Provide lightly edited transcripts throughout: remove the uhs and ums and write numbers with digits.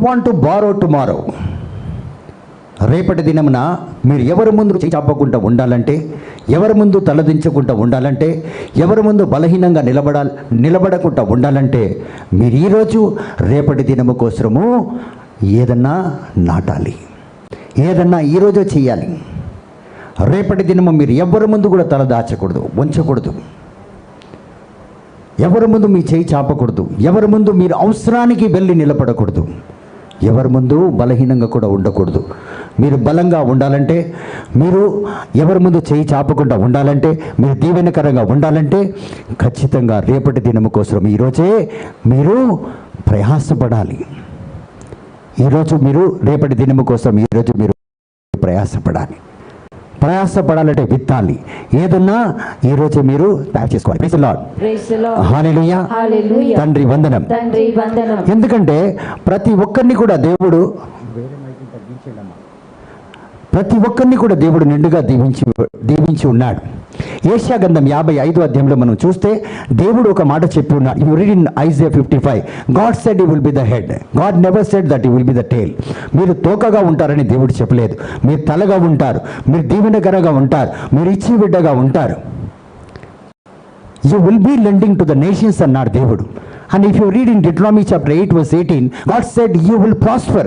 Want to borrow tomorrow. రేపటి దినమున మీరు ఎవరి ముందు చేయి చాపకుండా ఉండాలంటే, ఎవరి ముందు తలదించకుండా ఉండాలంటే, ఎవరి ముందు బలహీనంగా నిలబడకుండా ఉండాలంటే, మీరు ఈరోజు రేపటి దినము కోసము ఏదన్నా నాటాలి, ఏదన్నా ఈరోజు చేయాలి. రేపటి దినము మీరు ఎవరి ముందు కూడా తల దాచకూడదు, ఉంచకూడదు, ఎవరి ముందు మీ చేయి చాపకూడదు, ఎవరి ముందు మీరు అవసరానికి వెళ్ళి నిలబడకూడదు, ఎవరి ముందు బలహీనంగా కూడా ఉండకూడదు. మీరు బలంగా ఉండాలంటే, మీరు ఎవరి ముందు చేయి చాపకుండా ఉండాలంటే, మీరు దీవెనకరంగా ఉండాలంటే ఖచ్చితంగా రేపటి దినము కోసం ఈరోజే మీరు ప్రయాసపడాలి. ఈరోజు మీరు రేపటి దినము కోసం ఈరోజు మీరు ప్రయాసపడాలి. ప్రయాసపడాలంటే విత్తాలి, ఏదన్నా ఈరోజు మీరు తయారు చేసుకోవాలి. Praise the lord. హల్లెలూయా. తండ్రి వందనం. ఎందుకంటే ప్రతి ఒక్కరిని కూడా దేవుడు నిండుగా దీవించి ఉన్నాడు. యెషయా గ్రంథం 55వ అధ్యాయంలో మనం చూస్తే దేవుడు ఒక మాట చెప్పి ఉన్నాడు. You read in Isaiah 55, God said you will be the head, God never said that you will be the tail. మీరు తోకగా ఉంటారని దేవుడు చెప్పలేదు, మీరు తలగా ఉంటారు, మీరు దీవెనకరంగా ఉంటారు, మీరు ఇచ్చి బిడ్డగా ఉంటారు. You will be lending to the nations అన్నాడు దేవుడు. And if you read in Deuteronomy chapter 8 verse 18, God said you will prosper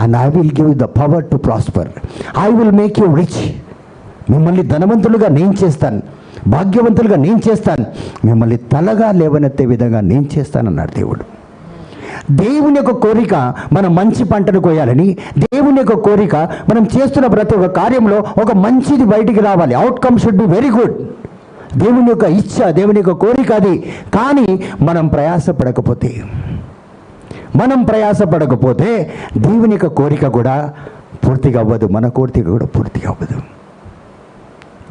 and I will give you the power to prosper. I will make you rich. మిమ్మల్ని ధనవంతులుగా నేను చేస్తాను, భాగ్యవంతులుగా నేను చేస్తాను, మిమ్మల్ని తలగా లేవనెత్తే విధంగా నేను చేస్తానన్నాడు దేవుడు. దేవుని యొక్క కోరిక మనం మంచి పంటను కోయాలని, దేవుని యొక్క కోరిక మనం చేస్తున్న ప్రతి ఒక్క కార్యంలో ఒక మంచిది బయటికి రావాలి. Outcome should be very good. దేవుని యొక్క ఇచ్చ, దేవుని యొక్క కోరిక అది. కానీ మనం ప్రయాసపడకపోతే దేవుని యొక్క కోరిక కూడా పూర్తిగా అవ్వదు, మన కోరిక కూడా పూర్తిగా అవ్వదు.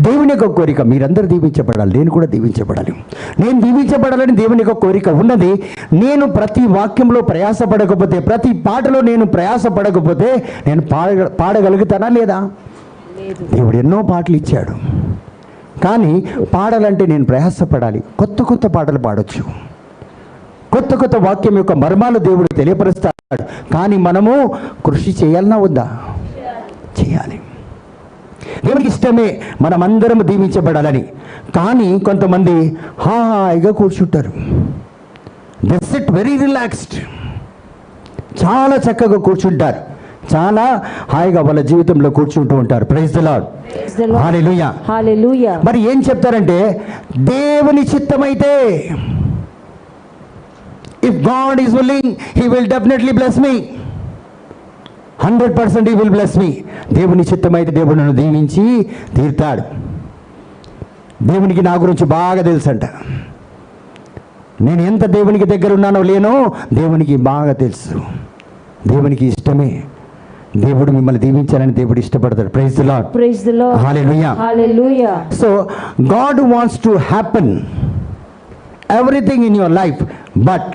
దేవుని యొక్క కోరిక మీరందరూ దీవించబడాలి, నేను కూడా దీవించబడాలి. నేను దీవించబడాలని దేవుని యొక్క కోరిక ఉన్నది. నేను ప్రతి వాక్యంలో ప్రయాసపడకపోతే, ప్రతి పాటలో నేను ప్రయాసపడకపోతే నేను పాడగలుగుతానా లేదా? దేవుడు ఎన్నో పాటలు ఇచ్చాడు, కానీ పాడాలంటే నేను ప్రయాసపడాలి. కొత్త కొత్త పాటలు పాడొచ్చు, కొత్త కొత్త వాక్యం యొక్క మర్మాలు దేవుడు తెలియపరుస్తాడు. కానీ మనము కృషి చేయాలన్నా వద్దా? చేయాలి. దేవునికి ఇష్టమే మనమందరం దీవించబడాలని. కానీ కొంతమంది హాయిగా కూర్చుంటారు, దే సిట్ వెరీ రిలాక్స్డ్, చాలా చక్కగా కూర్చుంటారు, చాలా హాయిగా వాళ్ళ జీవితంలో కూర్చుంటూ ఉంటారు. Praise the lord. Hallelujah. Hallelujah. మరి ఏం చెప్తారంటే, దేవుని చిత్తమైతే, if God is willing he will definitely bless me, 100% he will bless me. దేవుని చిత్తమైతే దేవుడు నన్ను దీవించి తీరుతాడు. దేవునికి నా గురించి బాగా తెలుసంట. నేను ఎంత దేవునికి దగ్గర ఉన్నానో లేనో దేవునికి బాగా తెలుసు. దేవునికి ఇష్టమే దేవుడు మిమ్మల్ని దీవించాలని దేవుడు ఇష్టపడతాడు. Praise the lord. Praise the lord. Hallelujah. Hallelujah. So God wants to happen everything in your life, but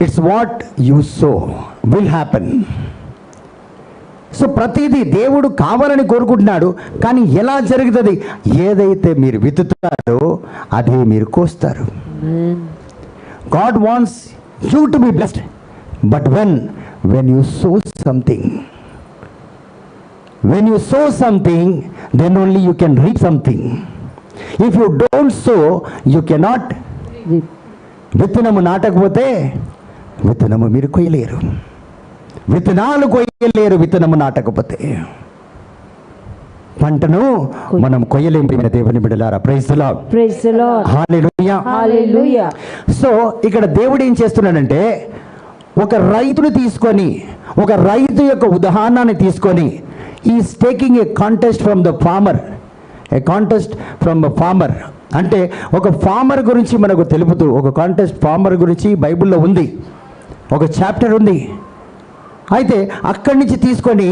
it's what you sow will happen. So ప్రతిదీ దేవుడు కావాలని కోరుకుంటున్నాడు, కానీ ఎలా జరుగుతుంది? ఏదైతే మీరు విత్తుతారో అదే మీరు కోస్తారు. God wants you to be blessed, but when you sow something, then only you can reap something. If you don't sow, you cannot reap. విత్తనము నాటకపోతే విత్తనము మీరు కొయ్యలేరు, విత్తనాలు కొయ్యలేరు. విత్తనము నాటకపోతే పంటను మనం కొయ్యలేం. దేవుని బిడ్డలారా, praise the lord. Praise the lord. Hallelujah. Hallelujah. So ఇక్కడ దేవుడు ఏం చేస్తున్నాడంటే, ఒక రైతుని తీసుకొని, ఒక రైతు యొక్క ఉదాహరణని తీసుకొని, is taking a contest from the farmer. అంటే ఒక ఫార్మర్ గురించి మనకు తెలుపుతూ, ఒక కాంటెస్ట్ ఫార్మర్ గురించి బైబిల్లో ఉంది, ఒక చాప్టర్ ఉంది. అయితే అక్కడి నుంచి తీసుకొని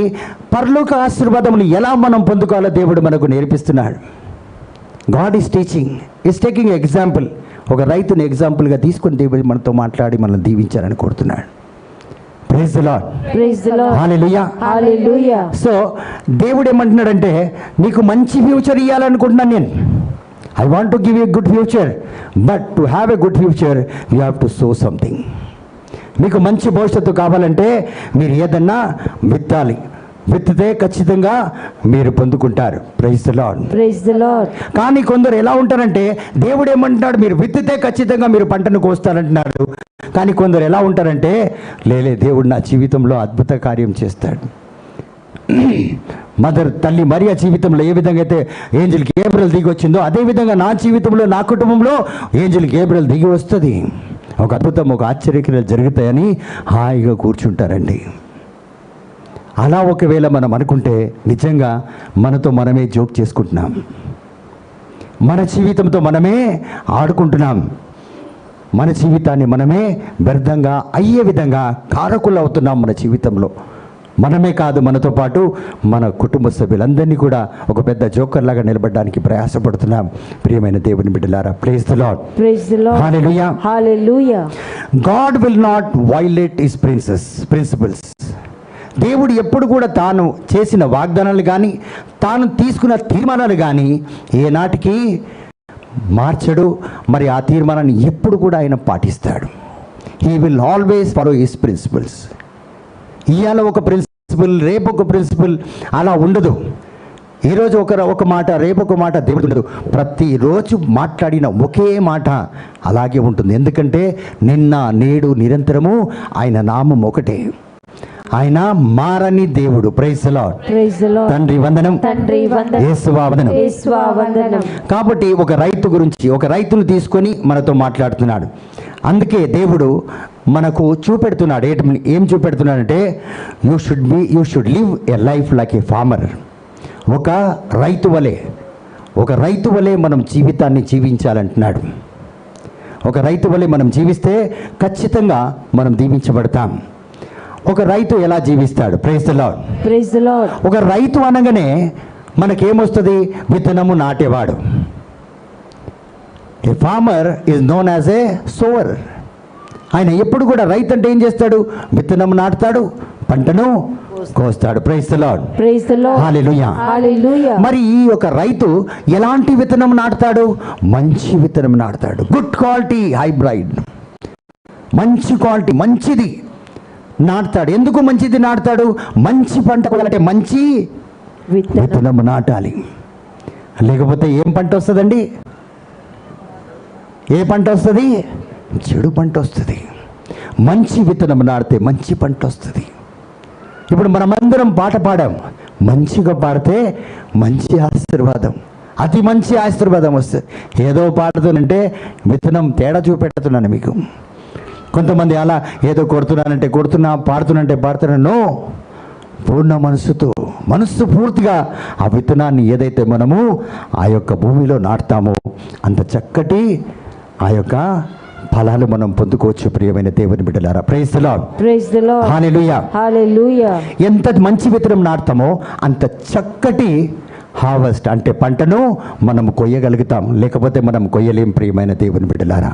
పరలోక ఆశీర్వాదములు ఎలా మనం పొందుకోవాలో దేవుడు మనకు నేర్పిస్తున్నాడు. God is taking example. ఒక రైతుని ఎగ్జాంపుల్గా తీసుకొని దేవుడు మనతో మాట్లాడి మనల్ని దీవించాలని కోరుతున్నాడు. Praise the lord. Praise the lord. Hallelujah. Hallelujah. So దేవుడు ఏమంటున్నాడంటే, నీకు మంచి ఫ్యూచర్ ఇవ్వాలనుకుంటున్నాను నేను. I want to give you good future, but to have a good future you have to sow something. మీకు మంచి భవిష్యత్తు కావాలంటే మీరు ఏదన్నా విత్తాలి. విత్తితే ఖచ్చితంగా మీరు పొందుకుంటారు. Praise the lord. Praise the Lord. కానీ కొందరు ఎలా ఉంటారంటే దేవుడు ఏమంటున్నాడు, మీరు విత్తితే ఖచ్చితంగా మీరు పంటను కోస్తారంటున్నాడు. కానీ కొందరు ఎలా ఉంటారంటే లేలే, దేవుడు నా జీవితంలో అద్భుత కార్యం చేస్తాడు. మదర్ తల్లి మరియా జీవితంలో ఏ విధంగా అయితే ఏంజెల్ గేబ్రియల్ దిగి వచ్చిందో అదేవిధంగా నా జీవితంలో, నా కుటుంబంలో ఏంజెల్ గేబ్రియల్ దిగి వస్తుంది. ఒక అద్భుతం, ఒక ఆశ్చర్యక్రియలు జరుగుతాయని హాయిగా కూర్చుంటారండి. అలా ఒకవేళ మనం అనుకుంటే నిజంగా మనతో మనమే జోక్ చేసుకుంటున్నాం, మన జీవితంతో మనమే ఆడుకుంటున్నాం, మన జీవితాన్ని మనమే వ్యర్థంగా అయ్యే విధంగా కారకులు అవుతున్నాం మన జీవితంలో. మనమే కాదు, మనతో పాటు మన కుటుంబ సభ్యులందరినీ కూడా ఒక పెద్ద జోకర్ లాగా నిలబడడానికి ప్రయాసపడుతున్నాం. ప్రియమైన దేవుని బిడ్డలారా, praise the lord. Praise the lord. Hallelujah. Hallelujah. God will not violate his principles. దేవుడు ఎప్పుడు కూడా తాను చేసిన వాగ్దానాలు కానీ తాను తీసుకున్న తీర్మానాలు కానీ ఏనాటికి మార్చడు. మరి ఆ తీర్మానాన్ని ఎప్పుడు కూడా ఆయన పాటిస్తాడు. He will always follow his principles. ఇవాళ ఒక ప్రిన్సిపల్, రేపు ఒక ప్రిన్సిపల్, అలా ఉండదు. ఈరోజు ఒక మాట, రేపు ఒక మాట దేవుడు ఉండదు. ప్రతిరోజు మాట్లాడిన ఒకే మాట అలాగే ఉంటుంది. ఎందుకంటే నిన్న నేడు నిరంతరము ఆయన నామం ఒకటే. ఆయన మారని దేవుడు. Praise the lord. Praise the Lord. తండ్రి వందనం, తండ్రి వందనం, యేసువా వందనం. యేసువా వందనం. కాబట్టి ఒక రైతు గురించి, ఒక రైతును తీసుకొని మనతో మాట్లాడుతున్నాడు. అందుకే దేవుడు మనకు చూపెడుతున్నాడు. ఏం చూపెడుతున్నాడంటే you should live a life like a farmer. ఒక రైతు వలె మనం జీవితాన్ని జీవించాలంటున్నాడు. ఒక రైతు వలె మనం జీవిస్తే ఖచ్చితంగా మనం దీవించబడతాం. ఒక రైతు ఎలా జీవిస్తాడు? Praise the lord. Praise the lord. ఒక రైతు అనగానే మనకేమొస్తుంది? విత్తనము నాటేవాడు. A farmer is known as a sower. ఆయన ఎప్పుడు కూడా రైతు అంటే ఏం చేస్తాడు? విత్తనం నాటుతాడు, పంటను కోస్తాడు. Praise the lord. Praise the lord. Hallelujah. Hallelujah. మరి ఈ యొక్క రైతు ఎలాంటి విత్తనం నాటుతాడు? మంచి విత్తనం నాటుతాడు. గుడ్ క్వాలిటీ హైబ్రిడ్, మంచి క్వాలిటీ, మంచిది నాటుతాడు. ఎందుకు మంచిది నాటుతాడు? మంచి పంట కొనాలంటే మంచి విత్తనం నాటాలి. లేకపోతే ఏం పంట వస్తుందండి? ఏ పంట వస్తుంది? చెడు పంట వస్తుంది. మంచి విత్తనం నాటితే మంచి పంట వస్తుంది. ఇప్పుడు మనమందరం పాట పాడాం. మంచిగా పాడితే మంచి ఆశీర్వాదం, అతి మంచి ఆశీర్వాదం వస్తుంది. ఏదో పాడుతానంటే విత్తనం తేడా చూపెడుతున్నాను మీకు. కొంతమంది అలా ఏదో కొడుతున్నా, పాడుతున్నాను. పూర్ణ మనస్సు పూర్తిగా ఆ విత్తనాన్ని ఏదైతే మనము ఆ యొక్క భూమిలో నాటుతామో అంత చక్కటి ఆ యొక్క ఫలాలు మనం పొందుకోవచ్చు. ప్రియమైన దేవుని బిడ్డలారా, praise the lord. Praise the lord. Hallelujah. Hallelujah. ఎంత మంచి విత్తనం నాటుతామో అంత చక్కటి హార్వెస్ట్ అంటే పంటను మనం కొయ్యగలుగుతాం. లేకపోతే మనం కొయ్యలేం. ప్రియమైన దేవుని బిడ్డలారా,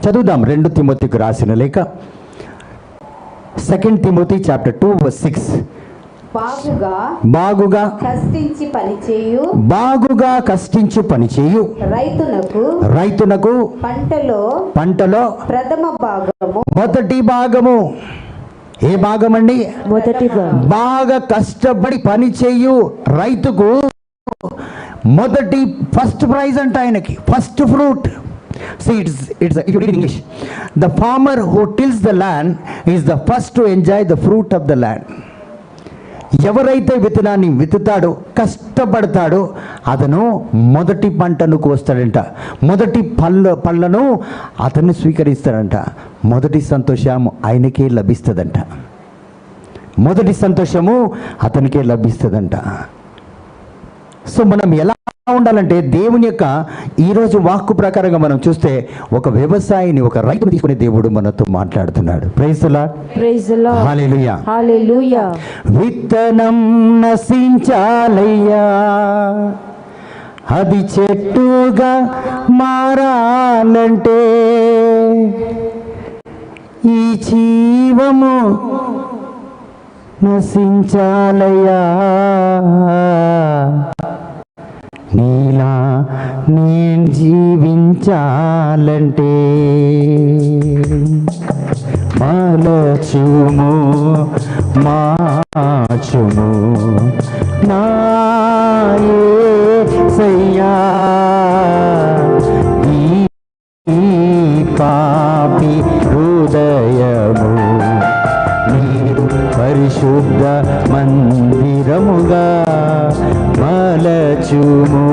చదువుదాం 2 తిమోతికి రాసిన లేఖ 2 తిమోతి చాప్టర్ 2:6. బాగుగా కష్టించి పనిచేయు రైతునకు పంటలో మొదటి భాగము. ఏ భాగం అండి? మొదటి భాగం. బాగా కష్టపడి పని చేయు రైతుకు మొదటి ఫస్ట్ ప్రైజ్ అంట, ఆయనకి first fruit. See, if you read in English, the farmer who tills the land is the first to enjoy the fruit of the land. ఎవరైతే విత్తనాన్ని విత్తుతాడో, కష్టపడతాడో అతను మొదటి పంటను కోస్తాడంట. మొదటి పళ్ళను అతన్ని స్వీకరిస్తాడంట. మొదటి సంతోషం ఆయనకే లభిస్తుందంట. మొదటి సంతోషము అతనికే లభిస్తుందంట. సో మనం ఎలా ఉండాలంటే దేవుని యొక్క ఈరోజు వాక్కు ప్రకారంగా మనం చూస్తే ఒక వ్యవసాయిని, ఒక రైతుని తీసుకునే దేవుడు మనతో మాట్లాడుతున్నాడు. Praise the lord. Praise the lord. Hallelujah. Hallelujah. విత్తనం నశించాలయ్యా, అది చెట్టుగా మారాలంటే ఈ జీవము నశించాలయ్యా, నీలా నేను జీవించాలంటే మలచుము మార్చుము నా యేసయ్యా ఈ పాపి హృదయము మీరు పరిశుద్ధ మందిరముగా మలచుము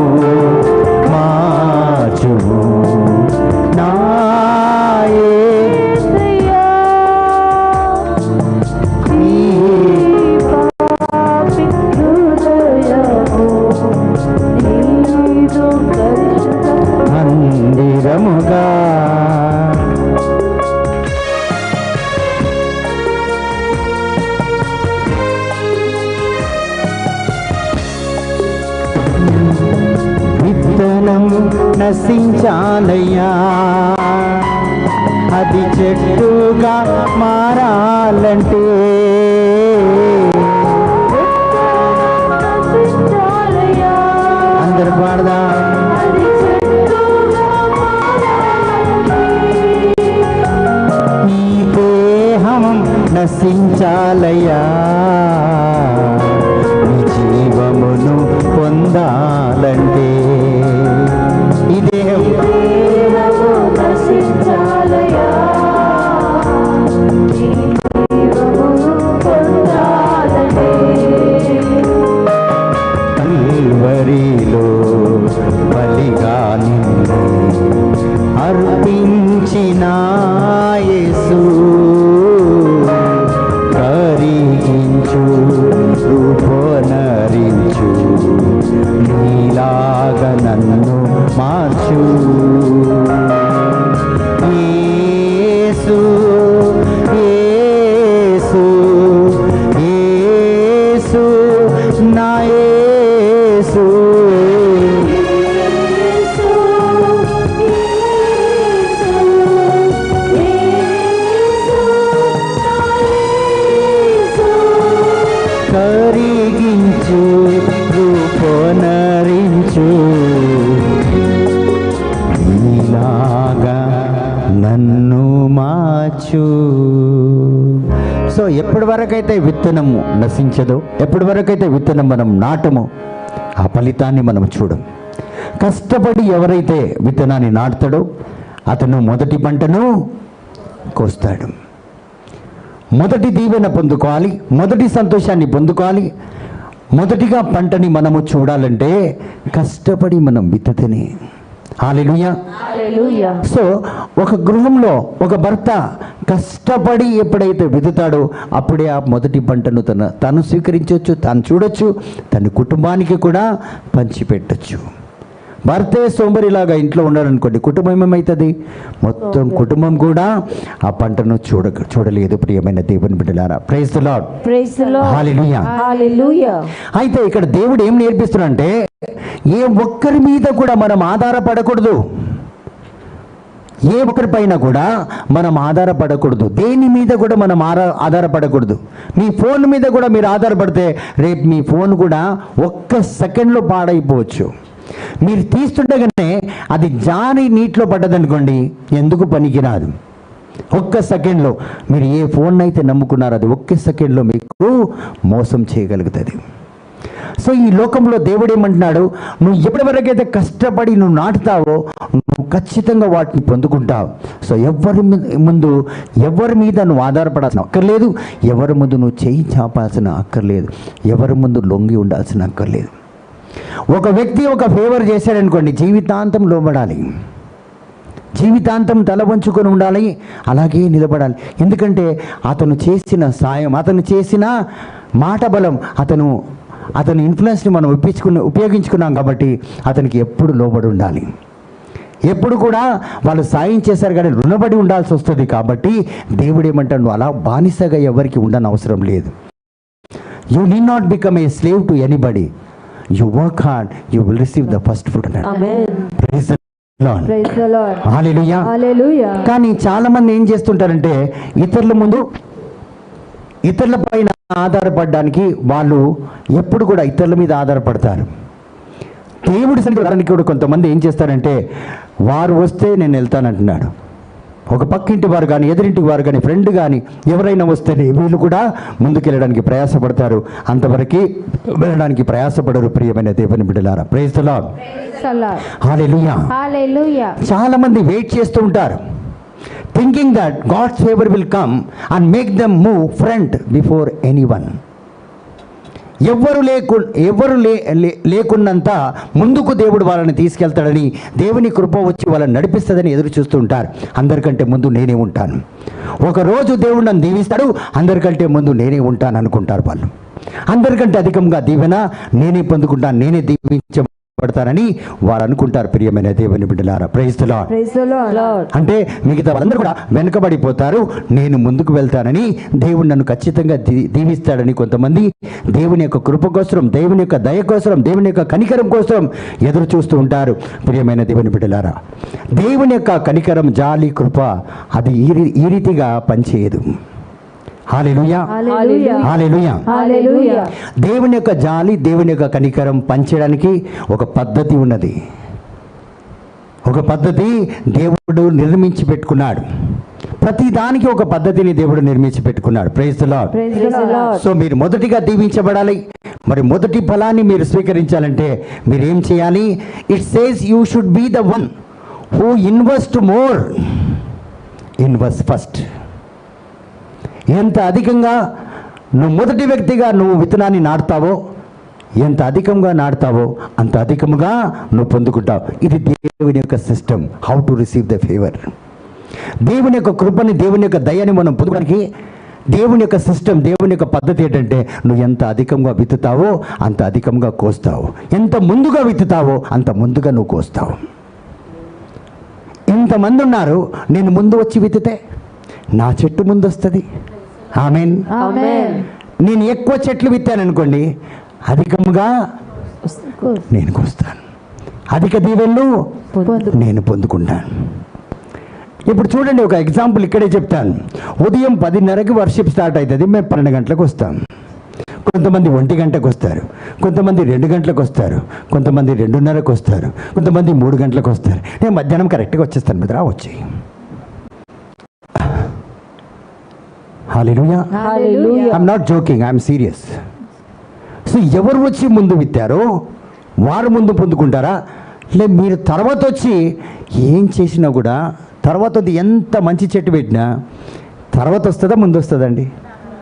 మార్చుము నా యేసయ్యా ఈ పాపి హృదయము నీదు పరిశుద్ధ మందిరముగా విత్తనం నశించాలయ్యా అది చెట్టుగా మారాలంటే నశించాలయ్యా అందరు పాడదా అది చెట్టుగా మారాలంటే ఈ దేహం నశించాలయ్యా ఈ జీవమును పొందాలంటే ఈ దేహం దేహము నశించాలయ్యా జీవము పొందాలంటే కల్వరిలో బలిగా నిన్ను అర్పించిన యేసు కరిగించు రూపొనరించు నీలాగా నన్ను మార్చు యేసు యేసు యేసు నా యేసు యేసు యేసు యేసు యేసు కరిగించు రూపొనరించు నీలాగా నన్ను మార్చు. సో ఎప్పటి వరకైతే విత్తనము నశించదో, ఎప్పటి వరకైతే విత్తనం మనం నాటమో ఆ ఫలితాన్ని మనం చూడం. కష్టపడి ఎవరైతే విత్తనాన్ని నాటుతాడో అతను మొదటి పంటను కోస్తాడు. మొదటి దీవెన పొందుకోవాలి, మొదటి సంతోషాన్ని పొందుకోవాలి. మొదటిగా పంటని మనము చూడాలంటే కష్టపడి మనం విత్తితేనే. హల్లెలూయా. హల్లెలూయా. సో ఒక గృహంలో ఒక భర్త కష్టపడి ఎప్పుడైతే విత్తుతాడో అప్పుడే ఆ మొదటి పంటను తను స్వీకరించవచ్చు, తాను చూడొచ్చు, తన కుటుంబానికి కూడా పంచిపెట్టచ్చు. భర్తే సోంబరిలాగా ఇంట్లో ఉన్నారనుకోండి, కుటుంబం ఏమవుతుంది? మొత్తం కుటుంబం కూడా ఆ పంటను చూడలేదు. ప్రియమైన దేవుని బిడ్డలారా, praise the lord. Praise the lord. Hallelujah. Hallelujah. అయితే ఇక్కడ దేవుడు ఏం నేర్పిస్తున్నాడంటే ఏ ఒక్కరి మీద కూడా మనం ఆధారపడకూడదు. ఏ ఒక్కరిపైన కూడా మనం ఆధారపడకూడదు. దేని మీద కూడా మనం ఆధారపడకూడదు. మీ ఫోన్ మీద కూడా మీరు ఆధారపడితే రేపు మీ ఫోన్ కూడా ఒక్క సెకండ్లో పాడైపోవచ్చు. మీరు తీస్తుండగానే అది జారి నీటిలో పడ్డదనుకోండి, ఎందుకు పనికిరాదు. ఒక్క సెకండ్లో మీరు ఏ ఫోన్ అయితే నమ్ముకున్నారో అది ఒక్క సెకండ్లో మీకు మోసం చేయగలుగుతుంది. సో ఈ లోకంలో దేవుడు ఏమంటున్నాడు, నువ్వు ఎప్పటి వరకైతే కష్టపడి నువ్వు నాటుతావో నువ్వు ఖచ్చితంగా వాటిని పొందుకుంటావు. సో ఎవరి మీద నువ్వు ఆధారపడాల్సిన అక్కర్లేదు, ఎవరి ముందు నువ్వు చేయి చాపాల్సిన అక్కర్లేదు, ఎవరి ముందు లొంగి ఉండాల్సిన అక్కర్లేదు. ఒక వ్యక్తి ఒక ఫేవర్ చేశాడనుకోండి, జీవితాంతం లోబడాలి, జీవితాంతం తల వంచుకొని ఉండాలి, అలాగే నిలబడాలి. ఎందుకంటే అతను చేసిన సాయం, అతను చేసిన మాట బలం, అతని ఇన్ఫ్లుయెన్స్ని మనం ఉపయోగించుకున్నాం కాబట్టి అతనికి ఎప్పుడు లోబడి ఉండాలి. ఎప్పుడు కూడా వాళ్ళు సాయం చేశారు కానీ రుణపడి ఉండాల్సి వస్తుంది. కాబట్టి దేవుడు ఏమంటాడు, నువ్వు అలా బానిసగా ఎవరికి ఉండని అవసరం లేదు. You need not become a slave to anybody. You work hard, you will receive the first fruit అన్నాడు. Amen. Praise the lord. Praise the lord. Hallelujah. Hallelujah. కానీ చాలా మంది ఏం చేస్తుంటారంటే ఇతరుల పైన ఆధారపడడానికి వాళ్ళు ఎప్పుడు కూడా ఇతరుల మీద ఆధారపడతారు. దేవుడి సన్నిధికి కూడా కొంతమంది ఏం చేస్తారంటే, వారు వస్తే నేను వెళ్తానంటున్నాడు, ఒక పక్కింటి వారు కానీ, ఎదురింటి వారు కానీ, ఫ్రెండ్ కానీ ఎవరైనా వస్తేనే వీళ్ళు కూడా ముందుకెళ్ళడానికి ప్రయాసపడతారు, అంతవరకు వెళ్ళడానికి ప్రయాసపడరు. ప్రియమైన దేవుని బిడ్డలారా, praise the lord. Hallelujah. Hallelujah. చాలా మంది వెయిట్ చేస్తూ ఉంటారు, thinking that God's favour will come and make them move front before anyone. ఎవరు లేకున్నంత ముందుకు దేవుడు వాళ్ళని తీసుకెళ్తాడని, దేవుని కృప వచ్చి వాళ్ళని నడిపిస్తుందని ఎదురు చూస్తూ ఉంటారు. అందరికంటే ముందు నేనే ఉంటాను, ఒకరోజు దేవుడు నన్ను దీవిస్తాడు, అందరికంటే ముందు నేనే ఉంటాను అనుకుంటారు వాళ్ళు. అందరికంటే అధికంగా దీవెన నేనే పొందుకుంటాను, నేనే దీవించబడతానని వారు అనుకుంటారు. ప్రియమైన దేవుని బిడ్డలారా, praise the lord. Praise the Lord. అంటే మిగతా వాళ్ళందరూ కూడా వెనుకబడిపోతారు, నేను ముందుకు వెళ్తానని, దేవుడు నన్ను ఖచ్చితంగా దీవిస్తాడని కొంతమంది దేవుని యొక్క కృప కోసం, దేవుని యొక్క దయ కోసం, దేవుని యొక్క కనికరం కోసం ఎదురు చూస్తూ ఉంటారు. ప్రియమైన దేవుని బిడ్డలారా, దేవుని యొక్క కనికరం, జాలి, కృప అది ఈ రీతిగా పనిచేయదు. హల్లెలూయా. హల్లెలూయా. హల్లెలూయా. హల్లెలూయా. దేవుని యొక్క జాలి, దేవుని యొక్క కనికరం పంచడానికి ఒక పద్ధతి ఉన్నది. ఒక పద్ధతి దేవుడు నిర్మించి పెట్టుకున్నాడు. ప్రతి దానికి ఒక పద్ధతిని దేవుడు నిర్మించి పెట్టుకున్నాడు. Praise the lord. Praise the lord. So మీరు మొదటిగా దీవించబడాలి. మరి మొదటి ఫలాన్ని మీరు స్వీకరించాలంటే మీరు ఏం చేయాలి? It says you should be the one who invest more. Invest first. ఎంత అధికంగా నువ్వు మొదటి వ్యక్తిగా నువ్వు విత్తనాన్ని నాటుతావో, ఎంత అధికంగా నాటుతావో అంత అధికముగా నువ్వు పొందుకుంటావు. ఇది దేవుని యొక్క system, how to receive the favour. దేవుని యొక్క కృపని, దేవుని యొక్క దయని మనం పొందడానికి దేవుని యొక్క సిస్టమ్, దేవుని యొక్క పద్ధతి ఏంటంటే నువ్వు ఎంత అధికంగా విత్తుతావో అంత అధికంగా కోస్తావు, ఎంత ముందుగా విత్తుతావో అంత ముందుగా నువ్వు కోస్తావు. ఇంతమంది ఉన్నారు, నేను ముందు వచ్చి విత్తితే నా చెట్టు ముందు వస్తుంది. ఆమేన్. ఆమేన్. నేను ఎక్కువ చెట్లు విత్తాను అనుకోండి, అధికంగా నేను కోస్తాను, అధిక దీవెనలు నేను పొందుకుంటాను. ఇప్పుడు చూడండి, ఒక ఎగ్జాంపుల్ ఇక్కడే చెప్తాను. ఉదయం 10:30కి వర్షిప్ స్టార్ట్ అవుతుంది, మేము 12 గంటలకు వస్తాం. కొంతమంది 1 గంటకు వస్తారు, కొంతమంది 2 గంటలకు వస్తారు, కొంతమంది 2:30కు వస్తారు, కొంతమంది 3 గంటలకు వస్తారు. నేను మధ్యాహ్నం కరెక్ట్గా వచ్చేస్తాను, మిత్రా వచ్చి. Hallelujah. Hallelujah. I'm not joking, I'm serious. So ఎవరు వచ్చి ముందు విత్తారో వారు ముందు పొందుకుంటారా? లే మీరు తర్వాత వచ్చి ఏం చేసినా కూడా, తర్వాత ఎంత మంచి చెట్టు పెట్టినా తర్వాత వస్తుందా ముందు వస్తుందండి?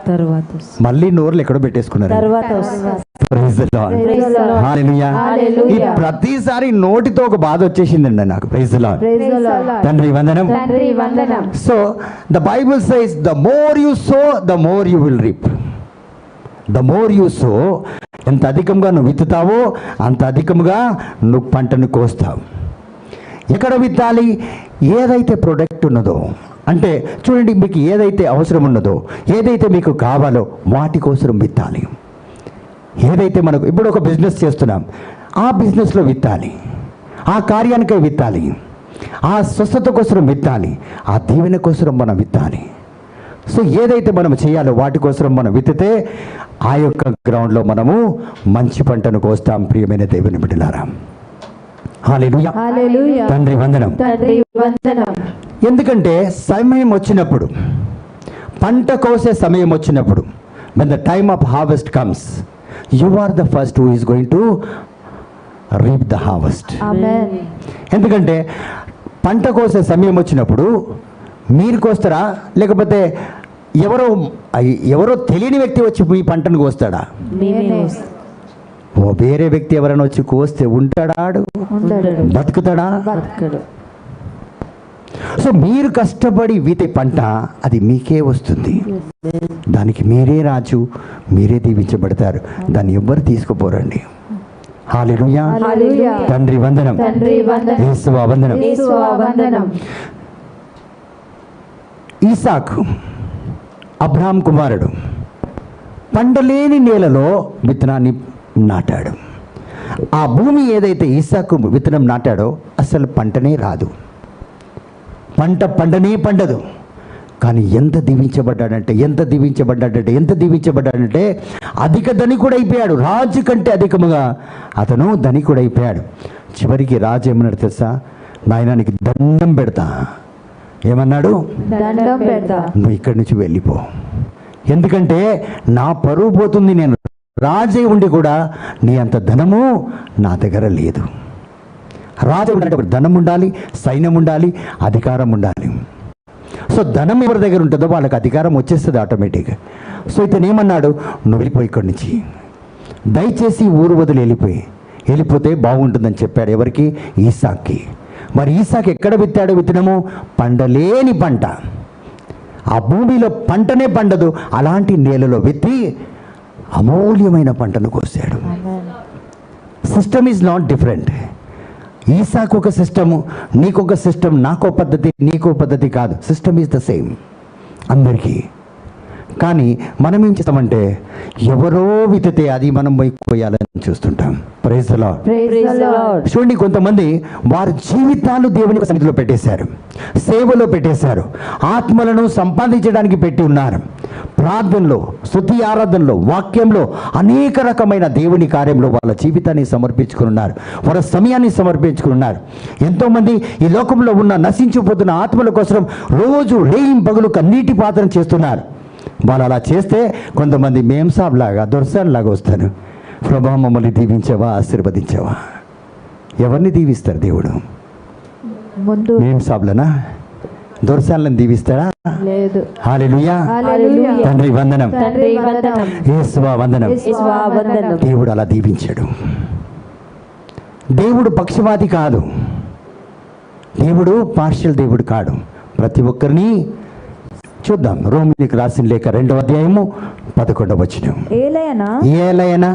తర్వాత మళ్ళీ నోర్లు ఎక్కడో పెట్టేసుకున్నారు. తర్వాత వస్తుంది. Praise the Lord. Praise the Lord. Hallelujah. Hallelujah. ఈ ప్రతిసారి నోటితో ఒక బాధ వచ్చేసిందండి నాకు. Praise the lord. Praise the Lord. తండ్రి వందనం. తండ్రి వందనం. So the Bible says the more you sow the more you will reap. The more you sow, ఎంత అధికంగా నువ్వు విత్తుతావో అంత అధికంగా నువ్వు పంటను కోస్తావు. ఎక్కడ విత్తాలి? ఏదైతే ప్రొడక్ట్ ఉన్నదో, అంటే చూడండి, మీకు ఏదైతే అవసరం ఉన్నదో, ఏదైతే మీకు కావాలో వాటి కోసం విత్తాలి. ఏదైతే మనకు ఇప్పుడు ఒక బిజినెస్ చేస్తున్నాం, ఆ బిజినెస్లో విత్తాలి, ఆ కార్యానికే విత్తాలి, ఆ స్వస్థత కోసం విత్తాలి, ఆ దీవెన కోసం మనం విత్తాలి. సో ఏదైతే మనం చేయాలో వాటి కోసం మనం విత్తితే ఆ యొక్క గ్రౌండ్లో మనము మంచి పంటను కోస్తాం. ప్రియమైన దేవుని బిడ్డలారా, హల్లెలూయా. హల్లెలూయా. తండ్రి వందనం. తండ్రి వందనం. ఎందుకంటే సమయం వచ్చినప్పుడు, పంట కోసే సమయం వచ్చినప్పుడు, when the time of harvest comes, you are the first who is going to reap the harvest. ఆమేన్. ఎందుకంటే పంట కోసే సమయం వచ్చినప్పుడు మీరు కోస్తారా, లేకపోతే ఎవరో తెలియని వ్యక్తి వచ్చి మీ పంటను కోస్తాడా? మేమే. ఓ వేరే వ్యక్తి ఎవరైనా వచ్చి కోస్తే ఉంటాడా? ఉండడు. బతుకుతాడా? బతకడు. సో మీరు కష్టపడి వీతే పంట అది మీకే వస్తుంది. దానికి మీరే రాజు, మీరే దీవించబడతారు. దాన్ని ఎవ్వరు తీసుకుపోరండి. హల్లెలూయా. హల్లెలూయా. తండ్రి వందనం. తండ్రి వందనం. యేసువా వందనం. యేసువా వందనం. ఈసాకు అబ్రహాం కుమారుడు పంటలేని నేలలో విత్తనాన్ని నాటాడు. ఆ భూమి ఏదైతే ఈసాకు విత్తనం నాటాడో అసలు పంటనే రాదు, పంటనే పండదు. కానీ ఎంత దీవించబడ్డాడంటే అధిక ధనికుడైపోయాడు. రాజు కంటే అధికముగా అతను ధనికుడైపోయాడు. చివరికి రాజు ఏమన్నాడు తెలుసా? నాయనా నీకు దండం పెడతా, ఏమన్నాడు? దండం పెడతా. నువ్వు ఇక్కడి నుంచి వెళ్ళిపో, ఎందుకంటే నా పరువు పోతుంది, నేను రాజే ఉండి కూడా నీ అంత ధనము నా దగ్గర లేదు. రాజు ఉండాలంటే ఒక ధనం ఉండాలి, సైన్యం ఉండాలి, అధికారం ఉండాలి. సో ధనం ఎవరి దగ్గర ఉంటుందో వాళ్ళకి అధికారం వచ్చేస్తుంది ఆటోమేటిక్గా. సో ఇతను ఏమన్నాడు? నువ్వు వెళ్ళిపోయి ఇక్కడి నుంచి, దయచేసి ఊరు వదిలి వెళ్ళిపోతే బాగుంటుందని చెప్పాడు. ఎవరికి? ఈసాక్కి. మరి ఈసాక్ ఎక్కడ విత్తాడు విత్తనము? పండలేని పంట, ఆ భూమిలో పంటనే పండదు అలాంటి నేలలో విత్తి అమూల్యమైన పంటను కోసాడు. System is not different. ఈసాకు ఒక సిస్టము, నీకొక సిస్టమ్, నాకో పద్ధతి, నీకో పద్ధతి కాదు. సిస్టమ్ ఈజ్ ద సేమ్ అందరికీ. కానీ మనం ఏం చేస్తామంటే ఎవరో విత్తితే అది మనం పోయాలని చూస్తుంటాం. Praise the lord. Praise the Lord. చూడండి, కొంతమంది వారి జీవితాలు దేవుని సన్నిధిలో పెట్టేశారు, సేవలో పెట్టేశారు, ఆత్మలను సంపాదించడానికి పెట్టి ఉన్నారు. ప్రార్థనలో, స్తుతి ఆరాధనలో, వాక్యంలో, అనేక రకమైన దేవుని కార్యంలో వాళ్ళ జీవితాన్ని సమర్పించుకుని ఉన్నారు, వాళ్ళ సమయాన్ని సమర్పించుకుని ఉన్నారు. ఎంతోమంది ఈ లోకంలో ఉన్న నశించిపోతున్న ఆత్మల కోసం రోజు రేయిం పగులు కన్నీటి పాత్ర చేస్తున్నారు. వాళ్ళు అలా చేస్తే కొంతమంది మేంసాబ్ లాగా, దొరసాన్ లాగా వస్తారు. ప్రభా మమ్మల్ని దీవించావా, ఆశీర్వదించావా? ఎవరిని దీవిస్తారు దేవుడు? ముందు మేంసాబ్లనా, దొరసాన్లను దీవిస్తాడా? లేదు. హల్లెలూయా. హల్లెలూయా. తండ్రి వందనం, తండ్రి వందనం. యేసువా వందనం. యేసువా వందనం. దేవుడు అలా దీవించాడు. దేవుడు పక్షవాది కాదు, దేవుడు పార్షియల్ దేవుడు కాడు. ప్రతి ఒక్కరిని చూద్దాం. రోమిలికి రాసిన లేఖ 2వ అధ్యాయము 11వ వచనం. ఏలయనా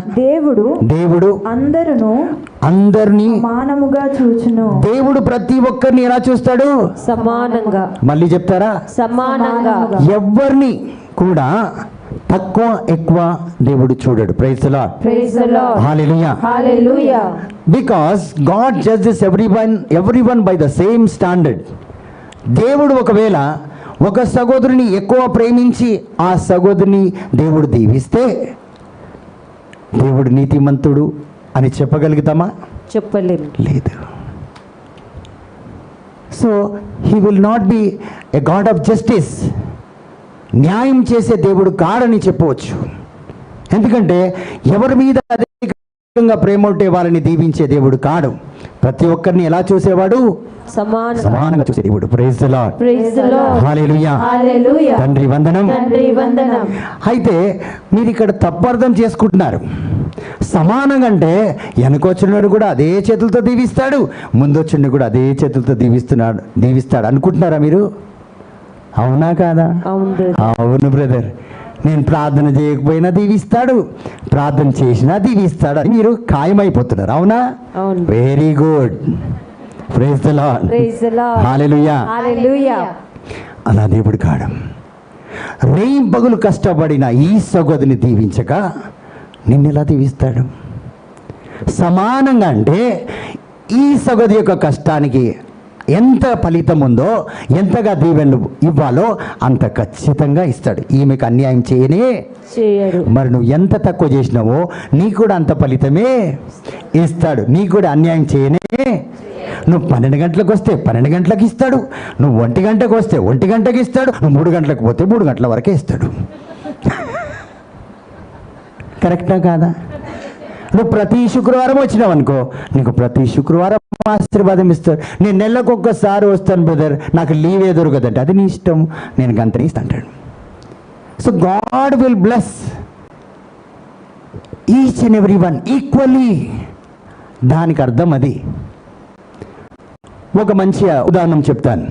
దేవుడు అందరినీ సమానముగా చూచును. దేవుడు ప్రతి ఒక్కరిని ఎలా చూస్తాడు? సమానంగా. మళ్ళీ చెప్తారా? సమానంగా. ఎవరిని కూడా తక్కువ ఎక్కువ దేవుడు చూడడు. Praise the lord. Praise the Lord. Hallelujah. Hallelujah. Because God judges everyone by the same standard. దేవుడు ఒకవేళ ఒక సహోదరుని ఎక్కువ ప్రేమించి ఆ సహోదరుని దేవుడు దీవిస్తే దేవుడు నీతిమంతుడు అని చెప్పగలుగుతామా? చెప్పలేము. లేదు. So he will not be a God of justice. న్యాయం చేసే దేవుడు కాడని చెప్పవచ్చు. ఎందుకంటే ఎవరి మీద అధికంగా ప్రేమ ఉంటే వాళ్ళని దీవించే దేవుడు కాడు. ప్రతి ఒక్కరిని ఎలా చూసేవాడు? సమానంగా చూసే దేవుడు. Praise the lord. Praise the Lord. Hallelujah. Hallelujah. తండ్రి వందనం. తండ్రి వందనం. అయితే మీరు ఇక్కడ తప్పు అర్థం చేసుకుంటున్నారు. సమానంగా అంటే వెనకొచ్చినాడు కూడా అదే చేతులతో దీవిస్తాడు, ముందొచ్చిన కూడా అదే చేతులతో దీవిస్తాడు అనుకుంటున్నారా మీరు? అవునా కాదా? అవును బ్రదర్. నేను ప్రార్థన చేయకపోయినా దీవిస్తాడు, ప్రార్థన చేసినా దీవిస్తాడు అని మీరు ఖాయమైపోతున్నారు. అవునా? Very good. Praise the lord. Praise the Lord. Hallelujah. Hallelujah. అలా దేవుడు కాడు. రేయిం పగులు కష్టపడిన ఈ సగోదిని దీవించక నిన్నెలా దీవిస్తాడు? సమానంగా అంటే ఈ సగోది యొక్క కష్టానికి ఎంత ఫలితం ఉందో, ఎంతగా దీవెనలు ఇవ్వాలో అంత ఖచ్చితంగా ఇస్తాడు. ఈమెకు అన్యాయం చేయనే చేయడు. మరి నువ్వు ఎంత తక్కువ చేసినావో నీకు కూడా అంత ఫలితమే ఇస్తాడు. నీకు కూడా అన్యాయం చేయనే. నువ్వు 12 గంటలకు వస్తే 12 గంటలకు ఇస్తాడు, నువ్వు 1 గంటకు వస్తే 1 గంటకి ఇస్తాడు, నువ్వు 3 గంటలకు పోతే 3 గంటల వరకే ఇస్తాడు. కరెక్టా కాదా? నువ్వు ప్రతి శుక్రవారం వచ్చినావు అనుకో, నీకు ప్రతి శుక్రవారం ఆశీర్వాదం ఇస్తాడు. నేను నెలకు ఒక్కసారి వస్తాను బ్రదర్, నాకు లీవే దొరకదంటే అది నీ ఇష్టం, నేను గంటనే ఇస్తా అంటాడు. So God will bless each and every one equally. దానికి అర్థం అది. ఒక మంచి ఉదాహరణ చెప్తాను.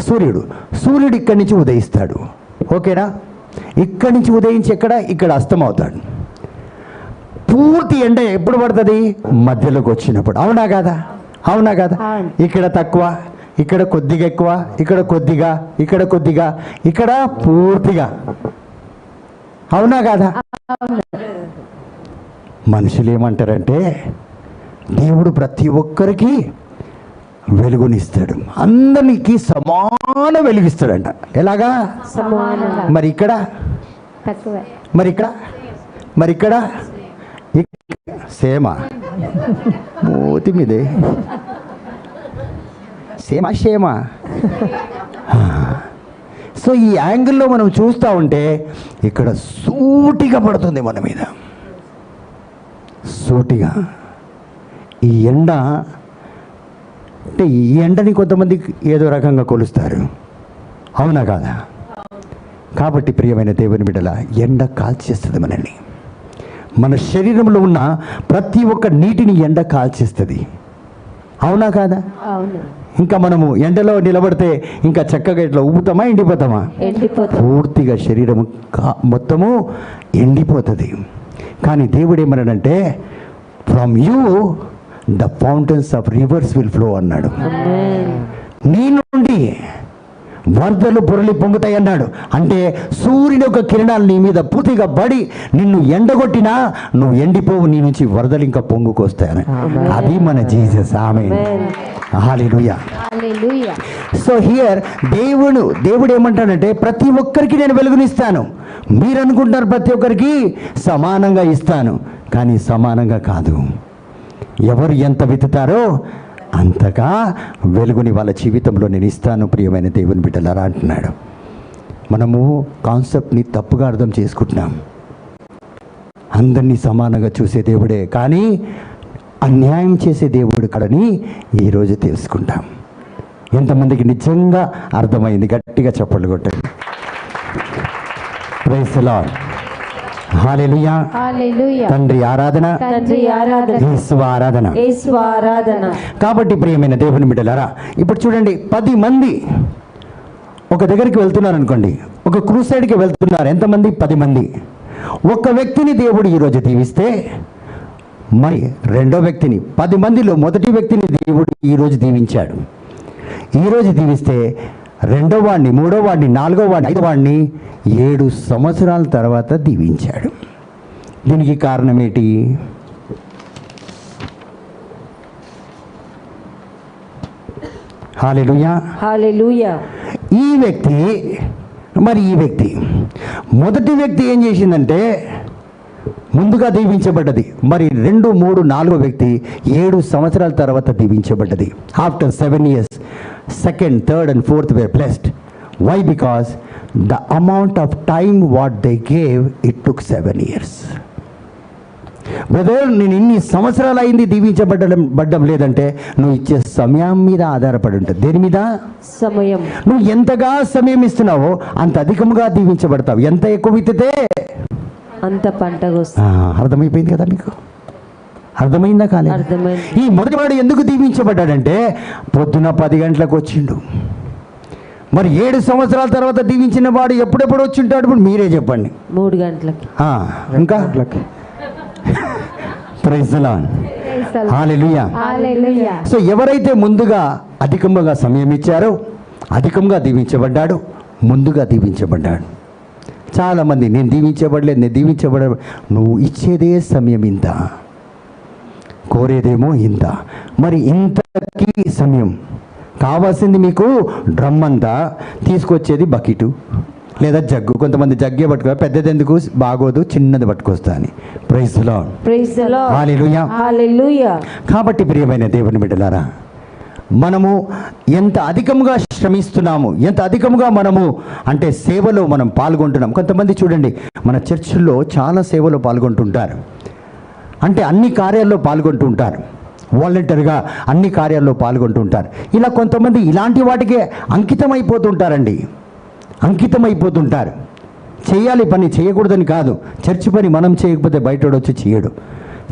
సూర్యుడు ఇక్కడి నుంచి ఉదయిస్తాడు, ఓకేనా? ఇక్కడి నుంచి ఉదయించి ఇక్కడ అస్తమవుతాడు. పూర్తి ఎండ ఎప్పుడు పడుతుంది? మధ్యలోకి వచ్చినప్పుడు. అవునా కదా? అవునా కదా? ఇక్కడ తక్కువ, ఇక్కడ కొద్దిగా ఎక్కువ, ఇక్కడ కొద్దిగా, ఇక్కడ కొద్దిగా, ఇక్కడ పూర్తిగా. అవునా కదా? మనుషులు ఏమంటారంటే దేవుడు ప్రతి ఒక్కరికి వెలుగునిస్తాడు, అందరికి సమాన వెలుగిస్తాడంట. ఎలాగా? మరి ఇక్కడ మరి ఇక్కడ సేమ మూతి మీదే సేమ సో ఈ యాంగిల్లో మనం చూస్తూ ఉంటే ఇక్కడ సూటిగా పడుతుంది మన మీద, సూటిగా. ఈ ఎండ అంటే ఈ ఎండని కొంతమంది ఏదో రకంగా కొలుస్తారు, అవునా కాదా? కాబట్టి ప్రియమైన దేవుని బిడ్డల, ఎండ కాల్చేస్తుంది మనల్ని. మన శరీరంలో ఉన్న ప్రతి ఒక్క నీటిని ఎండ కాల్చేస్తుంది, అవునా కాదా? అవును. ఇంకా మనము ఎండలో నిలబడితే ఇంకా చక్కగా ఇట్లా ఊపుతామా, ఎండిపోతామా? ఎండిపోతాం. పూర్తిగా శరీరం మొత్తము ఎండిపోతుంది. కానీ దేవుడు ఏమన్నాడంటే, from you the fountains of reverse will flow అన్నాడు. ఆమేన్. నీ నుండి వరదలు పొరలి పొంగుతాయి అన్నాడు. అంటే సూర్యుని యొక్క కిరణాలు నీ మీద పూర్తిగా పడి నిన్ను ఎండగొట్టినా నువ్వు ఎండిపోవు, నీ నుంచి వరదలు ఇంకా పొంగుకొస్తాయని. అది మన Jesus. Amen. Hallelujah. Hallelujah. So here దేవుడు ఏమంటాడంటే, ప్రతి ఒక్కరికి నేను వెలుగునిస్తాను. మీరు అనుకుంటున్నారు ప్రతి ఒక్కరికి సమానంగా ఇస్తాను, కానీ సమానంగా కాదు. ఎవరు ఎంత విత్తుతారో అంతగా వెలుగుని వాళ్ళ జీవితంలో నేను ఇస్తాను ప్రియమైన దేవుని బిడ్డలారా అంటున్నాడు. మనము కాన్సెప్ట్ని తప్పుగా అర్థం చేసుకుంటున్నాం. అందరినీ సమానంగా చూసే దేవుడే, కానీ అన్యాయం చేసే దేవుడు కడని ఈరోజు తెలుసుకుంటాం. ఎంతమందికి నిజంగా అర్థమైంది? గట్టిగా చప్పట్లు కొట్టండి. Praise the lord. Hallelujah. Hallelujah. తండ్రి ఆరాధన, తండ్రి ఆరాధన, యేసు ఆరాధన. యేసు ఆరాధన. కాబట్టి ప్రియమైన దేవుని బిడ్డలారా, ఇప్పుడు చూడండి, 10 మంది ఒక దగ్గరికి వెళ్తున్నారు అనుకోండి, ఒక క్రూసైడ్కి వెళ్తున్నారు. ఎంతమంది? 10 మంది. ఒక వ్యక్తిని దేవుడు ఈరోజు దీవిస్తే, మరి రెండో వ్యక్తిని, 10 మందిలో మొదటి వ్యక్తిని దేవుడు ఈరోజు దీవించాడు. ఈరోజు దీవిస్తే రెండో వాడిని, మూడో వాడిని, నాలుగో వాడిని, 5వ వాడిని 7 సంవత్సరాల తర్వాత దీవించాడు. దీనికి కారణం ఏంటి? హల్లెలూయా. హల్లెలూయా. ఈ వ్యక్తి, మరి ఈ వ్యక్తి, మొదటి వ్యక్తి ఏం చేసిందంటే ముందుగా దీవించబడ్డది. మరి 2, 3, 4వ వ్యక్తి 7 సంవత్సరాల తర్వాత దీవించబడ్డది. After 7 years, second, third and fourth were blessed. Why? Because the amount of time what they gave, it took 7 years. Brother, నేను ఇన్ని సంవత్సరాలు అయింది దీవించబడ్డం లేదంటే నువ్వు ఇచ్చే సమయం మీద ఆధారపడి ఉంటుంది. దేని మీద? సమయం. నువ్వు ఎంతగా సమయం ఇస్తున్నావో అంత అధికంగా దీవించబడతావు. ఎంత ఎక్కువ విత్తితే అంత పంటగా వస్తుంది. అర్థమైపోయింది కదా మీకు? అర్థమైందా? కాలేదు. అర్థమైంది. ఈ మొదటివాడు ఎందుకు దీవించబడ్డాడంటే పొద్దున 10 గంటలకు వచ్చిండు. మరి 7 సంవత్సరాల తర్వాత దీవించిన వాడు ఎప్పుడెప్పుడు వచ్చి ఉంటాడు? ఇప్పుడు మీరే చెప్పండి. 3 గంటలకి. ఇంకా praise the lord. Hallelujah. Hallelujah. So ఎవరైతే ముందుగా అధికంగా సమయం ఇచ్చారో అధికంగా దీవించబడ్డాడు, ముందుగా దీవించబడ్డాడు. చాలామంది నేను దీవించబడ, నువ్వు ఇచ్చేదే సమయం ఇంత, కోరేదేమో ఇంత. మరి ఇంతకి సమయం కావాల్సింది మీకు డ్రమ్ అంతా, తీసుకొచ్చేది బకెటు లేదా జగ్గు. కొంతమంది జగ్గే పట్టుకో, పెద్దది ఎందుకు బాగోదు, చిన్నది పట్టుకొస్తా అని. Praise the lord. Praise the lord. Hallelujah. Hallelujah. కాబట్టి ప్రియమైన దేవుని బిడ్డలారా, మనము ఎంత అధికంగా శ్రమిస్తున్నాము, ఎంత అధికంగా మనము అంటే సేవలో మనం పాల్గొంటున్నాం. కొంతమంది చూడండి, మన చర్చిల్లో చాలా సేవలో పాల్గొంటుంటారు, అంటే అన్ని కార్యాల్లో పాల్గొంటూ ఉంటారు, వాలంటీర్గా అన్ని కార్యాల్లో పాల్గొంటూ ఉంటారు. ఇలా కొంతమంది ఇలాంటి వాటికే అంకితమైపోతుంటారండి, అంకితమైపోతుంటారు. చేయాలి పని, చేయకూడదని కాదు. చర్చి పని మనం చేయకపోతే బయటోడు వచ్చి చేయడు,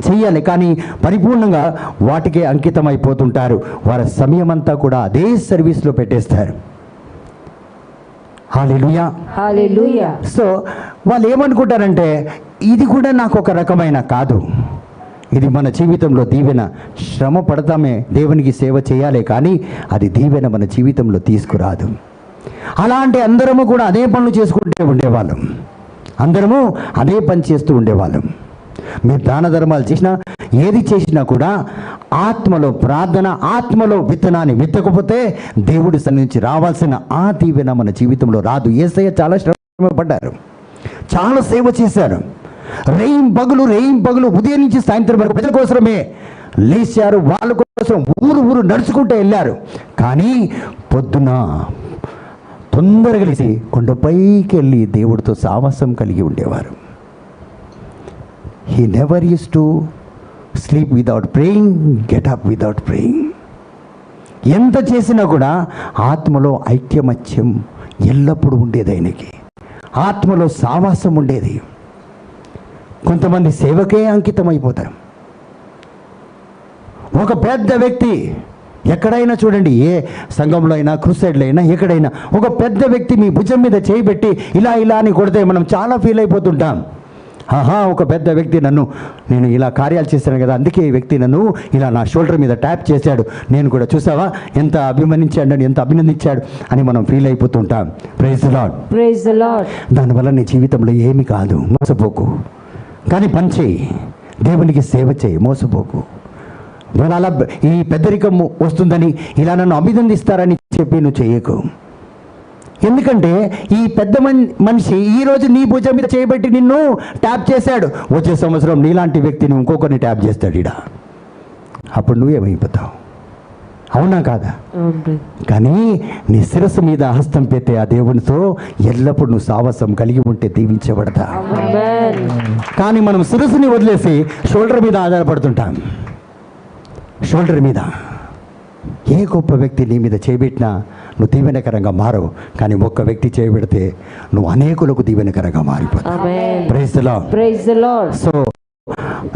చెయ్యాలి. కానీ పరిపూర్ణంగా వాటికే అంకితం అయిపోతుంటారు. వారి సమయం అంతా కూడా అదే సర్వీస్లో పెట్టేస్తారు. హల్లెలూయా. హల్లెలూయా. సో వాళ్ళు ఏమనుకుంటారంటే, ఇది కూడా నాకు ఒక రకమైన కాదు, ఇది మన జీవితంలో దీవెన. శ్రమ పడతామే, దేవునికి సేవ చేయాలి, కానీ అది దీవెన మన జీవితంలో తీసుకురాదు. అలాంటి అందరము కూడా అదే పనులు చేసుకుంటూ ఉండేవాళ్ళం, అందరము అదే పని చేస్తూ ఉండేవాళ్ళం. మీరు దాన ధర్మాలు చేసినా, ఏది చేసినా కూడా ఆత్మలో ప్రార్థన, ఆత్మలో విత్తనాన్ని విత్తకపోతే దేవుడి సన్నిధించి రావాల్సిన ఆ దీవెన మన జీవితంలో రాదు. యేసయ్య చాలా శ్రమ పడ్డారు, చాలా సేవ చేశారు. రేయిం పగులు ఉదయం నుంచి సాయంత్రం వరకు ప్రజల కోసమే లేచారు, వాళ్ళ కోసం ఊరు నడుచుకుంటూ వెళ్ళారు. కానీ పొద్దున తొందరగా లేచి కొండపైకి వెళ్ళి దేవుడితో సావాసం కలిగి ఉండేవారు. He never use to sleep without praying, get up without praying. ఎంత చేసినా కూడా ఆత్మలో ఐక్యమత్యం ఎల్లప్పుడూ ఉండేది ఆయనకి, ఆత్మలో సావాసం ఉండేది. కొంతమంది సేవకే అంకితం అయిపోతారు. ఒక పెద్ద వ్యక్తి ఎక్కడైనా చూడండి, ఏ సంఘంలో అయినా, క్రూసైడ్లో అయినా, ఎక్కడైనా ఒక పెద్ద వ్యక్తి మీ భుజం మీద చేయబెట్టి ఇలా ఇలా అని కొడితే మనం చాలా ఫీల్ అయిపోతుంటాం. ఆహా, ఒక పెద్ద వ్యక్తి నేను ఇలా కార్యాలు చేశాను కదా, అందుకే ఈ వ్యక్తి నన్ను ఇలా నా షోల్డర్ మీద ట్యాప్ చేశాడు, నేను కూడా చూసావా ఎంత అభిమానించాడు, ఎంత అభినందించాడు అని మనం ఫీల్ అయిపోతుంటాం. Praise the lord. Praise the lord. దానివల్ల నీ జీవితంలో ఏమీ కాదు, మోసపోకు. కానీ పని చేయి, దేవునికి సేవ చేయి, మోసపోకు. నేను అలా ఈ పెద్దరికం వస్తుందని, ఇలా నన్ను అభినందిస్తారని చెప్పి నువ్వు చేయకు. ఎందుకంటే ఈ పెద్ద మనిషి ఈరోజు నీ భుజం మీద చేయబెట్టి నిన్ను ట్యాప్ చేశాడు, వచ్చే సంవత్సరం నీలాంటి వ్యక్తిని ఇంకొకరిని ట్యాప్ చేస్తాడు ఇడా. అప్పుడు నువ్వేమైపోతావు? అవునా కాదా? కానీ నీ శిరస్సు మీద హస్తం పెట్టే ఆ దేవునితో ఎల్లప్పుడు నువ్వు సావాసం కలిగి ఉంటే దీవించబడతా. కానీ మనం శిరస్సుని వదిలేసి షోల్డర్ మీద ఆధారపడుతుంటాం. షోల్డర్ మీద ఏ గొప్ప వ్యక్తి నీ మీద చేయబెట్టినా నువ్వు దీవెనకరంగా మారవు. కానీ ఒక్క వ్యక్తి చేయబెడితే నువ్వు అనేకులకు దీవెనకరంగా మారిపోతావు. Praise the lord. Praise the lord. So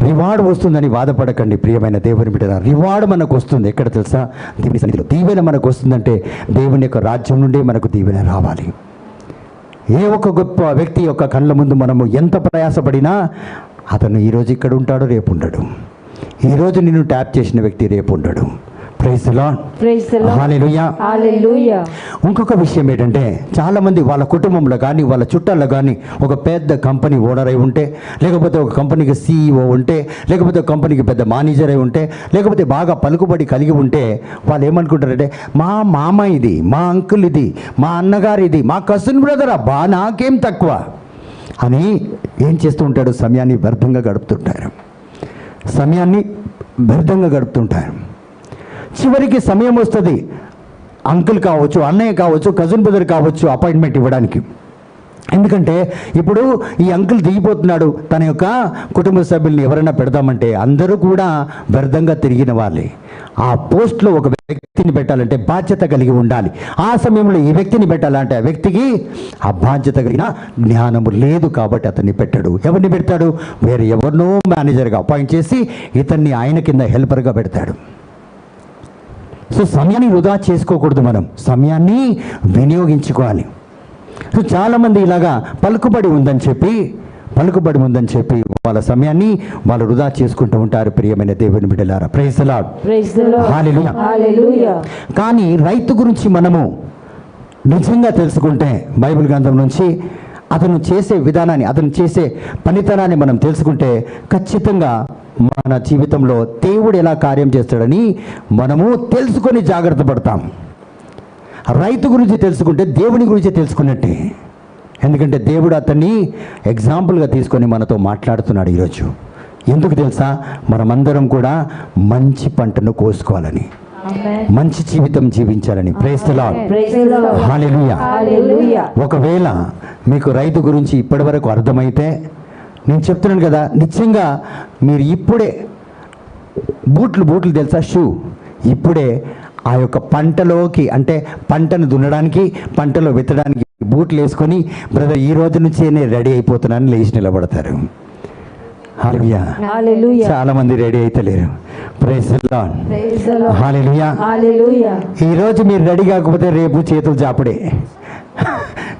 reward వస్తుందని బాధపడకండి ప్రియమైన దేవుని బిడ్డలారా. రివార్డ్ మనకు వస్తుంది ఎక్కడ తెలుసా? దేవుని సన్నిధిలో. దీవెన మనకు వస్తుందంటే దేవుని యొక్క రాజ్యం నుండి మనకు దీవెన రావాలి. ఏ ఒక్క గొప్ప వ్యక్తి యొక్క కళ్ళ ముందు మనము ఎంత ప్రయాసపడినా అతను ఈరోజు ఇక్కడ ఉంటాడు, రేపు ఉండడు. ఈరోజు నిన్ను ట్యాప్ చేసిన వ్యక్తి రేపు ఉండడు. Praise the lord. Praise the lord. Hallelujah. Hallelujah. ఇంకొక విషయం ఏంటంటే, చాలామంది వాళ్ళ కుటుంబంలో కానీ వాళ్ళ చుట్టాల్లో కానీ ఒక పెద్ద కంపెనీ ఓనర్ అయి ఉంటే, లేకపోతే ఒక కంపెనీకి CEO ఉంటే, లేకపోతే ఒక కంపెనీకి పెద్ద మేనేజర్ అయి ఉంటే, లేకపోతే బాగా పలుకుబడి కలిగి ఉంటే వాళ్ళు ఏమనుకుంటారంటే, మా మామ ఇది, మా అంకుల్ ఇది, మా అన్నగారు ఇది, మా కజిన్ బ్రదర్, అబ్బా నాకేం తక్కువ అని ఏం చేస్తూ ఉంటాడు? సమయాన్ని వ్యర్థంగా గడుపుతుంటారు. సమయాన్ని వ్యర్థంగా గడుపుతుంటారు. చివరికి సమయం వస్తుంది, అంకుల్ కావచ్చు, అన్నయ్య కావచ్చు, కజిన్ బ్రదర్ కావచ్చు, అపాయింట్మెంట్ ఇవ్వడానికి. ఎందుకంటే ఇప్పుడు ఈ అంకుల్ దిగిపోతున్నాడు, తన యొక్క కుటుంబ సభ్యుల్ని ఎవరైనా పెడదామంటే అందరూ కూడా వ్యర్థంగా తిరిగిన వాళ్ళే. ఆ పోస్ట్లో ఒక వ్యక్తిని పెట్టాలంటే బాధ్యత కలిగి ఉండాలి. ఆ సమయంలో ఈ వ్యక్తిని పెట్టాలంటే ఆ వ్యక్తికి ఆ బాధ్యత కలిగిన జ్ఞానము లేదు కాబట్టి అతన్ని పెట్టాడు. ఎవరిని పెడతాడు? వేరే ఎవరినో మేనేజర్గా అపాయింట్ చేసి ఇతన్ని ఆయన కింద హెల్పర్గా పెడతాడు. సో సమయాన్ని వృధా చేసుకోకూడదు, మనం సమయాన్ని వినియోగించుకోవాలి. సో చాలామంది ఇలాగా పలుకుబడి ఉందని చెప్పి వాళ్ళ సమయాన్ని వాళ్ళు వృధా చేసుకుంటూ ఉంటారు. ప్రియమైన దేవుని బిడ్డలారా, praise the lord. Praise the lord. Hallelujah. Hallelujah. కానీ రైతు గురించి మనము నిజంగా తెలుసుకుంటే, బైబిల్ గ్రంథం నుంచి అతను చేసే విధానాన్ని, అతను చేసే పనితనాన్ని మనం తెలుసుకుంటే ఖచ్చితంగా మన జీవితంలో దేవుడు ఎలా కార్యం చేస్తాడని మనము తెలుసుకొని జాగ్రత్త పడతాం. రైతు గురించి తెలుసుకుంటే దేవుని గురించి తెలుసుకున్నట్టే. ఎందుకంటే దేవుడు అతన్ని ఎగ్జాంపుల్గా తీసుకొని మనతో మాట్లాడుతున్నాడు ఈరోజు. ఎందుకు తెలుసా? మనమందరం కూడా మంచి పంటను కోసుకోవాలని, మంచి జీవితం జీవించాలని. Praise the lord. Praise the lord. Hallelujah. Hallelujah. ఒకవేళ మీకు రైతు గురించి ఇప్పటివరకు అర్థమైతే, నేను చెప్తున్నాను కదా, నిజంగా మీరు ఇప్పుడే బూట్లు తెలుసా, షూ, ఇప్పుడే ఆ యొక్క పంటలోకి, అంటే పంటను దున్నడానికి, పంటలో విత్తడానికి బూట్లు వేసుకొని, బ్రదర్ ఈ రోజు నుంచే నేను రెడీ అయిపోతున్నాను లేచి నిలబడతారు. హల్లెలూయా. హల్లెలూయా. చాలా మంది రెడీ అయితలేరు. Praise the lord. Praise the lord. Hallelujah. Hallelujah. ఈరోజు మీరు రెడీ కాకపోతే రేపు చేతులు చాపుడే.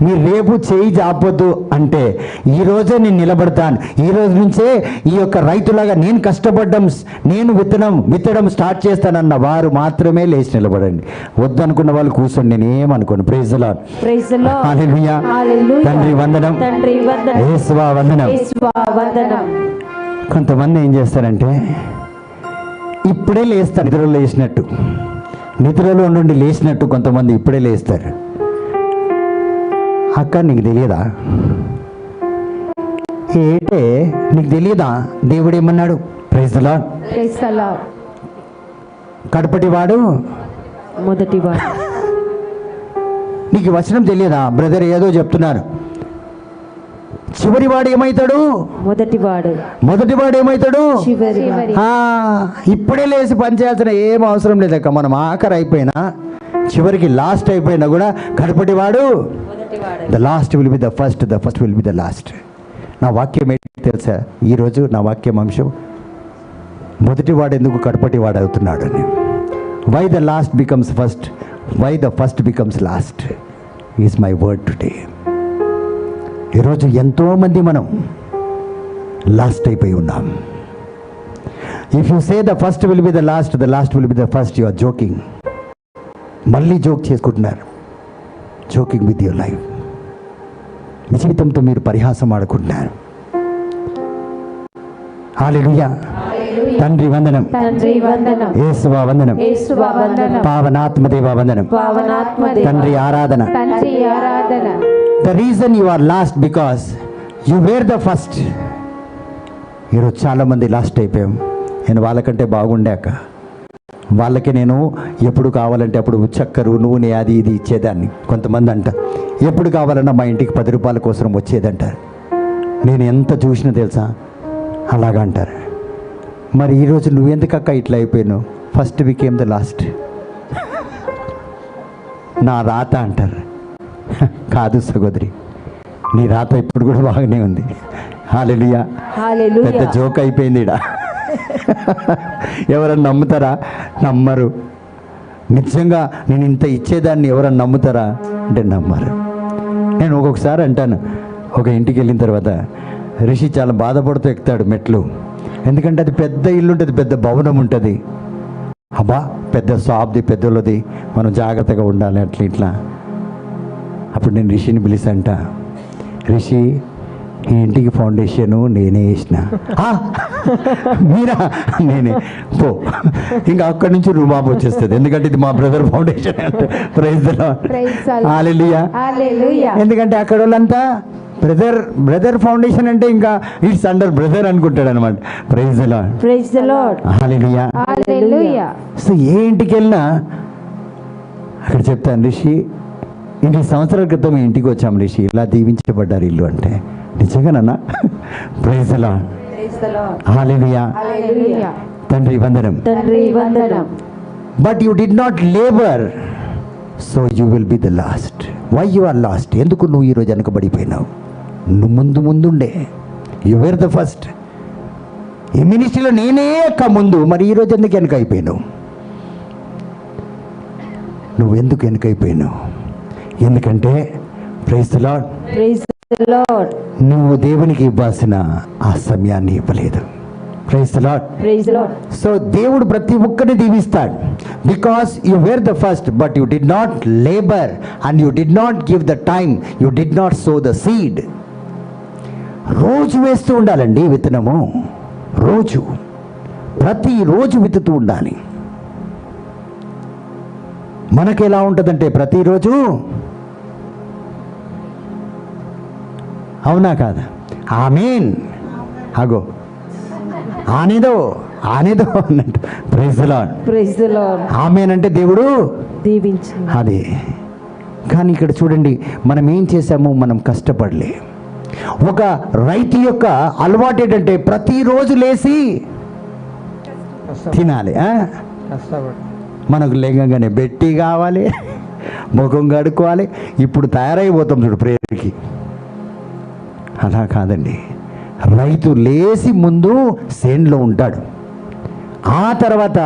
మీరు రేపు చేయి చాపొద్దు అంటే ఈ రోజే నేను నిలబడతాను, ఈ రోజు నుంచే ఈ యొక్క రైతులాగా నేను కష్టపడ్డం, నేను విత్తడం స్టార్ట్ చేస్తానన్న వారు మాత్రమే లేచి నిలబడండి. వద్దనుకున్న వాళ్ళు కూర్చొని నేను ఏమనుకోను. Praise the lord. Praise the lord. Hallelujah. Hallelujah. తండ్రి వందనం, తండ్రి వందనం, యేసువా వందనం. యేసువా వందనం. కొంతమంది ఏం చేస్తారంటే ఇప్పుడే లేస్తారు, నిద్రలో లేచినట్టు, నిద్రలో నుండి లేచినట్టు కొంతమంది ఇప్పుడే లేస్తారు. అక్క నీకు తెలియదా? ఏంటే నీకు తెలియదా? దేవుడు ఏమన్నాడు? Praise the lord. Praise the Lord. కడపటి వాడు మొదటివాడు. నీకు ఈ వచనం తెలియదా బ్రదర్? ఏదో చెప్తున్నారు. చివరివాడు ఏమవుతాడు? మొదటివాడు ఏమవుతాడు? ఇప్పుడే లేచి పనిచేయాల్సిన ఏం అవసరం లేదక్క. మనం ఆఖరి అయిపోయినా, చివరికి లాస్ట్ అయిపోయినా కూడా కడపటివాడు the last will be the first, the first will be the last. నా వాక్యం ఏంటి తెలుసా? ఈరోజు నా వాక్యం అంశం మొదటివాడు ఎందుకు కడపటివాడు అవుతున్నాడు అని. Why the last becomes first, why the first becomes last is my word today. ఈరోజు ఎంతోమంది మనం లాస్ట్ అయిపోయి ఉన్నాం. If you say the first will be the last will be the first, you are joking. మళ్ళీ joke చేసుకుంటున్నారు. Joking with your life. మీ జీవితంతో మీరు పరిహాసం ఆడుకుంటున్నారు. హల్లెలూయా. తండ్రి వందనం, యేసువా వందనం, పావనాత్మదేవా వందనం, తండ్రి ఆరాధన. The reason you are last because you were the first. ఈరోజు చాలామంది లాస్ట్ అయిపోయాం. నేను వాళ్ళకంటే బాగుండాక వాళ్ళకి నేను ఎప్పుడు కావాలంటే అప్పుడు చక్కెర నూనె అది ఇది ఇచ్చేదాన్ని. కొంతమంది అంట ఎప్పుడు కావాలన్నా మా ఇంటికి 10 రూపాయల కోసం వచ్చేదంటారు. నేను ఎంత చూసినా తెలుసా అలాగా అంటారు. మరి ఈరోజు నువ్వెందుకక్క ఇట్లా అయిపోయాను? First became the last. నా రాత అంటారు. కాదు సహోదరి, నీ రాత ఇప్పుడు కూడా బాగానే ఉంది. హల్లెలూయా. పెద్ద జోక్ అయిపోయింది ఇడ. ఎవరన్నా నమ్ముతారా? నమ్మరు. నిజంగా నేను ఇంత ఇచ్చేదాన్ని ఎవరన్నా నమ్ముతారా అంటే నమ్మరు. నేను ఒక్కొక్కసారి అంటాను, ఒక ఇంటికి వెళ్ళిన తర్వాత రిషి చాలా బాధపడుతూ ఎక్కుతాడు మెట్లు. ఎందుకంటే అది పెద్ద ఇల్లు ఉంటుంది, పెద్ద భవనం ఉంటుంది. అబ్బా పెద్ద షాప్ది, పెద్దోళ్ళది, మనం జాగ్రత్తగా ఉండాలి అట్లా ఇట్లా. అప్పుడు నేను రిషిని పిలిచంట, రిషి ఈ ఇంటికి ఫౌండేషను నేనే వేసిన. మీరా? నేనే. పో, ఇంకా అక్కడి నుంచి రుబాబు వచ్చేస్తుంది. ఎందుకంటే ఇది మా బ్రదర్ ఫౌండేషన్ అంటే. Praise the lord. హల్లెలూయా. ఎందుకంటే అక్కడ వాళ్ళంతా బ్రదర్ ఫౌండేషన్ అంటే ఇంకా ఇట్స్ అండర్ బ్రదర్ అనుకుంటాడు అనమాట. Praise the lord. Hallelujah. So ఏ ఇంటికి వెళ్ళినా అక్కడ చెప్తాను, రిషి 20 సంవత్సరాల క్రితం మీ ఇంటికి వచ్చాం రిషి, ఇలా దీవించబడ్డారు ఇల్లు అంటే. నిజంగానన్నా? Praise the lord. హల్లెలూయా. తండ్రి వందనం. But you did not labour, so you will be the last. Why you are last? ఎందుకు నువ్వు ఈరోజు వెనకబడిపోయినావు? నువ్వు ముందుండే. You were the first. ఈ మినిస్ట్రీలో నేనే ముందు, మరి ఈరోజు ఎందుకు వెనక అయిపోయినావు? నువ్వు ఎందుకు వెనకైపోయినావు? ఎందుకంటే ప్రైజ్ ది లార్డ్, నువ్వు దేవునికి ఇవ్వాల్సిన ఆ సమయాన్ని ఇవ్వలేదు. Praise the lord. సో దేవుడు ప్రతి ఒక్కరిని దీవిస్తాడు. Because you were the first, but you did not labour and you did not give the time, you did not so the seed. రోజు వేస్తూ ఉండాలండి విత్తనము. ప్రతిరోజు విత్తుతూ ఉండాలి. మనకి ఎలా ఉంటుందంటే ప్రతిరోజు, అవునా కాదా? ఆమేన్. అగో ఆనేదో అన్నట్టు. Praise the lord. ఆమేన్ అంటే దేవుడు దీవించు. అదే. కానీ ఇక్కడ చూడండి, మనం ఏం చేసాము? మనం కష్టపడలే. ఒక రైతు యొక్క అలవాటు ఏంటంటే ప్రతిరోజు లేచి తినాలి. మనకు లేంగానే బెట్టి కావాలి, ముఖం కడుక్కోవాలి. ఇప్పుడు తయారైపోతాం చూడు ప్రేయర్కి. అలా కాదండి. రైతు లేచి ముందు సేన్లో ఉంటాడు. ఆ తర్వాత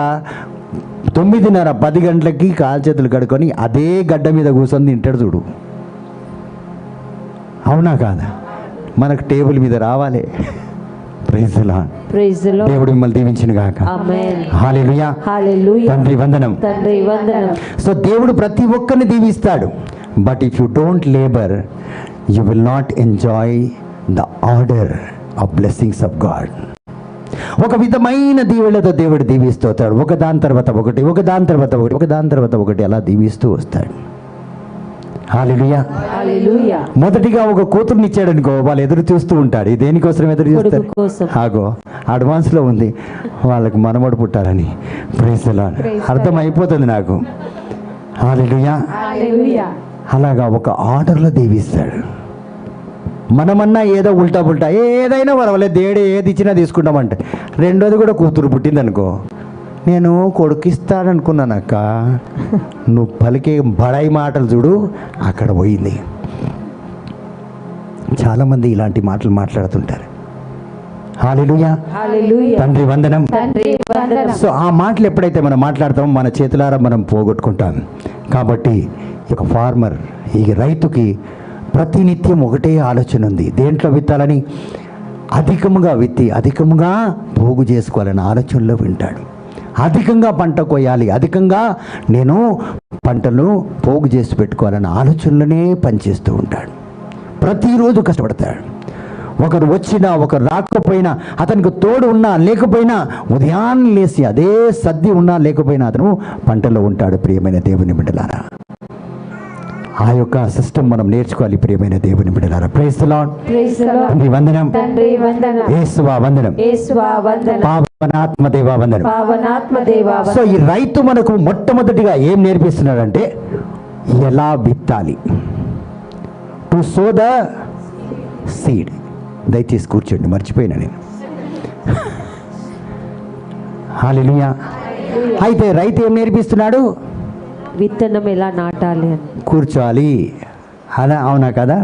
9:30 10 గంటలకి కాలు చేతులు కడుక్కొని అదే గడ్డ మీద కూర్చొని తింటాడు చూడు. అవునా కాదా? మనకు టేబుల్ మీద రావాలి. Praise the Lord. దేవుడు మిమ్మల్ని దీవించును గాక. హల్లెలూయా. తండ్రి వందనం. సో దేవుడు ప్రతి ఒక్కరిని దీవిస్తాడు. But if you don't labour, you will not enjoy the order of blessings of God. ఒక విధమైన దీవెనలతో దేవుడు దీవిస్తూ వస్తాడు. ఒకదాని తర్వాత ఒకటి అలా దీవిస్తూ వస్తాడు. హల్లెలూయా. మొదటిగా ఒక కూతుర్ని ఇచ్చాడు అనుకో, వాళ్ళు ఎదురు చూస్తూ ఉంటాడు. దేనికోసం ఎదురు చూస్తారు? ఆగో అడ్వాన్స్ లో ఉంది, వాళ్ళకి మనమడు పుట్టాలని. Praise the Lord. అర్థం అయిపోతుంది నాకు. హల్లెలూయా. అలాగా ఒక ఆర్డర్లో దీవిస్తాడు. మనమన్నా ఏదో ఉల్టా పుల్టా ఏదైనా పర్వాలేదు, దేవుడు ఏది ఇచ్చినా తీసుకుంటామంటే, రెండోది కూడా కూతురు పుట్టిందనుకో, నేను కొడుకిస్తాననుకున్నానక్క, నువ్వు పలికే బడాయి మాటలు చూడు అక్కడ పోయింది. చాలామంది ఇలాంటి మాటలు మాట్లాడుతుంటారు. హల్లెలూయా, హల్లెలూయా. తండ్రి వందనం. తండ్రి వందనం. సో ఆ మాటలు ఎప్పుడైతే మనం మాట్లాడతామో మన చేతులారా మనం పోగొట్టుకుంటాం. కాబట్టి ఒక ఫార్మర్, ఈ రైతుకి ప్రతినిత్యం ఒకటే ఆలోచన ఉంది, దేంట్లో విత్తాలని, అధికముగా విత్తి అధికముగా పోగు చేసుకోవాలని ఆలోచనలో వింటాడు. అధికంగా పంట కొయ్యాలి, అధికంగా నేను పంటను పోగు చేసి పెట్టుకోవాలన్న ఆలోచనలోనే పనిచేస్తూ ఉంటాడు. ప్రతిరోజు కష్టపడతాడు. ఒకరు వచ్చినా ఒకరు రాకపోయినా, అతనికి తోడు ఉన్నా లేకపోయినా, ఉదయాన్నే లేచి అదే సర్ది ఉన్నా లేకపోయినా అతను పంటలో ఉంటాడు. ప్రియమైన దేవుని బిడ్డలారా, ఆ యొక్క సిస్టమ్ మనం నేర్చుకోవాలి. ప్రియమైన దేవుని బిడ్డలారా, praise the lord. Praise the Lord. తండ్రి వందనం. తండ్రి వందనం. యేసువా వందనం. యేసువా వందనం. పావనాత్మ దేవా వందనం. పావనాత్మ దేవా వందనం. సో ఈ రైతు మనకు మొట్టమొదటిగా ఏం నేర్పిస్తున్నాడంటే ఎలా విత్తాలి, టు సో ద సీడ్. దయచేసి కూర్చోండి, మర్చిపోయినా నేను. హల్లెలూయా. అయితే రైతు ఏం నేర్పిస్తున్నాడు? విత్తనం ఎలా నాటాలి అని. కూర్చోవాలి, అలా అవునా కదా?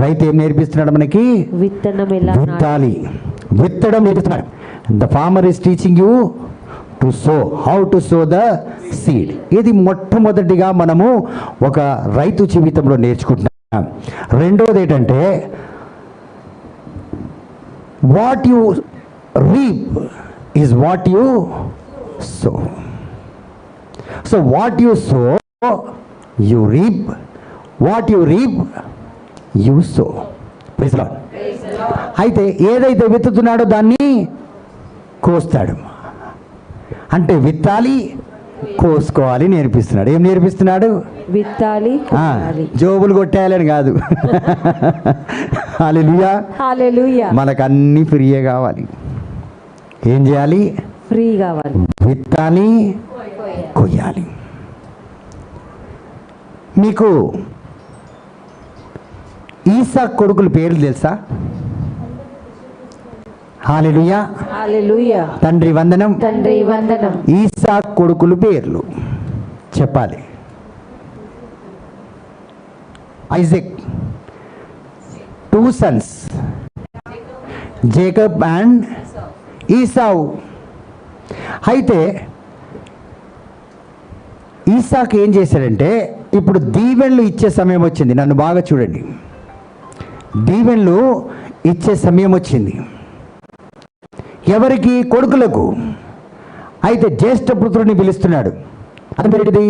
రైతు ఏం నేర్పిస్తున్నాడు మనకి? విత్తనం ఎలా విత్తాలి, విత్తడం నేర్పిస్తున్నాడు. The farmer is teaching you to sow, how to sow the seed. ఇది మొట్టమొదటిగా మనము ఒక రైతు జీవితంలో నేర్చుకుంటున్నాం. రెండోది ఏంటంటే what you reap is what you sow. So what you sow you reap, what you reap you sow. Praise the lord. అయితే ఏదైతే విత్తుతున్నాడో దాన్ని కోస్తాడు. అంటే విత్తాలి, కోసుకోవాలి నేర్పిస్తున్నాడు. ఏం నేర్పిస్తున్నాడు? విత్తాలి, కోయాలి. జోబులు కొట్టేయాలని కాదు. హల్లెలూయా. హల్లెలూయా. మనకు అన్ని ఫ్రీయే కావాలి. ఏం చేయాలి? ఫ్రీ కావాలి. విత్తాలి, కొయ్యాలి. మీకు ఈసాకు కొడుకుల పేర్లు తెలుసా? హల్లెలూయా. హల్లెలూయా. తండ్రి వందనం. తండ్రి వందనం. ఈసాకు కొడుకుల పేర్లు చెప్పాలి. Isaac, 2 sons, Jacob and Esau. అయితే ఈసాకు ఏం చేశాడంటే, ఇప్పుడు దీవెనలు ఇచ్చే సమయం వచ్చింది. నన్ను బాగా చూడండి, దీవెనలు ఇచ్చే సమయం వచ్చింది. ఎవరికి? కొడుకులకు. అయితే జ్యేష్ఠ పుత్రుడిని పిలుస్తున్నాడు. అతని పేరేంటిది?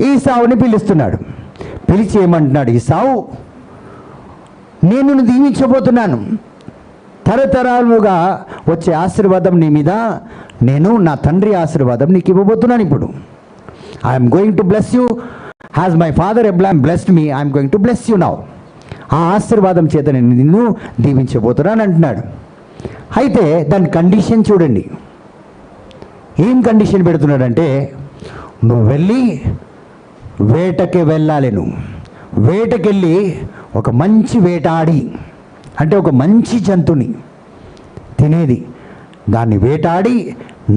ఈసావుని పిలుస్తున్నాడు. పిలిచి ఏమంటున్నాడు? ఈసావు, నేను నిన్ను దీవించబోతున్నాను, తరతరాలుగా వచ్చే ఆశీర్వాదం నీ మీద, నేను నా తండ్రి ఆశీర్వాదం నీకు ఇవ్వబోతున్నాను. ఇప్పుడు I'm going to bless you has my father Abraham blessed me, I'm going to bless you now. ఆ ఆశీర్వాదం చేత నేను నిన్ను దీవించబోతున్నాను అంటున్నాడు. అయితే దాని కండిషన్ చూడండి. ఏం కండిషన్ పెడుతున్నాడంటే, నువ్వు వెళ్ళి వేటకి వెళ్ళాలి. నువ్వు వేటకెళ్ళి ఒక మంచి వేటాడి, అంటే ఒక మంచి జంతువుని తినేది, దాన్ని వేటాడి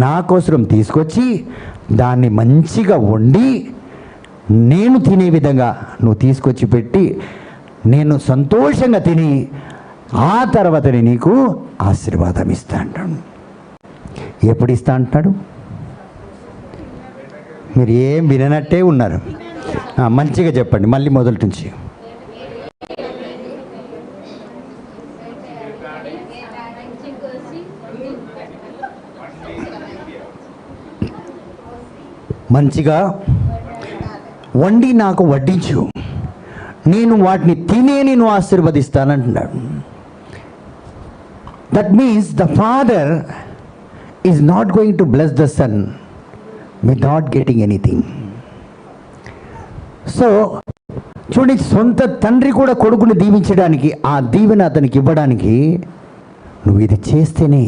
నా కోసం తీసుకొచ్చి దాన్ని మంచిగా వండి నేను తినే విధంగా నువ్వు తీసుకొచ్చి పెట్టి నేను సంతోషంగా తిని ఆ తర్వాతనే నీకు ఆశీర్వాదం ఇస్తా అంటాడు. ఎప్పుడు ఇస్తా అంటున్నాడు? మీరు ఏం విననట్టే ఉన్నారు. మంచిగా చెప్పండి మళ్ళీ మొదటి నుంచి. మంచిగా వండి నాకు వడ్డించు, నేను వాటిని తినే నేను ఆశీర్వదిస్తానంటున్నాడు. That means the father is not going to bless the son without getting anything. So చూడండి, సొంత తండ్రి కూడా కొడుకుని దీవించడానికి, ఆ దీవెన అతనికి ఇవ్వడానికి, నువ్వు ఇది చేస్తేనే,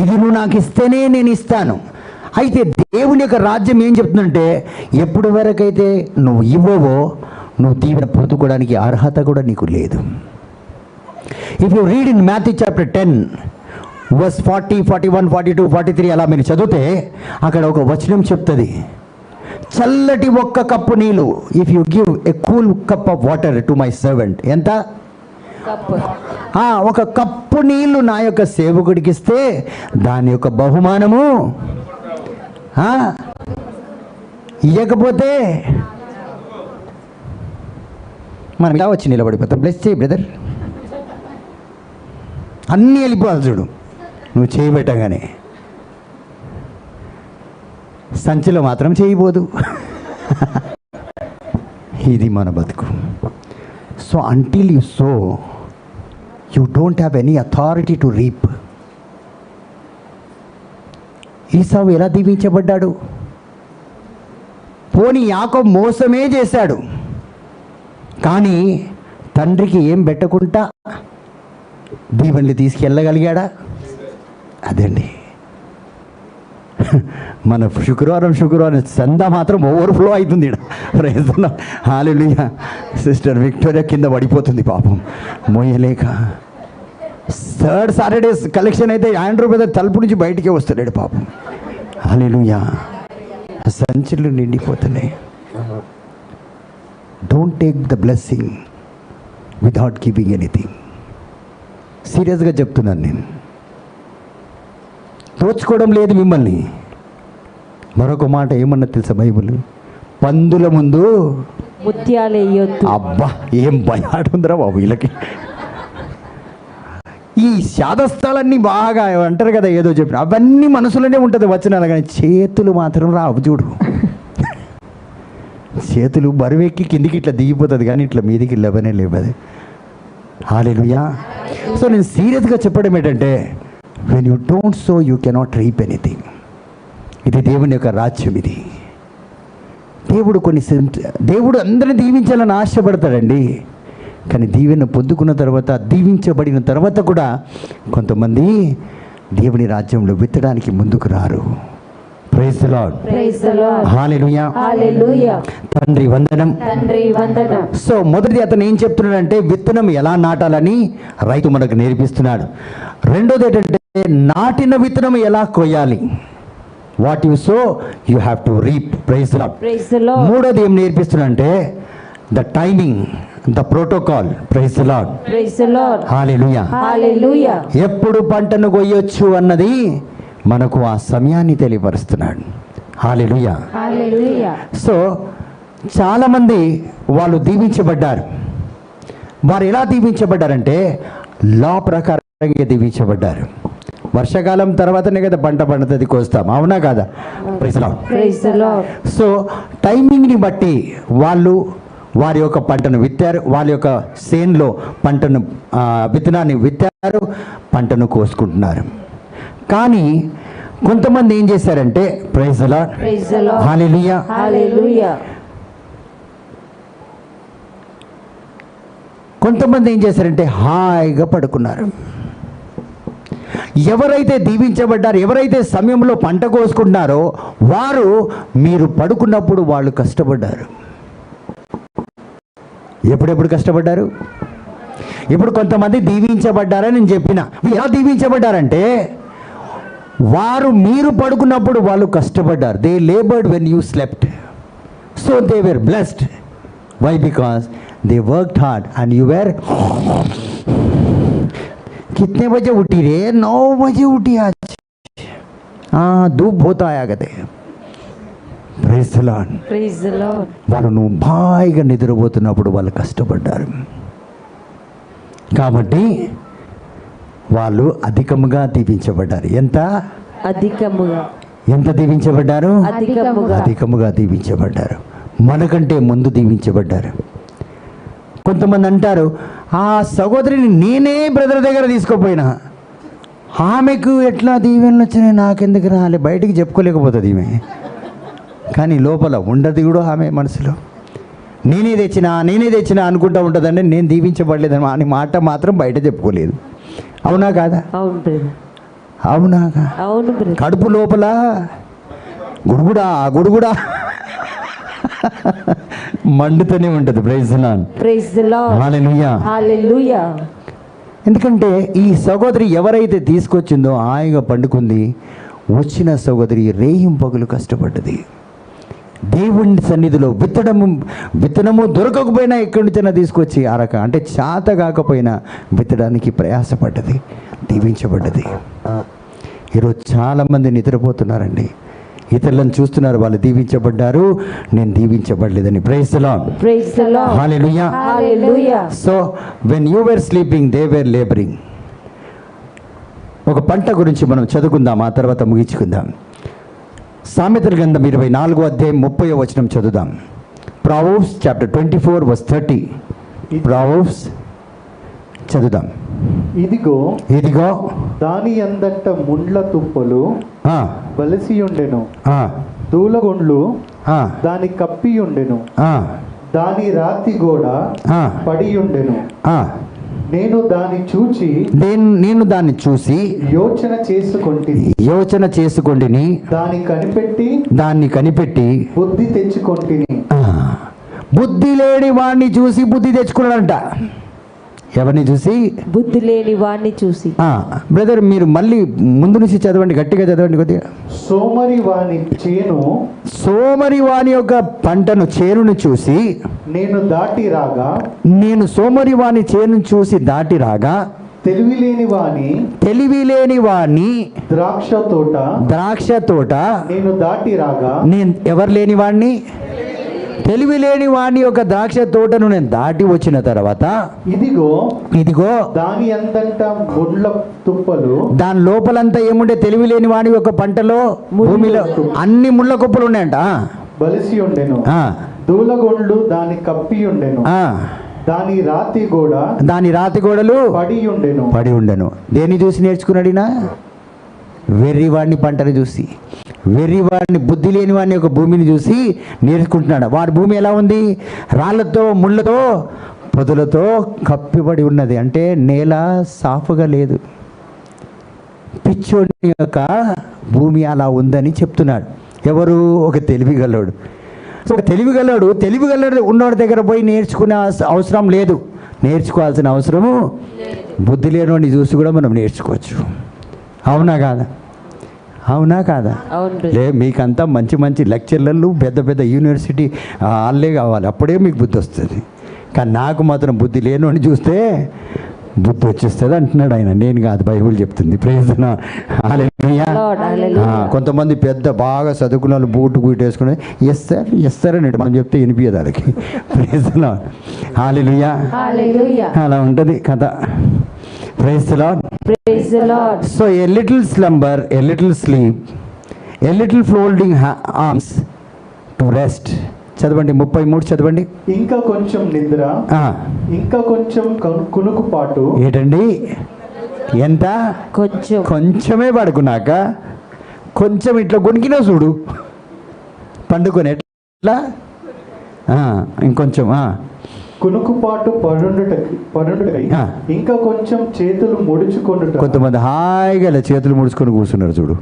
ఇది నువ్వు నాకు ఇస్తేనే నేను ఇస్తాను, అయితే దేవుని యొక్క రాజ్యం ఏం చెప్తుందంటే ఎప్పుడు వరకైతే నువ్వు ఇవ్వవో నువ్వు దీవెన పొందుకోవడానికి అర్హత కూడా నీకు లేదు. If you read in Matthew chapter 10 verse 40, 41, 42, 43 అలా మీరు చదివితే అక్కడ ఒక వచనం చెప్తుంది, చల్లటి ఒక్క కప్పు నీళ్ళు, if you give a cool cup of water to my servant, ఎంత? ఒక కప్పు నీళ్లు నా యొక్క సేవకుడికి ఇస్తే దాని యొక్క బహుమానము ఇవ్వకపోతే మనం ఇలా వచ్చి నిలబడిపోతాం. బ్లెస్ చేయి బ్రదర్, అన్నీ వెళ్ళిపోవాలి చూడు నువ్వు చేయబెట్టగానే, సంచిలో మాత్రం చేయబోదు. ఇది మన బతుకు. So until you sow you don't have any authority to reap. Esau ఎలా దీవించబడ్డాడు? పోనీ యాకోబు మోసమే చేశాడు, కానీ తండ్రికి ఏం పెట్టకుండా దీవెనలు తీసుకెళ్ళగలిగాడా? అదండి మన శుక్రవారం సందా మాత్రం ఓవర్ఫ్లో అవుతుంది. హల్లెలూయా. సిస్టర్ విక్టోరియా కింద పడిపోతుంది పాపం మోయలేక. థర్డ్ సాటర్డే కలెక్షన్ అయితే ఆండ్రూ బ్రదర్ తలుపు నుంచి బయటికే వస్తున్నాడు పాపం. హల్లెలూయా. సంచులు నిండిపోతున్నాయి. Don't take the blessing without giving anything. సీరియస్గా చెప్తున్నాను నేను. దోచుకోవడం లేదు మిమ్మల్ని. మరొక మాట ఏమన్నా తెలుసా బైబిల్? పందుల ముందు ముత్యాలు వేయొద్దు. అబ్బా ఏం భయాడు ఉందిరా బాబు వీళ్ళకి. ఈ శాదస్థాలన్నీ బాగా అంటారు కదా, ఏదో చెప్పిన అవన్నీ మనసులోనే ఉంటుంది వచనాలు, కానీ చేతులు మాత్రం రావు చూడు. చేతులు బరువెక్కి కిందికి ఇట్లా దిగిపోతుంది కానీ ఇట్లా మీదికి లేవనే లేవది. హల్లెలూయా. సో నేను సీరియస్గా చెప్పడం ఏంటంటే, when you don't so you cannot reap anything. ఇది దేవుని యొక్క రాజ్యం. ఇది దేవుడు అందరిని దీవించాలని ఆశపడతాడండి, కానీ దీవెన పొందుకున్న తర్వాత, దీవించబడిన తర్వాత కూడా కొంతమంది దేవుని రాజ్యంలో విత్తడానికి ముందుకు రారు. Praise the lord. Praise the lord. Hallelujah. Hallelujah. తండ్రి వందనం. తండ్రి వందనం. సో మొదటిది అతను ఏం చెప్తున్నాడంటే విత్తనం ఎలా నాటాలని రైతు మనకు నేర్పిస్తున్నాడు. రెండోది ఏంటంటే నాటిన విత్తనం ఎలా కొయ్యాలి. What you sow you have to reap. Praise the lord. Praise the lord. మూడోది ఏం నేర్పిస్తున్నాడంటే the timing, the protocol. Praise the lord. Praise the lord. Hallelujah. Hallelujah. ఎప్పుడు పంటను కొయ్యొచ్చు అన్నది మనకు ఆ సమయాన్ని తెలియపరుస్తున్నాడు. హల్లెలూయా. హల్లెలూయా. సో చాలామంది వాళ్ళు దీవించబడ్డారు. వారు ఎలా దీవించబడ్డారంటే లా ప్రకారంగా దీవించబడ్డారు. వర్షాకాలం తర్వాతనే కదా పంట పండుతుంది, కోస్తాం, అవునా కాదా? Praise the lord. Praise the lord. So టైమింగ్ని బట్టి వాళ్ళు వారి యొక్క పంటను విత్తారు, వాళ్ళ యొక్క సేన్లో పంటను విత్తనాన్ని విత్తారు, పంటను కోసుకుంటున్నారు. కానీ కొంతమంది ఏం చేశారంటే praise the lord. Praise the lord. Hallelujah. Hallelujah. కొంతమంది ఏం చేశారంటే హాయిగా పడుకున్నారు. ఎవరైతే దీవించబడ్డారో, ఎవరైతే సమయంలో పంట కోసుకుంటున్నారో వారు మీరు పడుకున్నప్పుడు వాళ్ళు కష్టపడ్డారు. ఎప్పుడెప్పుడు కష్టపడ్డారు? ఇప్పుడు కొంతమంది దీవించబడ్డారని నేను చెప్పిన. ఎలా దీవించబడ్డారంటే వారు మీరు పడుకున్నప్పుడు వాళ్ళు కష్టపడ్డారు. They laboured when you slept. So they were blessed. Why? Because they worked hard and you were. कितने बजे उठी रे? 9 बजे उठी आज. धूप बहुत आया कहते. Praise the lord. Praise the Lord. వాళ్ళు నువ్వు హాయిగా నిద్రపోతున్నప్పుడు వాళ్ళు కష్టపడ్డారు కాబట్టి వాళ్ళు అధికముగా దీవించబడ్డారు. ఎంత అధికముగా? ఎంత దీవించబడ్డారు? అధికముగా. అధికముగా దీవించబడ్డారు. మనకంటే ముందు దీవించబడ్డారు. కొంతమంది అంటారు ఆ సహోదరిని నేనే బ్రదర్ దగ్గర తీసుకోపోయినా, ఆమెకు ఎట్లా దీవెనలు వచ్చినాయి నాకెందుకు రాలే, బయటికి చెప్పుకోలేకపోతుంది ఈమె. కానీ లోపల ఉండదు కూడా ఆమె మనసులో. నేనే తెచ్చినా అనుకుంటూ ఉంటుందండి. నేను దీవించబడలేదని అని మాట మాత్రం బయట చెప్పుకోలేదు. అవునా కాదా? అవును బ్రదర్. అవునా? అవును బ్రదర్. కడుపు లోపల గుడుగుడా మండుతూనే ఉంటుంది. Praise the lord. Praise the lord. Hallelujah. Hallelujah. ఎందుకంటే ఈ సహోదరి ఎవరైతే తీసుకొచ్చిందో హాయిగా పండుకుంది, వచ్చిన సహోదరి రేయింపగలు కష్టపడ్డది. దేవుని సన్నిధిలో విత్తనము దొరకకపోయినా ఎక్కడి నుంచైనా తీసుకొచ్చి అంటే చేత కాకపోయినా విత్తడానికి ప్రయాసపడ్డది, దీవించబడ్డది. ఈరోజు చాలామంది నిద్రపోతున్నారండి. ఇతరులను చూస్తున్నారు, వాళ్ళు దీవించబడ్డారు, నేను దీవించబడలేదని. Praise the lord. Praise the lord. Hallelujah. Hallelujah. So when you were sleeping they were labouring. ఒక పంట గురించి మనం చదువుకుందాం, ఆ తర్వాత ముగించుకుందాం. సామెతల గ్రంథం 24వ అధ్యాయం 30వ వచనం చదువుదాం. Proverbs chapter 24 verse 30. ప్రావర్బ్స్ చదువుదాం. ఇదిగో దాని అందట ముండ్ల తుప్పలు ఆ, బలిసియుండెను, ఆ, దూలగొండ్లు ఆ, దాని కప్పియుండెను, ఆ, దాని రాతి గోడ ఆ, పడియుండెను. ఆ. నేను దాన్ని చూచి నేను దాన్ని చూసి యోచన చేసుకొంటిని, దాన్ని కనిపెట్టి బుద్ధి తెచ్చుకొంటిని. బుద్ధి లేని వాడిని చూసి బుద్ధి తెచ్చుకున్నాడంట. ఎవరిని చూసి? బుద్ధి లేని వాడిని చూసి. బ్రదర్ మీరు మళ్ళీ ముందు నుంచి చదవండి, గట్టిగా చదవండి కొద్దిగా. సోమరి వాని యొక్క పంటను చేనును చూసి నేను సోమరి వాని చేను చూసి దాటి రాగా తెలివి లేని వాణ్ణి ద్రాక్ష తోట నేను ఎవరు లేని వాణ్ణి? తెలివి లేని వాణ్ణి యొక్క ద్రాక్ష తోటను నేను దాటి వచ్చిన తర్వాత ఇదిగో దాని అంతట ముళ్ళ తుప్పలు, దాని లోపలంతా ఏముండే? తెలివి లేని వాణి యొక్క పంటలో భూమిలో అన్ని ముళ్ళ కుప్పలు ఉన్నాయంట. బలిసి ఉండెను, దూలగొండ్లు దాని కప్పి ఉండెను, దాని రాతి గోడలు పడి ఉండెను. దేన్ని చూసి నేర్చుకున్నాడినా? వెర్రివాడిని పంటను చూసి, వెర్రివాడిని బుద్ధి లేని వాడిని యొక్క భూమిని చూసి నేర్చుకుంటున్నాడు. వాడి భూమి ఎలా ఉంది? రాళ్లతో ముళ్ళతో పొదలతో కప్పిబడి ఉన్నది. అంటే నేల సాఫ్గా లేదు. పిచ్చోడి యొక్క భూమి అలా ఉందని చెప్తున్నాడు. ఎవరు? ఒక తెలివిగలడు. ఒక తెలివిగలడు ఉన్నవాడి దగ్గర పోయి నేర్చుకునే అవసరం లేదు. నేర్చుకోవాల్సిన అవసరము బుద్ధి లేనివాడిని చూసి కూడా మనం నేర్చుకోవచ్చు. అవునా కాదా? మీకంతా మంచి లెక్చర్లు, పెద్ద యూనివర్సిటీ వాళ్ళే కావాలి, అప్పుడే మీకు బుద్ధి వస్తుంది. కానీ నాకు మాత్రం బుద్ధి లేనివాడిని చూస్తే బుద్ధి వచ్చేస్తుంది అంటున్నాడు ఆయన, నేను కాదు, బైబిల్ చెప్తుంది. Praise the lord. హల్లెలూయా. కొంతమంది బాగా చదువుకున్న వాళ్ళు బూటు వేసుకుని ఎస్ సార్ అని మనం చెప్తే వినిపించదు వాళ్ళకి. Praise the lord. హల్లెలూయా. అలా ఉంటుంది కథ. Praise the lord. Praise the Lord. So a little slumber, a little sleep, a little folding arms to rest. చదవండి 33 చదవండి. ఇంకా కొంచెం నిద్ర, ఇంకా కొంచెం కునుకుపాటు. ఏంటండి? ఎంత? కొంచెమే పడుకున్నాక కొంచెం ఇట్లా గొనికినా చూడు, పండుకొని ఎట్లా ఇంకొంచెం కునుకుపాటు పడుటకై ఇంకా కొంచెం చేతులు ముడుచుకొనుట. కొంతమంది హాయిగా ఇలా చేతులు ముడుచుకొని కూర్చున్నారు చూడు.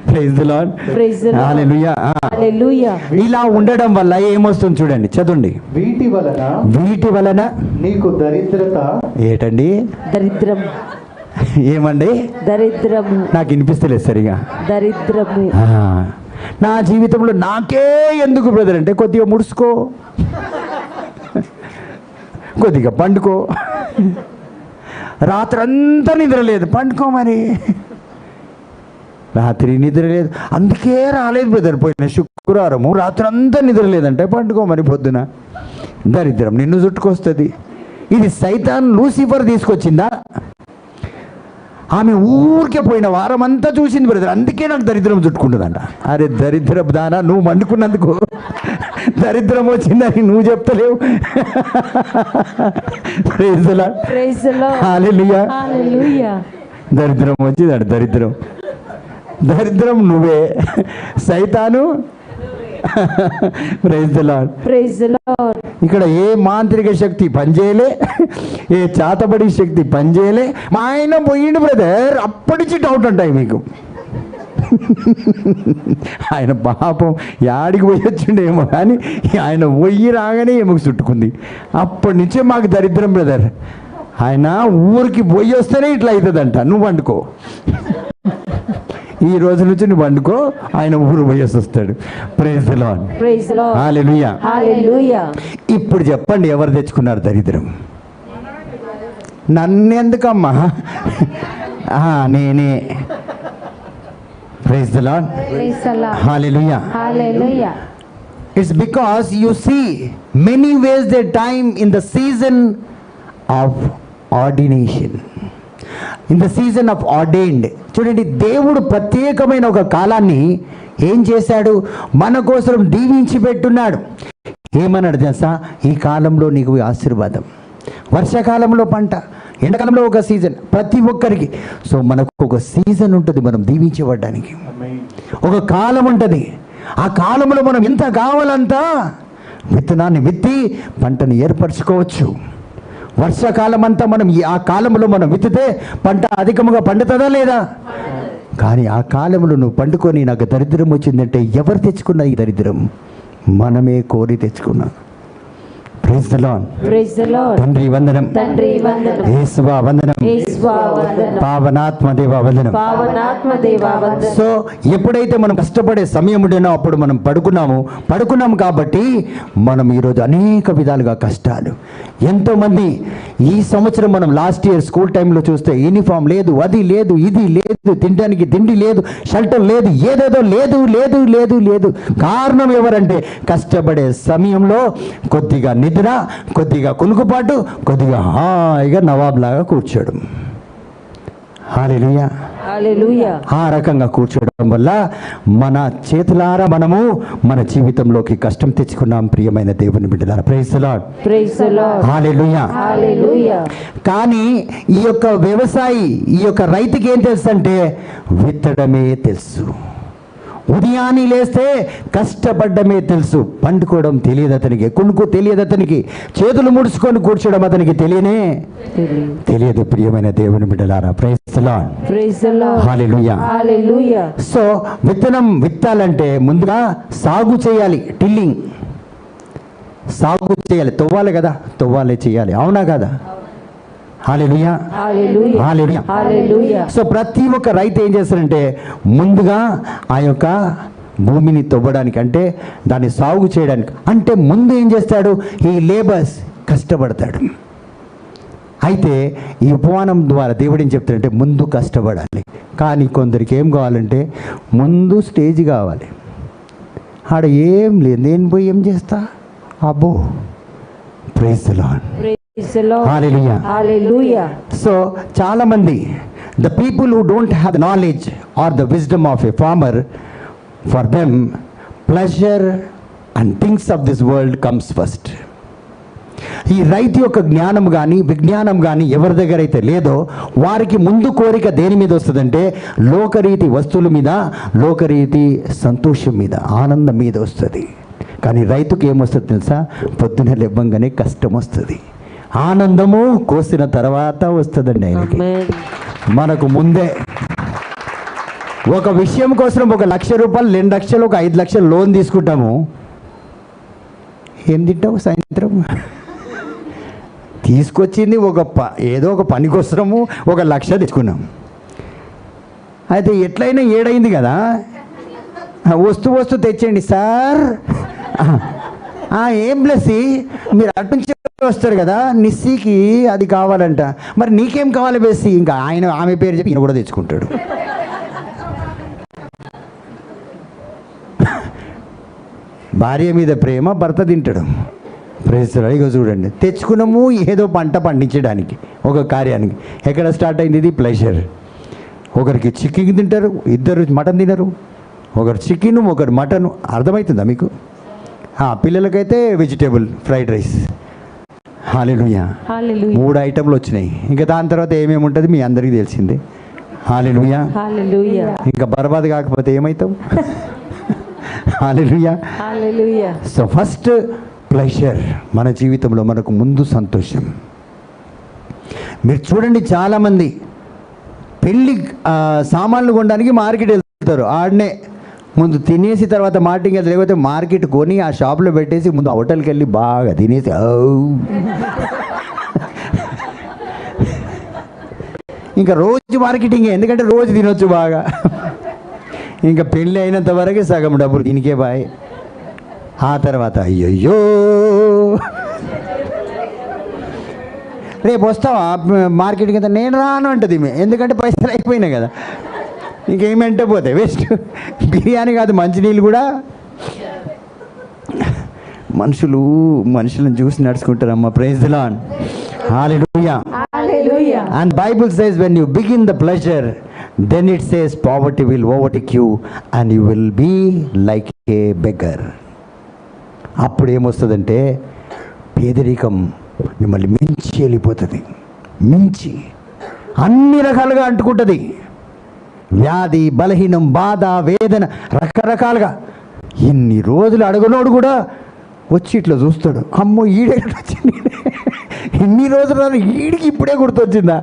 Praise the lord. హల్లెలూయా. ఇలా ఉండడం వల్ల ఏమొస్తుంది చూడండి, చదవండి. వీటి వలన నీకు దరిద్రత. ఏంటండి? దరిద్రం. ఏమండి? దరిద్రము. నాకు వినిపిస్తలేదు సరిగా. దరిద్రము. నా జీవితంలో నాకే ఎందుకు బ్రదర్ అంటే, కొద్దిగా ముడుచుకో, కొద్దిగా పండుకో. రాత్రంతా నిద్ర లేదు, పండుకో. మరి రాత్రి నిద్ర లేదు, అందుకే రాలేదు బ్రదర్. పోయిన శుక్రవారము రాత్రంతా నిద్ర లేదంటే పండుకో మరి. పొద్దున దరిద్రం నిన్ను చుట్టుకొస్తుంది. ఇది సైతాన్ లూసిఫర్ తీసుకొచ్చిందా? ఆమె ఊరికే పోయిన వారం అంతా చూసింది బ్రదర్, అందుకే నాకు దరిద్రం చుట్టుకుంటుందంట. అరే దరిద్రపు దానా, నువ్వు మండుకున్నందుకు దరిద్రం వచ్చిందని నువ్వు చెప్తలేవు. Praise the lord. హల్లెలూయా. దరిద్రం వచ్చిందంట. దరిద్రం నువ్వే, సైతాను praise the lord. Praise the lord. ఇక్కడ ఏ మాంత్రిక శక్తి పనిచేయలే, ఏ చాతబడి శక్తి పనిచేయలే. మా ఆయన పోయిండు బ్రదర్, అప్పటి నుంచి డౌట్ ఉంటాయి మీకు. ఆయన పాపం యాడికి పోయి వచ్చిండేమో కానీ ఆయన పోయి రాగానే ఏమో చుట్టుకుంది. అప్పటి నుంచే మాకు దరిద్రం బ్రదర్. ఆయన ఊరికి పోయి వస్తేనే ఇట్లా అవుతుందంట. నువ్వు వండుకో, ఈ రోజు నుంచి నువ్వు వండుకో, ఆయన ఊరు పోయేసి వస్తాడు. Praise the lord. Praise the lord. Hallelujah. Hallelujah. ఇప్పుడు చెప్పండి, ఎవరు తెచ్చుకున్నారు దరిద్రం? నన్నెందుకమ్మా? నేనే. Praise the lord. Praise the lord. Hallelujah. Hallelujah. It's because you see many waste their time in the season of ordination, in the season of ordained. చూడండి, దేవుడు ప్రత్యేకమైన ఒక కాలాన్ని ఏం చేశాడు? మన కోసం దీవించి పెట్టున్నాడు. ఏమన్నాడు తెలుసా? ఈ కాలంలో నీకు ఆశీర్వాదం, వర్షాకాలంలో పంట, ఎండాకాలంలో ఒక సీజన్, ప్రతి ఒక్కరికి. సో మనకు ఒక సీజన్ ఉంటుంది మనం దీవించబడ్డానికి, ఒక కాలం ఉంటుంది. ఆ కాలంలో మనం ఎంత కావాలంత విత్తనాన్ని విత్తి పంటను ఏర్పరచుకోవచ్చు. వర్షాకాలం అంతా మనం ఆ కాలంలో మనం విత్తితే పంట అధికముగా పండుతుందా లేదా? కానీ ఆ కాలంలో నువ్వు పండుకొని నాకు దరిద్రం వచ్చిందంటే ఎవరు తెచ్చుకున్న ఈ దరిద్రం? మనమే కోరి తెచ్చుకున్నాం. Praise the lord. Praise the Lord. తండ్రి వందనం, తండ్రి వందనం, యేసువా వందనం, యేసువా వందనం, పావనాత్మ దేవా వందనం. పావనాత్మ దేవా వందనం. సో ఎప్పుడైతే మనం కష్టపడే సమయం ఉండేనో అప్పుడు మనం పడుకున్నాము కాబట్టి మనం ఈరోజు అనేక విధాలుగా కష్టాలు. ఎంతోమంది ఈ సంవత్సరం మనం లాస్ట్ ఇయర్ స్కూల్ టైంలో చూస్తే యూనిఫామ్ లేదు, అది లేదు, ఇది లేదు, తినడానికి తిండి లేదు, షెల్టర్ లేదు, ఏదేదో లేదు లేదు లేదు లేదు. కారణం ఎవరంటే కష్టపడే సమయంలో కొద్దిగా నిద్ర, కొద్దిగా కునుకుపాటు, కొద్దిగా హాయిగా నవాబ్ లాగా కూర్చోడం. హల్లెలూయా. హల్లెలూయా. ఆ రకంగా కూర్చోవడం వల్ల మన చేతులారా మనము మన జీవితంలోకి కష్టం తెచ్చుకున్నాం. ప్రియమైన దేవుని బిడ్డలారా, praise the lord. Praise the lord. Hallelujah. Hallelujah. కానీ ఈ యొక్క వ్యవసాయి, ఈ యొక్క రైతుకి ఏం తెలుసు అంటే విత్తడమే తెలుసు. ఉదయాన్నే లేస్తే కష్టపడ్డమే తెలుసు, పండుకోవడం తెలియదు అతనికి, కొనుక్కు తెలియదు అతనికి, చేతులు ముడుచుకొని కూర్చోవడం అతనికి తెలియదు. ప్రియమైన దేవుని బిడ్డలారా, praise the lord. Praise the lord. Hallelujah. Hallelujah. So విత్తనం విత్తాలంటే ముందుగా సాగు చేయాలి, టిల్లింగ్. సాగు చేయాలి, తవ్వాలి కదా, తవ్వాలే చేయాలి, అవునా కదా? హల్లెలూయా. హల్లెలూయా. హల్లెలూయా. హల్లెలూయా. సో ప్రతి ఒక్క రైతు ఏం చేస్తారంటే ముందుగా ఆ యొక్క భూమిని తవ్వడానికి, అంటే దాన్ని సాగు చేయడానికి, అంటే ముందు ఏం చేస్తాడు? ఈ లేబర్స్ కష్టపడతాడు. అయితే ఈ ఉపమానం ద్వారా దేవుడు ఏం చెప్తాడంటే ముందు కష్టపడాలి. కానీ కొందరికి ఏం కావాలంటే ముందు స్టేజ్ కావాలి. ఆడ ఏం లేదు, నేను పోయి ఏం చేస్తా? అబ్బో. Praise the lord. Praise the lord. Hallelujah. Hallelujah. So చాలా మంది, the people who don't have the knowledge or the wisdom of a farmer, for them pleasure and things of this world comes first. ఈ రైతు యొక్క జ్ఞానం కానీ విజ్ఞానం కానీ ఎవరి దగ్గర అయితే లేదో వారికి ముందు కోరిక దేని మీద వస్తుందంటే లోకరీతి వస్తువుల మీద, లోకరీతి సంతోషం మీద, ఆనందం మీద వస్తుంది. కానీ రైతుకి ఏమొస్తుంది తెలుసా? పొద్దున లేవగానే కష్టం వస్తుంది, ఆనందము కోసిన తర్వాత వస్తుందండి ఆయనకి. ఆమేన్. మనకు ముందే ఒక విషయం కోసం 1 లక్ష రూపాయలు, 2 లక్షలు, 5 లక్షలు లోన్ తీసుకుంటాము. ఏం తింటావు సాయంత్రం? తీసుకొచ్చింది ఏదో ఒక పని కోసము 1 లక్ష తెచ్చుకున్నాం. అయితే ఎట్లయినా ఏడైంది కదా, వస్తూ తెచ్చండి సార్. ఏం బ్లెస్సి, మీరు అటు నుంచి వస్తారు కదా, నిస్సీకి అది కావాలంట. మరి నీకేం కావాలి బెస్సి? ఇంకా ఆమె పేరు చెప్పి ఈయన కూడా తెచ్చుకుంటాడు. భార్య మీద ప్రేమ భర్త తింటాడు. Praise the lord. ఇగో చూడండి, తెచ్చుకున్నాము ఏదో పంట పండించడానికి, ఒక కార్యానికి. ఎక్కడ స్టార్ట్ అయింది ఇది? ప్లెజర్. ఒకరికి చికెన్ తింటారు, ఇద్దరు మటన్ తినరు. ఒకరు చికెన్, ఒకరు మటన్. అర్థమవుతుందా మీకు? పిల్లలకైతే వెజిటేబుల్ ఫ్రైడ్ రైస్. హల్లెలూయా. హల్లెలూయా. 3 ఐటెంలు వచ్చినాయి. ఇంకా దాని తర్వాత ఏమేమి ఉంటుంది మీ అందరికీ తెలిసిందే. హల్లెలూయా. హల్లెలూయా. ఇంకా బర్బాద్ కాకపోతే ఏమవుతాం? హల్లెలూయా. హల్లెలూయా. సో ఫస్ట్ ప్లెజర్, మన జీవితంలో మనకు ముందు సంతోషం. మీరు చూడండి, చాలామంది పెళ్ళి సామాన్లు కొనడానికి మార్కెట్ వెళ్తారు. ఆడనే ముందు తినేసి తర్వాత మార్కెట్కి వెళ్తారు, లేకపోతే మార్కెట్ కొని ఆ షాప్లో పెట్టేసి ముందు హోటల్కి వెళ్ళి బాగా తినేసి ఇంకా రోజు మార్కెటింగే, ఎందుకంటే రోజు తినొచ్చు బాగా. ఇంకా పెళ్ళి అయినంత వరకే సగం డబ్బులు దీనికే బాయ్. ఆ తర్వాత అయ్యయ్యో రేపు వస్తావా మార్కెట్కి అంతా, నేను రాను అంటది ఈమె, ఎందుకంటే పైసలు అయిపోయినాయి కదా. ఇంకేమంటే పోతాయి వేస్ట్. బిర్యానీ కాదు, మంచినీళ్ళు కూడా. మనుషులను చూసి నడుచుకుంటారమ్మా. Praise the lord. Hallelujah. Hallelujah. And Bible says when you begin the pleasure, then it says poverty will overtake you and you will be like a beggar. అప్పుడు ఏమొస్తుందంటే పేదరికం మిమ్మల్ని మించి వెళ్ళిపోతుంది. మించి అన్ని రకాలుగా అంటుకుంటుంది. వ్యాధి, బలహీనం, బాధ, వేదన, రకరకాలుగా. ఇన్ని రోజులు అడగనోడు కూడా వచ్చి ఇట్లా చూస్తాడు, అమ్మో ఈడెక్కడ వచ్చింది, ఇన్ని రోజులు ఈడికి ఇప్పుడే గుర్తొచ్చిందా.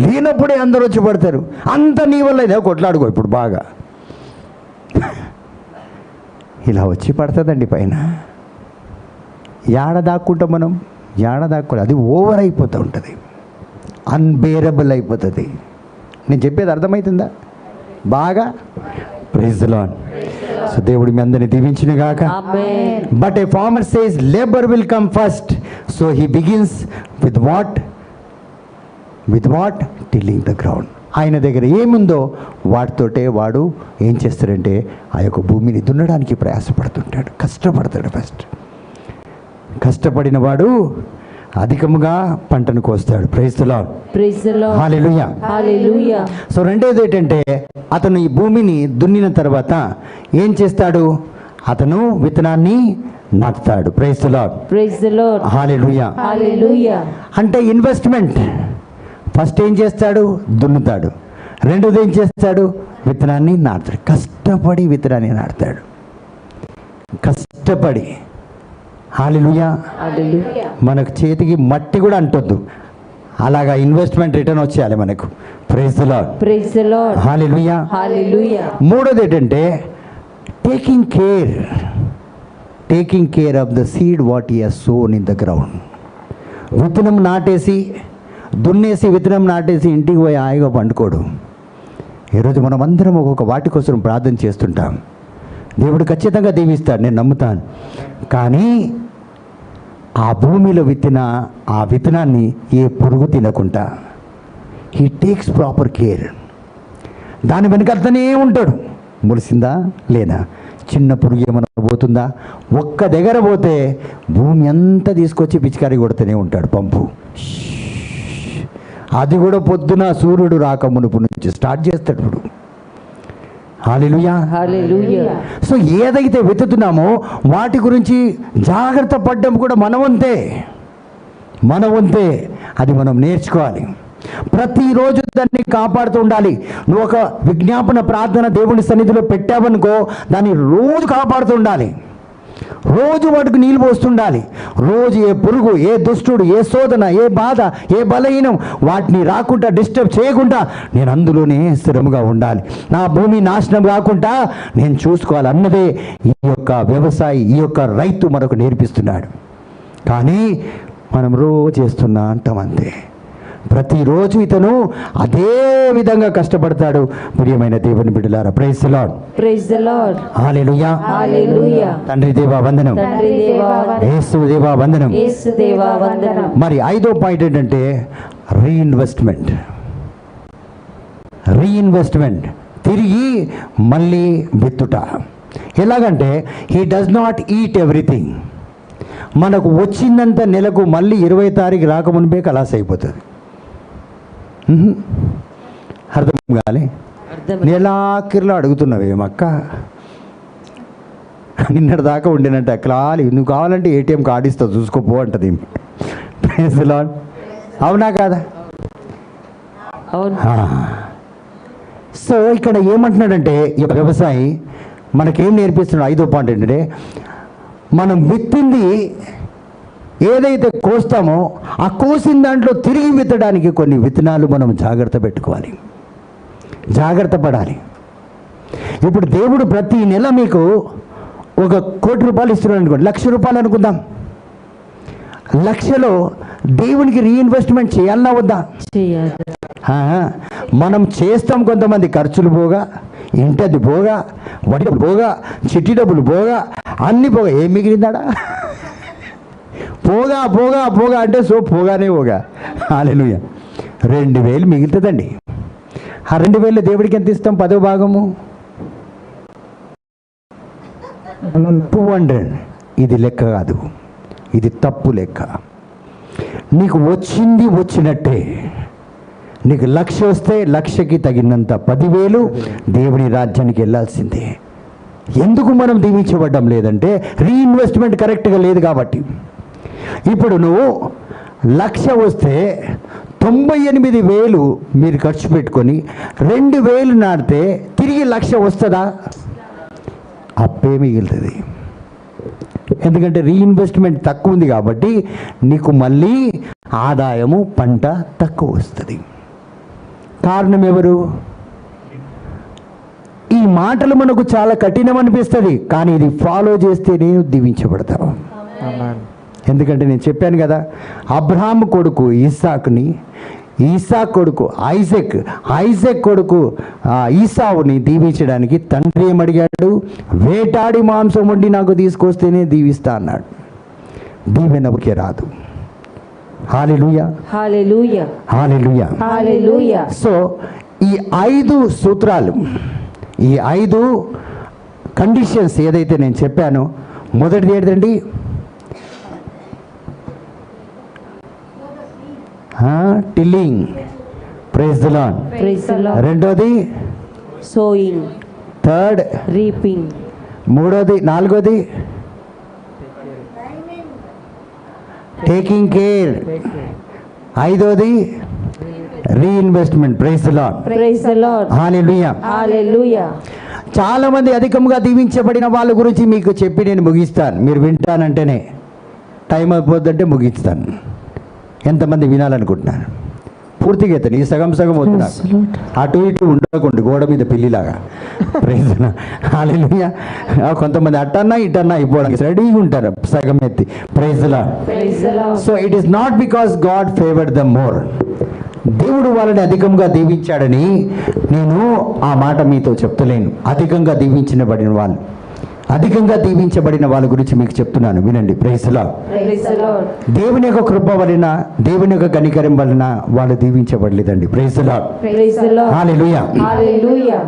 లేనప్పుడే అందరూ వచ్చి పడతారు. అంత నీ వల్ల ఇదే కొట్లాడుకో ఇప్పుడు బాగా. ఇలా వచ్చి పడుతుందండి పైన. యాడ దాక్కుంటాం మనం, యాడ దాక్కోవాలి. అది ఓవర్ అయిపోతూ ఉంటుంది, అన్బేరబుల్ అయిపోతుంది. నేను చెప్పేది అర్థమవుతుందా బాగా? Praise the lord. సో దేవుడు మీ అందరిని దీవించిన గాక. Amen. But a farmer says labour will come first, so he begins with what tilling the ground. ఆయన దగ్గర ఏముందో వాటితోటే వాడు ఏం చేస్తాడంటే ఆ యొక్క భూమిని దున్నడానికి ప్రయాసపడుతుంటాడు, కష్టపడతాడు. ఫస్ట్ కష్టపడిన వాడు అధికముగా పంటను కోస్తాడు. Praise the lord. Praise the lord. Hallelujah. Hallelujah. So రెండోది ఏంటంటే అతను ఈ భూమిని దున్నిన తర్వాత ఏం చేస్తాడు? అతను విత్తనాన్ని నాటుతాడు. Praise the lord. Praise the lord. Hallelujah. Hallelujah. అంటే ఇన్వెస్ట్మెంట్. ఫస్ట్ ఏం చేస్తాడు? దున్నుతాడు. రెండోది ఏం చేస్తాడు? విత్తనాన్ని నాటుతాడు. కష్టపడి విత్తనాన్ని నాటుతాడు, కష్టపడి. హల్లెలూయా. హల్లెలూయా. మనకు చేతికి మట్టి కూడా అంటొద్దు, అలాగా ఇన్వెస్ట్మెంట్ రిటర్న్ వచ్చేయాలి మనకు. Praise the lord. Praise the lord. Hallelujah. Hallelujah. మూడోది ఏంటంటే taking care of the seed what he has sown in the ground. విత్తనం నాటేసి, దున్నేసి, విత్తనం నాటేసి ఇంటికి పోయి హాయిగా పండుకోడు. ఈరోజు మనం అందరం ఒక్కొక్క వాటి కోసం ప్రార్థన చేస్తుంటాం. దేవుడు ఖచ్చితంగా దీవిస్తాడు, నేను నమ్ముతాను. కానీ ఆ భూమిలో విత్తిన ఆ విత్తనాన్ని ఏ పురుగు తినకుండా హీ టేక్స్ ప్రాపర్ కేర్. దాని వెనకనే ఉంటాడు. మురిసిందా లేదా, చిన్న పురుగు ఏమన్నా పోతుందా, ఒక్క దగ్గర పోతే భూమి అంతా తీసుకొచ్చి పిచికారి కొడుతూనే ఉంటాడు పంపు. అది కూడా పొద్దున సూర్యుడు రాక మునుపు నుంచి స్టార్ట్ చేస్తాడు ఇప్పుడు. హల్లెలూయా. హల్లెలూయా. సో ఏదైతే వెతుకుతున్నామో వాటి గురించి జాగ్రత్త పడ్డం కూడా మన వంతే. అది మనం నేర్చుకోవాలి. ప్రతిరోజు దాన్ని కాపాడుతూ ఉండాలి. నువ్వు ఒక విజ్ఞాపన ప్రార్థన దేవుని సన్నిధిలో పెట్టావనుకో, దాన్ని రోజు కాపాడుతూ ఉండాలి. రోజు వాటికి నీళ్ళు పోస్తుండాలి. రోజు ఏ పురుగు, ఏ దుష్టుడు, ఏ శోధన, ఏ బాధ, ఏ బలహీనం వాటిని రాకుండా, డిస్టర్బ్ చేయకుండా నేను అందులోనే స్థిరముగా ఉండాలి. నా భూమి నాశనం కాకుండా నేను చూసుకోవాలి అన్నదే ఈ యొక్క వ్యవసాయి, ఈ యొక్క రైతు మనకు నేర్పిస్తున్నాడు. కానీ మనం రోజు చేస్తున్నా అంటాం అంతే. ప్రతిరోజు ఇతను అదే విధంగా కష్టపడతాడు. ప్రియమైన దేవుని బిడ్డలారా, praise the lord. Praise the lord. Hallelujah. Hallelujah. తండ్రి దేవా వందనం, తండ్రి దేవా వందనం, యేసు దేవా వందనం. యేసు దేవా వందనం. మరి ఐదో పాయింట్ ఏంటంటే రీఇన్వెస్ట్మెంట్, తిరిగి మళ్ళీ విత్తుట. ఎలాగంటే he does not eat everything. మనకు వచ్చిందంత నెలకు మళ్ళీ 20వ తారీఖు రాకమునిపే కలాస్ అయిపోతుంది. అర్థం కాలే. నెలాఖరులో అడుగుతున్నావేమక్క, నిన్నటి దాకా ఉండినట్టు క్లాలి, నువ్వు కావాలంటే ఏటీఎం కార్డు ఇస్తావు చూసుకోపో అంటది. Praise the Lord. అవునా కాదా? అవును. సో ఇక్కడ ఏమంటున్నాడంటే ఈ వ్యవసాయి, మనకేం నేర్పిస్తున్నాడు? 5వ పాయింట్ ఏంటంటే, మనం విత్తింది ఏదైతే కోస్తామో ఆ కోసిన దాంట్లో తిరిగి విత్తడానికి కొన్ని విత్తనాలు మనం జాగ్రత్త పెట్టుకోవాలి, జాగ్రత్త పడాలి. ఇప్పుడు దేవుడు ప్రతి నెల మీకు 1 కోటి రూపాయలు ఇస్తున్నాడు అనుకోండి, 1,00,000 రూపాయలు అనుకుందాం. 1,00,000లో దేవునికి రీఇన్వెస్ట్మెంట్ చేయాలన్నా వద్దా? చేయాలి. మనం చేస్తాం. కొంతమంది ఖర్చులు పోగా, ఇంటది పోగా, వడ్డీ డబ్బులు పోగా, చిట్టి డబ్బులు పోగా, అన్ని పోగా ఏం మిగిలిందాడా? పోగా పోగా పోగా అంటే పోగానే పోగా. హల్లెలూయా. 2,000 మిగులుతుందండి. ఆ 2,000 దేవుడికి ఎంత ఇస్తాం? 10వ భాగము 200. ఇది లెక్క కాదు, ఇది తప్పు లెక్క. నీకు వచ్చింది వచ్చినట్టే. నీకు 1,00,000 వస్తే 1,00,000కి తగినంత 10,000 దేవుని రాజ్యానికి వెళ్ళాల్సిందే. ఎందుకు మనం దీవించబడ్డం లేదంటే రీఇన్వెస్ట్మెంట్ కరెక్ట్గా లేదు కాబట్టి. ఇప్పుడు నువ్వు 1,00,000 వస్తే 98,000 మీరు ఖర్చు పెట్టుకొని 2,000 నాటితే తిరిగి 1,00,000 వస్తుందా? అప్పే మిగులుతుంది. ఎందుకంటే రీఇన్వెస్ట్మెంట్ తక్కువ ఉంది కాబట్టి నీకు మళ్ళీ ఆదాయము, పంట తక్కువ వస్తుంది. కారణం ఎవరు? ఈ మాటలు మనకు చాలా కఠినం అనిపిస్తుంది, కానీ ఇది ఫాలో చేస్తే నేను దీవించబడతాను. ఎందుకంటే నేను చెప్పాను కదా, అబ్రహాము కొడుకు ఇస్సాకుని, ఇస్సాకు కొడుకు ఐజాక్, ఐజాక్ కొడుకు ఈసావుని దీవించడానికి తండ్రి ఏమడిగాడు? వేటాడి మాంసం వండి నాకు తీసుకొస్తేనే దీవిస్తా అన్నాడు. దీవెన ఊరికే రాదు. హల్లెలూయా, హల్లెలూయా, హల్లెలూయా, హల్లెలూయా. సో ఈ 5 సూత్రాలు, ఈ 5 కండిషన్స్ ఏదైతే నేను చెప్పానో, మొదటిది ఏంటండి? Tilling, praise the lord. Praise the lord. రెండోది సోయింగ్, థర్డ్, రీపింగ్, మూడోది, నాలుగోది టేకింగ్ కేర్, ఐదోది reinvestment. Praise the lord. Praise the lord. Hallelujah, hallelujah. చాలా మంది అధికంగా దీవించబడిన వాళ్ళ గురించి మీకు చెప్పి నేను ముగిస్తాను. మీరు వింటానంటేనే టైం అయిపోద్దంటే ముగిస్తాను. ఎంతమంది వినాలనుకుంటున్నాను? పూర్తిగా ఎత్తాను. ఈ సగం సగం వస్తున్నాను, అటు ఇటు ఉండకుండా గోడ మీద పిల్లిలాగా. ప్రైజ్ హల్లెలూయా. కొంతమంది అట్టన్నా ఇటన్నా అయిపోవడానికి రెడీగా ఉంటారు సగం ఎత్తి. Praise the lord. Praise the lord. So it is not because God favoured them more. దేవుడు వాళ్ళని అధికంగా దీవించాడని నేను ఆ మాట మీతో చెప్తలేను. అధికంగా దీవించబడిన వాళ్ళు, అధికంగా దీవించబడిన వాళ్ళ గురించి మీకు చెప్తున్నాను, వినండి. Praise the lord. Praise the lord. దేవుని యొక్క కృప వలన, దేవుని యొక్క కనికరం వలన వాళ్ళు దీవించబడలేదండి. Praise the lord. Praise the lord. Hallelujah. Hallelujah.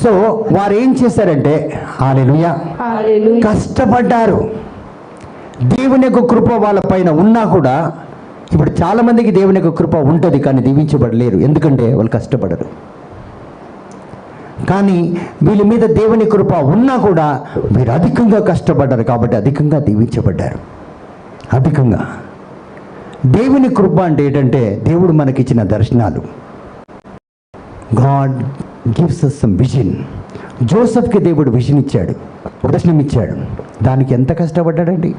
So వారు ఏం చేశారంటే, హల్లెలూయా, హల్లెలూయా. కష్టపడ్డారు. దేవుని యొక్క కృప వాళ్ళ పైన ఉన్నా కూడా, ఇప్పుడు చాలా మందికి దేవుని యొక్క కృప ఉంటుంది కానీ దీవించబడలేరు. ఎందుకంటే వాళ్ళు కష్టపడరు. కానీ వీళ్ళ మీద దేవుని కృప ఉన్నా కూడా వీరు అధికంగా కష్టపడ్డారు కాబట్టి అధికంగా దీవించబడ్డారు. అధికంగా. దేవుని కృప అంటే ఏంటంటే దేవుడు మనకిచ్చిన దర్శనాలు. God gives us some vision. జోసెఫ్కి దేవుడు విజన్ ఇచ్చాడు, దర్శనం ఇచ్చాడు. దానికి ఎంత కష్టపడ్డాడండి?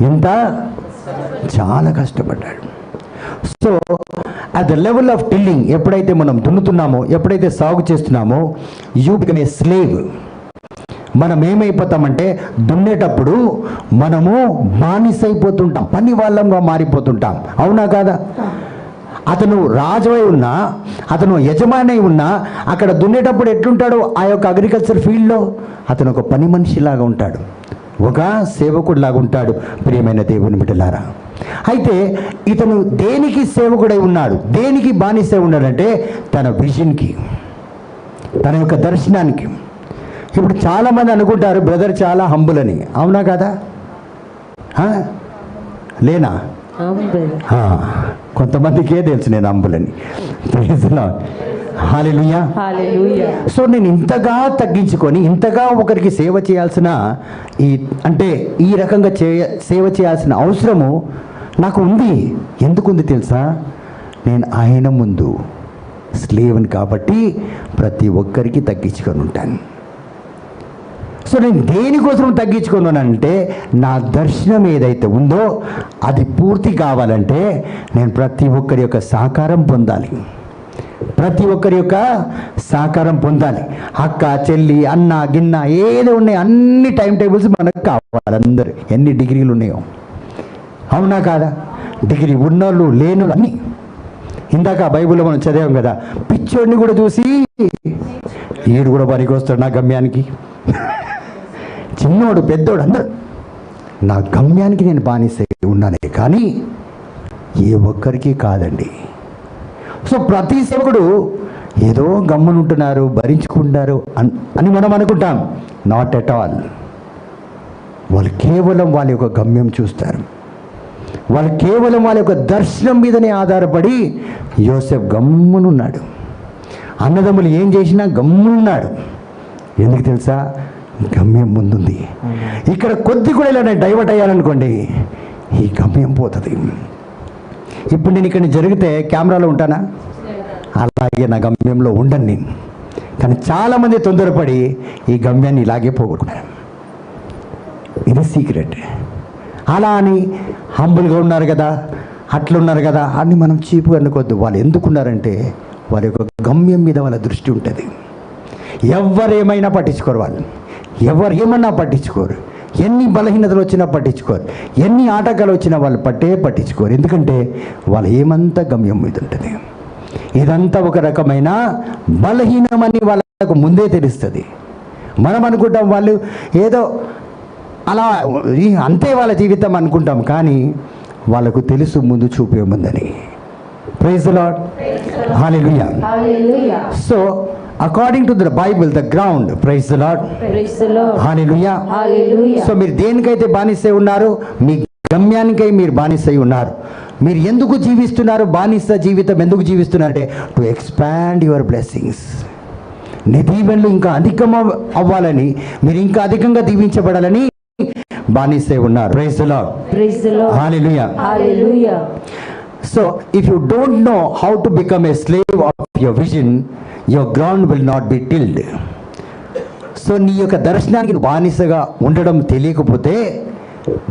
ఎంత? చాలా కష్టపడ్డాడు. So at the level of tilling, ఎప్పుడైతే మనం దున్నుతున్నామో, ఎప్పుడైతే సాగు చేస్తున్నామో, యూ బికమ్ ఏ స్లేవ్. మనం ఏమైపోతామంటే దున్నేటప్పుడు మనము బానిసైపోతుంటాం, పని వాళ్ళంగా మారిపోతుంటాం. అవునా కాదా? అతను రాజు అయి ఉన్నా, అతను యజమాని అయి ఉన్నా, అక్కడ దున్నేటప్పుడు ఎట్లుంటాడో ఆ యొక్క అగ్రికల్చర్ ఫీల్డ్లో అతను ఒక పని మనిషిలాగా ఉంటాడు, ఒక సేవకుడిలాగా ఉంటాడు. ప్రియమైన దేవుని బిడ్డలారా, అయితే ఇతను దేనికి సేవకుడై ఉన్నాడు, దేనికి బానిసై ఉన్నాడంటే తన విజన్కి, తన యొక్క దర్శనానికి. ఇప్పుడు చాలామంది అనుకుంటారు బ్రదర్ చాలా హంబుల్ అని. అవునా కదా? లేనా? కొంతమందికే తెలుసు నేను హంబుల్ అని. హల్లెలూయా, హల్లెలూయా. సో నేను ఇంతగా తగ్గించుకొని ఇంతగా ఒకరికి సేవ చేయాల్సిన అంటే ఈ రకంగా సేవ చేయాల్సిన అవసరము నాకు ఉంది. ఎందుకు ఉంది తెలుసా? నేను ఆయన ముందు స్లేవ్ని కాబట్టి ప్రతి ఒక్కరికి తగ్గించుకొని ఉంటాను. సో నేను దేనికోసం తగ్గించుకున్నానంటే నా దర్శనం ఏదైతే ఉందో అది పూర్తి కావాలంటే నేను ప్రతి ఒక్కరి యొక్క సహకారం పొందాలి. ప్రతి ఒక్కరి యొక్క సహకారం పొందాలి. అక్క, చెల్లి, అన్న, గిన్న ఏదో ఉన్నాయి అన్ని టైం టేబుల్స్ మనకు కావాలి. అందరు ఎన్ని డిగ్రీలు ఉన్నాయో, అవునా కాదా? డిగ్రీ ఉన్నోళ్ళు లేనులు అన్నీ. ఇందాక బైబిల్లో మనం చదివాం కదా, పిచ్చోడిని కూడా చూసి ఈడు కూడా పనికి వస్తాడు నా గమ్యానికి. చిన్నోడు పెద్దోడు అందరు నా గమ్యానికి నేను బానిస ఉన్నానే, కానీ ఏ ఒక్కరికి కాదండి. సో ప్రతి సేవకుడు ఏదో గమ్మునుంటున్నారు, భరించుకుంటున్నారు అని మనం అనుకుంటాం. Not at all. వాళ్ళు కేవలం వాళ్ళ యొక్క గమ్యం చూస్తారు. వాళ్ళు కేవలం వాళ్ళ యొక్క దర్శనం మీదనే ఆధారపడి యోసేపు గమ్మునున్నాడు. అన్నదమ్ములు ఏం చేసినా గమ్మునున్నాడు. ఎందుకు తెలుసా? గమ్యం ముందుంది. ఇక్కడ కొద్ది కూడా ఇలా నేను డైవర్ట్ అయ్యాననుకోండి, ఈ గమ్యం పోతుంది. ఇప్పుడు నేను ఇక్కడ జరిగితే కెమెరాలో ఉంటానా? అలాగే నా గమ్యంలో ఉండను నేను. కానీ చాలామంది తొందరపడి ఈ గమ్యాన్ని ఇలాగే పోగొట్టుకున్నారు. ఇది సీక్రెట్. అలా అని హంబుల్గా ఉన్నారు కదా, అట్లున్నారు కదా అని మనం చీపుగా అనుకోవద్దు. వాళ్ళు ఎందుకున్నారంటే వారి యొక్క గమ్యం మీద వాళ్ళ దృష్టి ఉంటుంది. ఎవరేమైనా పట్టించుకోరు వాళ్ళు. ఎవరు ఏమన్నా పట్టించుకోరు. ఎన్ని బలహీనతలు వచ్చినా పట్టించుకోరు. ఎన్ని ఆటంకాలు వచ్చినా వాళ్ళు పట్టించుకోరు. ఎందుకంటే వాళ్ళు ఏమంతా గమ్యం మీద ఉంటుంది. ఇదంతా ఒక రకమైన బలహీనమని వాళ్ళకు ముందే తెలుస్తుంది. మనం అనుకుంటాం వాళ్ళు ఏదో అలా అంతే వాళ్ళ జీవితం అనుకుంటాం, కానీ వాళ్ళకు తెలుసు ముందు చూపేముందని. Praise the lord. Hallelujah. Hallelujah. So according to the Bible the ground, praise the lord, Praise the Lord. Hallelujah. Hallelujah. So మీరు దేనికైతే బానిసై ఉన్నారు, మీ గమ్యానికై మీరు బానిసై ఉన్నారు. మీరు ఎందుకు జీవిస్తున్నారు? బానిస జీవితం ఎందుకు జీవిస్తున్నారంటే టు ఎక్స్పాండ్ యువర్ బ్లెస్సింగ్స్. నీ దీవెనలు ఇంకా అధికం అవ్వాలని, మీరు ఇంకా అధికంగా దీవించబడాలని బానిసై ఉన్నారు. Praise the lord. Praise the Lord. Hallelujah. Hallelujah. So if you don't know how to become a slave of your vision, your ground will not be tilled. So నీ యొక్క దర్శనానికి నువ్వు బానిసగా ఉండడం తెలియకపోతే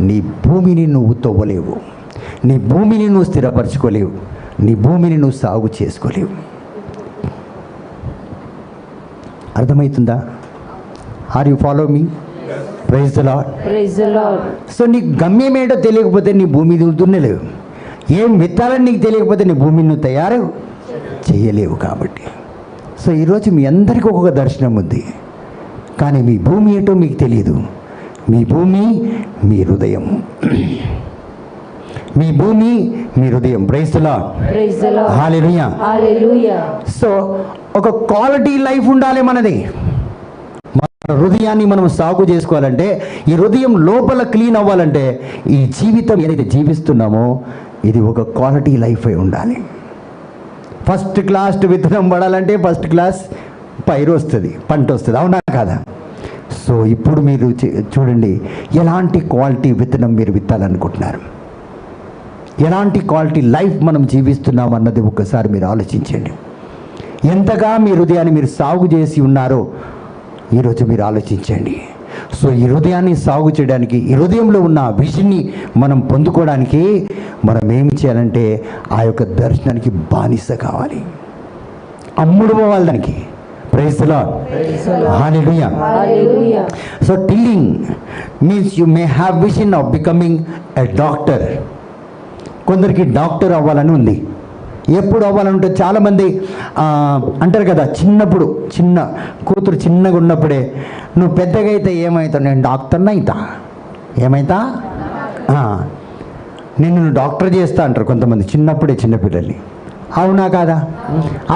నీ భూమిని నువ్వు తవ్వలేవు. నీ భూమిని నువ్వు స్థిరపరచుకోలేవు. నీ భూమిని నువ్వు సాగు చేసుకోలేవు. అర్థమవుతుందా? Are you follow me? Praise the lord. Praise the Lord. సో నీ గమ్యం ఏంటో తెలియకపోతే నీ భూమి దున్నలేవు. ఏం విత్తాలని నీకు తెలియకపోతే నీ భూమిని నువ్వు తయారు చేయలేవు. కాబట్టి సో ఈరోజు మీ అందరికీ ఒక్కొక్క దర్శనం ఉంది, కానీ మీ భూమి ఏంటో మీకు తెలియదు. మీ భూమి మీ హృదయం. మీ భూమి మీ హృదయం. Praise the lord. Praise the Lord. Hallelujah. Hallelujah. So ఒక క్వాలిటీ లైఫ్ ఉండాలి మనది. మన హృదయాన్ని మనం సాగు చేసుకోవాలంటే, ఈ హృదయం లోపల క్లీన్ అవ్వాలంటే, ఈ జీవితం ఏదైతే జీవిస్తున్నామో ఇది ఒక క్వాలిటీ లైఫ్ అయి ఉండాలి. ఫస్ట్ క్లాస్ విత్తనం పడాలంటే ఫస్ట్ క్లాస్ పైరు వస్తుంది, పంట వస్తుంది, అవునా కాదా? సో ఇప్పుడు మీరు చూడండి, ఎలాంటి క్వాలిటీ విత్తనం మీరు విత్తాలనుకుంటున్నారు, ఎలాంటి క్వాలిటీ లైఫ్ మనం జీవిస్తున్నాం అన్నది ఒక్కసారి మీరు ఆలోచించండి. ఎంతగా మీ హృదయాన్ని మీరు సాగు చేసి ఉన్నారో ఈరోజు మీరు ఆలోచించండి. సో ఈ హృదయాన్ని సాగు చేయడానికి, ఈ హృదయంలో ఉన్న విజన్ని మనం పొందుకోవడానికి మనం ఏం చేయాలంటే ఆ యొక్క దర్శనానికి బానిస కావాలి, అమ్ముడు పోవాలి దానికి. Praise the lord. Hallelujah. Hallelujah. So tilling means you may have vision of becoming a doctor. కొందరికి డాక్టర్ అవ్వాలని ఉంది. ఎప్పుడు అవ్వాలంటే చాలామంది అంటారు కదా, చిన్నప్పుడు చిన్న కూతురు చిన్నగా ఉన్నప్పుడే నువ్వు పెద్దగా అయితే ఏమవుతావు, నేను డాక్టర్ని అవుతా, ఏమవుతా, నేను డాక్టర్ చేస్తా అంటారు కొంతమంది చిన్నప్పుడే చిన్నపిల్లల్ని, అవునా కాదా?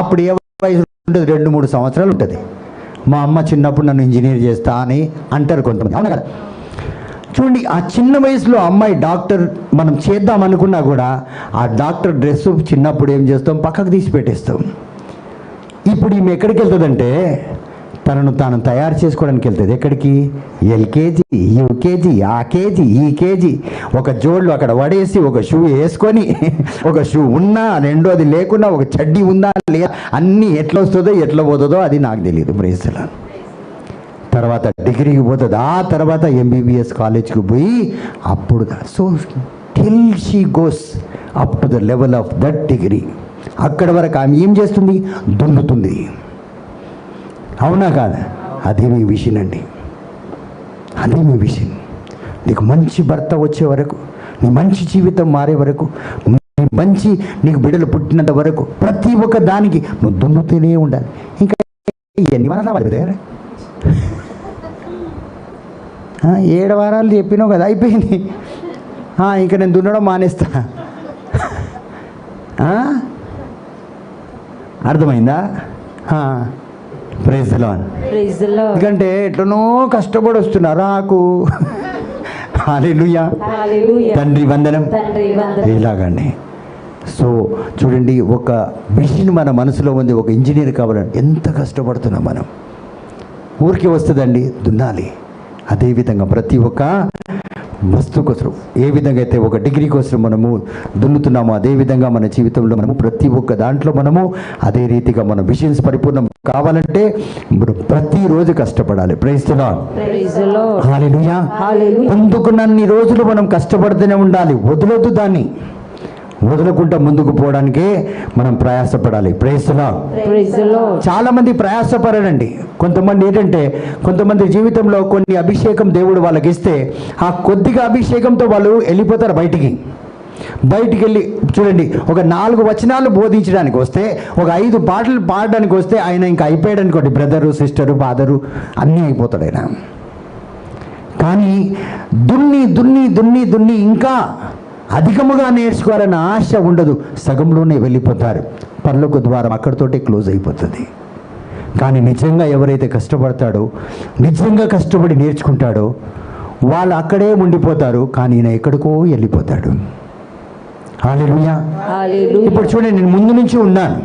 అప్పుడు ఏ వయసు ఉంటుంది? 2-3 సంవత్సరాలు ఉంటుంది. మా అమ్మ చిన్నప్పుడు నన్ను ఇంజనీర్ చేస్తా అని అంటారు కొంతమంది, అవునా కదా? చూడండి, ఆ చిన్న వయసులో అమ్మాయి డాక్టర్ మనం చేద్దాం అనుకున్నా కూడా ఆ డాక్టర్ డ్రెస్ చిన్నప్పుడు ఏం చేస్తాం, పక్కకు తీసి పెట్టేస్తాం. ఇప్పుడు ఈమె ఎక్కడికి వెళ్తుందంటే తనను తాను తయారు చేసుకోవడానికి వెళ్తుంది. ఎక్కడికి? ఎల్కేజీ, యూకేజీ, ఆ కేజీ, ఈ కేజీ, ఒక జోళ్ళు అక్కడ పడేసి ఒక షూ వేసుకొని, ఒక షూ ఉన్నా రెండోది లేకున్నా, ఒక చడ్డీ ఉందా లేదా, అన్నీ ఎట్లా వస్తుందో ఎట్లా పోతుందో అది నాకు తెలియదు. Praise the Lord. తర్వాత డిగ్రీకి పోతుంది, ఆ తర్వాత ఎంబీబీఎస్ కాలేజ్కి పోయి అప్పుడు so till she goes up to the level of that degree. అక్కడ వరకు ఆమె ఏం చేస్తుంది? దున్నుతుంది. అవునా కాదా? అదే మీ విషయం అండి, అదే మీ విషయం. నీకు మంచి భర్త వచ్చే వరకు, నీ మంచి జీవితం మారే వరకు, మంచి నీకు బిడ్డలు పుట్టినంత వరకు ప్రతి ఒక్క దానికి నువ్వు దున్నుతూనే ఉండాలి. ఇంకా ఎన్ని వారాలు దగ్గర 7 వారాలు చెప్పినావు కదా, అయిపోయింది. ఇంకా నేను దున్నడం మానేస్తా. అర్థమైందా? Praise the Lord. ఎందుకంటే ఎట్లనో కష్టపడి వస్తున్నారు నాకు. హల్లెలూయా. తండ్రి వందనం. ఇలాగండి. సో చూడండి, ఒక మిషన్ మన మనసులో ఉంది, ఒక ఇంజనీర్ కావాలని ఎంత కష్టపడుతున్నాం మనం. ఊరికి వస్తుందండి, దున్నాలి. అదేవిధంగా ప్రతి ఒక్క వస్తువు కోసం ఏ విధంగా అయితే ఒక డిగ్రీ కోసం మనము దున్నుతున్నామో, అదేవిధంగా మన జీవితంలో మనము ప్రతి ఒక్క దాంట్లో మనము అదే రీతిగా మన విషన్స్ పరిపూర్ణం కావాలంటే ప్రతిరోజు కష్టపడాలి. Praise the lord. హల్లెలూయా. పొందుకున్నన్ని రోజులు మనం కష్టపడుతూనే ఉండాలి. వదలొద్దు, దాన్ని వదలకుండా ముందుకు పోవడానికే మనం ప్రయాసపడాలి. Praise the lord. చాలా మంది ప్రయాసపడరండి. కొంతమంది ఏంటంటే, కొంతమంది జీవితంలో కొన్ని అభిషేకం దేవుడు వాళ్ళకి ఇస్తే ఆ కొద్దిగా అభిషేకంతో వాళ్ళు వెళ్ళిపోతారు బయటికి వెళ్ళి చూడండి, ఒక 4 వచనాలు బోధించడానికి వస్తే, ఒక 5 పాటలు పాడడానికి వస్తే ఆయన ఇంకా అయిపోయాడు అనుకోండి. బ్రదరు, సిస్టరు, ఫాదరు అన్నీ అయిపోతాడు ఆయన. కానీ దున్ని దున్ని దున్ని దున్ని ఇంకా అధికముగా నేర్చుకోవాలన్న ఆశ ఉండదు, సగంలోనే వెళ్ళిపోతారు. పరలోక ద్వారం అక్కడితోటే క్లోజ్ అయిపోతుంది. కానీ నిజంగా ఎవరైతే కష్టపడతాడో, నిజంగా కష్టపడి నేర్చుకుంటాడో వాళ్ళు అక్కడే ఉండిపోతారు. కానీ ఈయన ఎక్కడికో వెళ్ళిపోతాడు. హల్లెలూయా. ఇప్పుడు చూడండి, నేను ముందు నుంచి ఉన్నాను.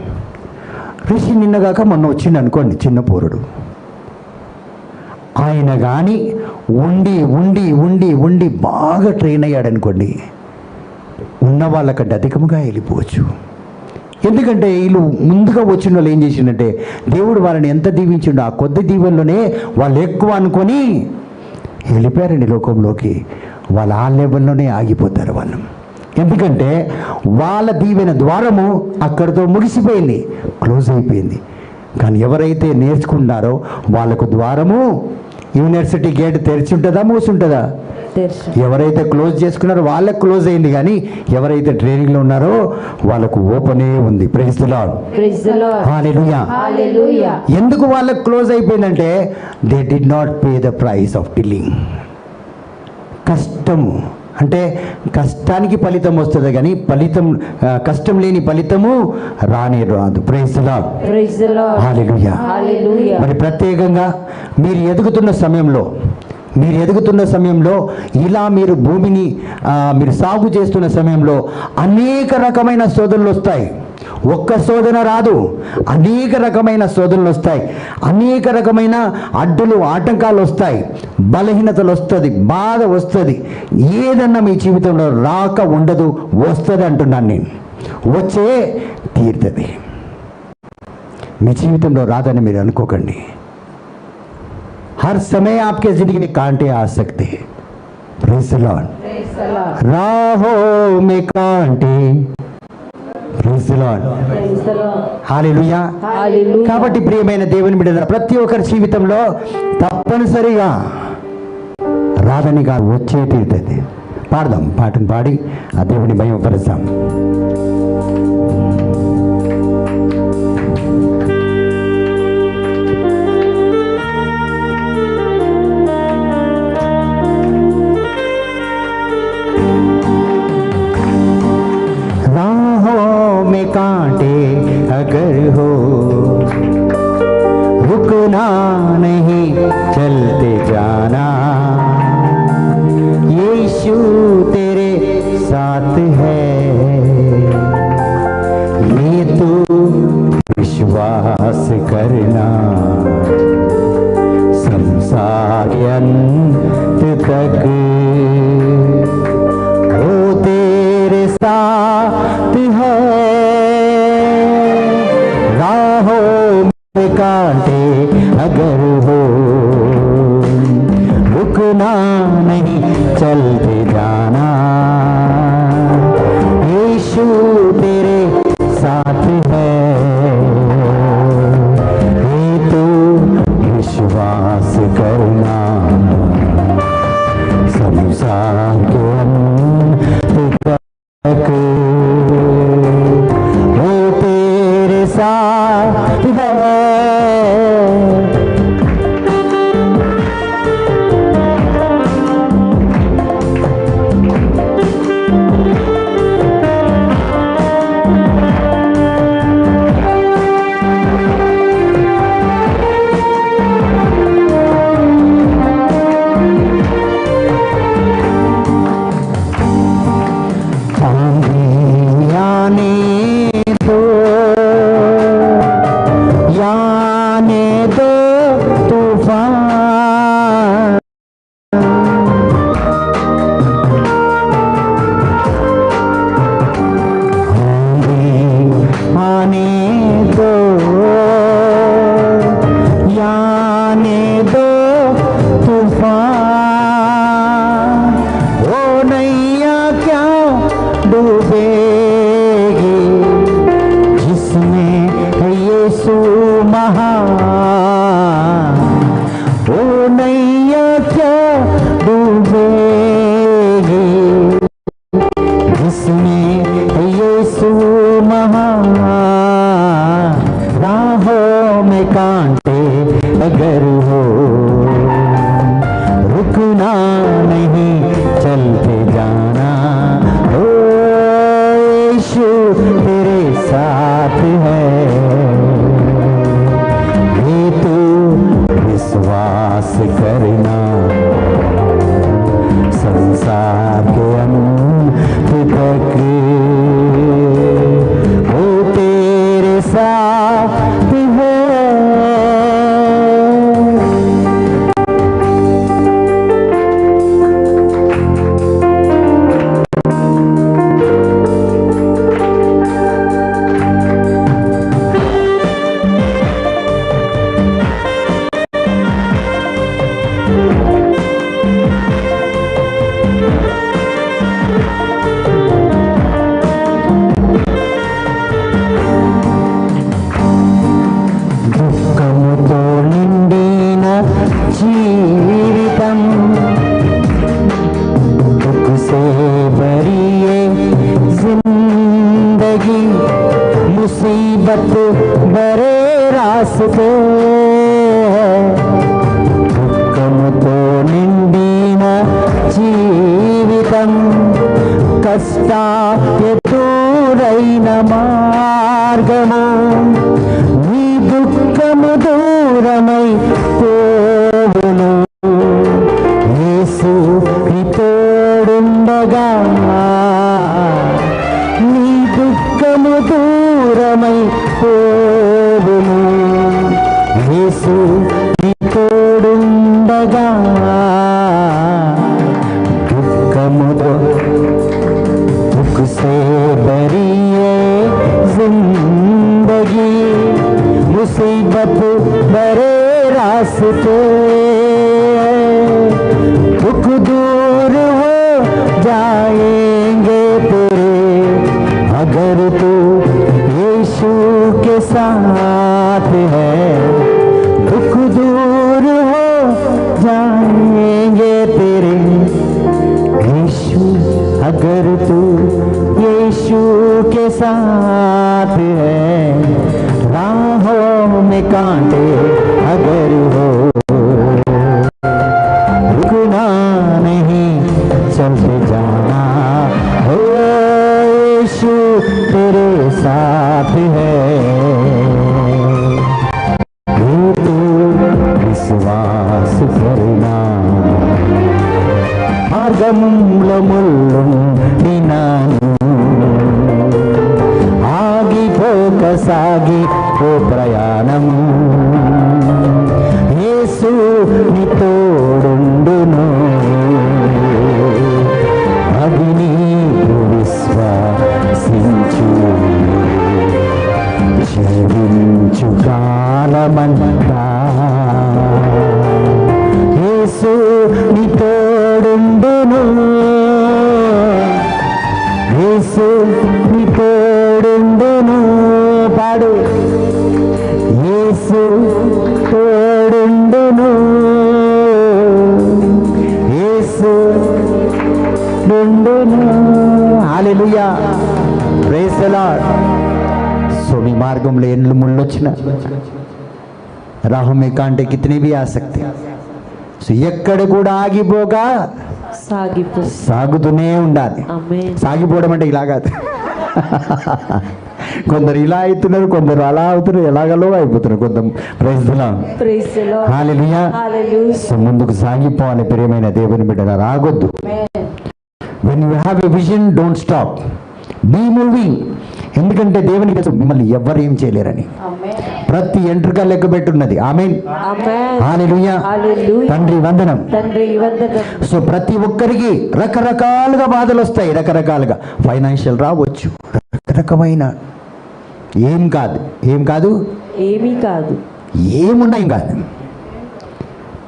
ఋషి నిన్నగాక మొన్న వచ్చింది అనుకోండి, చిన్న పోరుడు. ఆయన కానీ ఉండి ఉండి ఉండి ఉండి బాగా ట్రైన్ అయ్యాడు అనుకోండి, ఉన్న వాళ్ళకంటే అధికంగా వెళ్ళిపోవచ్చు. ఎందుకంటే వీళ్ళు ముందుగా వచ్చిన వాళ్ళు ఏం చేసిందంటే, దేవుడు వాళ్ళని ఎంత దీవించిండో ఆ కొద్ది దీవెనలోనే వాళ్ళు ఎక్కువ అనుకొని వెళ్ళిపోయారండి లోకంలోకి. వాళ్ళు ఆ లెవెల్లోనే ఆగిపోతారు వాళ్ళు. ఎందుకంటే వాళ్ళ దీవెన ద్వారము అక్కడితో ముగిసిపోయింది, క్లోజ్ అయిపోయింది. కానీ ఎవరైతే నేర్చుకుంటారో వాళ్ళకు ద్వారము, యూనివర్సిటీ గేట్ తెరిచి ఉంటుందా, మూసి ఉంటుందా? ఎవరైతే క్లోజ్ చేసుకున్నారో వాళ్ళకు క్లోజ్ అయింది, కానీ ఎవరైతే ట్రైనింగ్లో ఉన్నారో వాళ్ళకు ఓపెనే ఉంది. Praise the lord. హల్లెలూయా. ఎందుకు వాళ్ళకు క్లోజ్ అయిపోయిందంటే, they did not pay the price of tilling. కష్టము అంటే కష్టానికి ఫలితం వస్తుంది, కానీ కష్టం లేని ఫలితము రాదు. Praise the lord. హల్లెలూయా. మరి ప్రత్యేకంగా మీరు ఎదుగుతున్న సమయంలో ఇలా మీరు భూమిని మీరు సాగు చేస్తున్న సమయంలో అనేక రకమైన శోధనలు వస్తాయి. ఒక్క శోధన రాదు, అనేక రకమైన శోధనలు వస్తాయి. అనేక రకమైన అడ్డులు, ఆటంకాలు వస్తాయి, బలహీనతలు వస్తుంది, బాధ వస్తుంది. ఏదన్నా మీ జీవితంలో రాక ఉండదు, వస్తుంది అంటున్నాను నేను. వచ్చే తీరుతుంది. మీ జీవితంలో రాదని మీరు అనుకోకండి. हर समय आपके जिंदगी में कांटे आ सकते हैं. Praise the lord. राहों में कांटे. Praise the lord. హల్లెలూయా. కాబట్టి ప్రియమైన దేవుని బిడ్డలారా, ప్రతి ఒక్కరి జీవితంలో తప్పనిసరిగా రాదని కాదు, వచ్చే తీరుతుంది. పాడదాం, పాటను పాడి ఆ దేవుని మహిమపరుస్తాం. कांटे अगर हो रुकना नहीं, चलते जाना, यीशु तेरे साथ है, ये तू विश्वास करना, संसार अंत तक वो तेरे साथ है. राहों में कांटे अगर हो चलते जाना, यीशु तेरे साथ है, ये तो विश्वास करना, संसार के अंत तक वो तेरे साथ है। राहों में कांटे अगर हो, रुकना नहीं, चलते जाना, ओ यीशु तेरे साथ है, ये तू विश्वास करना, संसार के अंत तक वो तेरे साथ है। జీవితం दुख से भरी ये जिंदगी, मुसीबत भरे रास्ते, దుఃఖముతో నిండిన జీవితం, కష్ట ఎదురైన మార్గము, నీ దుఃఖము దూరమై పోవును, యేసు నీ తోడుండగా, నీ దుఃఖము దూరమై పోవును, యేసు నీ తోడుండగా, దుఃఖముతో दुख से भरी ये जिंदगी, मुसीबत भरे रास्ते, दुख दूर हो जाएंगे तेरे, अगर तू यीशु के साथ है, दुख दूर हो जाएंगे तेरे, यीशु अगर तू यीशु के साथ है, राहों में कांटे अगर हो, रुकना नहीं, चलते जाना, हो यीशु तेरे साथ है, ये तू विश्वास करना, మార్గములో ముళ్ళుండినాను, ఆగిపోక సాగి ఓ ప్రయాణం, యేసు నీ తోడుండును, అది నీవు విశ్వాసించు, జీవించు కాలమంతా యేసు నీ తోడుండును, యేసు నీ తోడుండును. పాడు. యేసు తోడుండును. యేసు నుండును. Hallelujah. Praise the lord. So మీ మార్గంలో ఎన్ని ముళ్ళు వచ్చినా రాహమే కాంటే కితనీ भी आ सकते. సో ఎక్కడ కూడా ఆగిపోక సాగిపో. సాగుతూనే ఉండాలి. ఆమేన్. సాగిపోవడం అంటే ఇలా కాదు. కొందరు ఇలా అవుతున్నారు, కొందరు అలా అవుతున్నారు, ఎలాగలో అయిపోతున్నారు కొందరు. Praise the lord. Praise the lord. Hallelujah. Hallelujah. So ముందుకు సాగిపోవాలి ప్రియమైన దేవుని బిడ్డగా. రాగొద్దు. When you have a vision don't stop, be moving. ఎందుకంటే దేవునికి తెలుసు మిమ్మల్ని ఎవ్వరు ఏం చేయలేరని. ఆమేన్. ప్రతి ఎంట్రుక లెక్క పెట్టున్నది. ఆమేన్. ఆమేన్. హల్లెలూయా. హల్లెలూయా. తండ్రి వందనం. తండ్రి వందనం. సో ప్రతి ఒక్కరికి రకరకాలుగా బాధలు వస్తాయి. రకరకాలుగా ఫైనాన్షియల్ రావచ్చు, రకరకమైన ఏం కాదు ఏమీ కాదు. ఏమున్నాయి కాదు.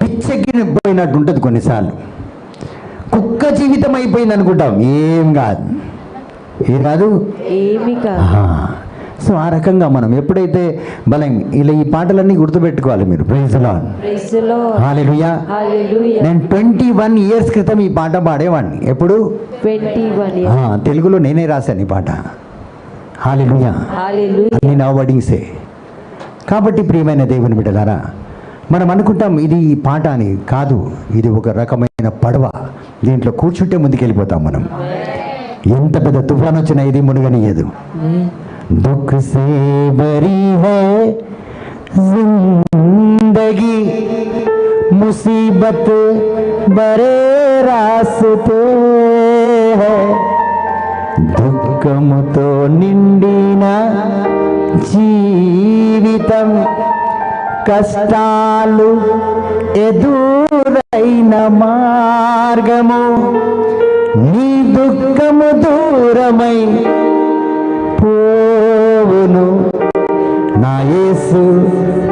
పిచ్చెక్కి పోయినట్టు ఉంటుంది కొన్నిసార్లు. కుక్క జీవితం అయిపోయింది అనుకుంటాం. ఏం కాదు. ఏమీ కాదు. సో ఆ రకంగా మనం ఎప్పుడైతే బలం ఇలా ఈ పాటలన్నీ గుర్తుపెట్టుకోవాలి మీరు. Praise the lord. Praise the lord. Hallelujah. Hallelujah. నేను 21 ఇయర్స్ క్రితం ఈ పాట పాడేవాడిని. ఎప్పుడు? 21 years. తెలుగులో నేనే రాశాను ఈ పాట. హల్లెలూయా. హల్లెలూయా. అన్ని నా వర్డింగ్సే. కాబట్టి ప్రియమైన దేవుని బిడ్డలారా, మనం అనుకుంటాం ఇది ఈ పాట అని. కాదు, ఇది ఒక రకమైన పడవ. దీంట్లో కూర్చుంటే ముందుకెళ్ళిపోతాం మనం. ఎంత పెద్ద తుఫాన్ వచ్చినా ఇది మునగనియదు. दुख से भरी है जिंदगी, मुसीबत भरे रास्ते हैं, దుఃఖముతో నిండిన జీవితం, కష్టాలు ఎదురైన మార్గము, నీ దుఃఖము దూరమై పోవును, నా యేసు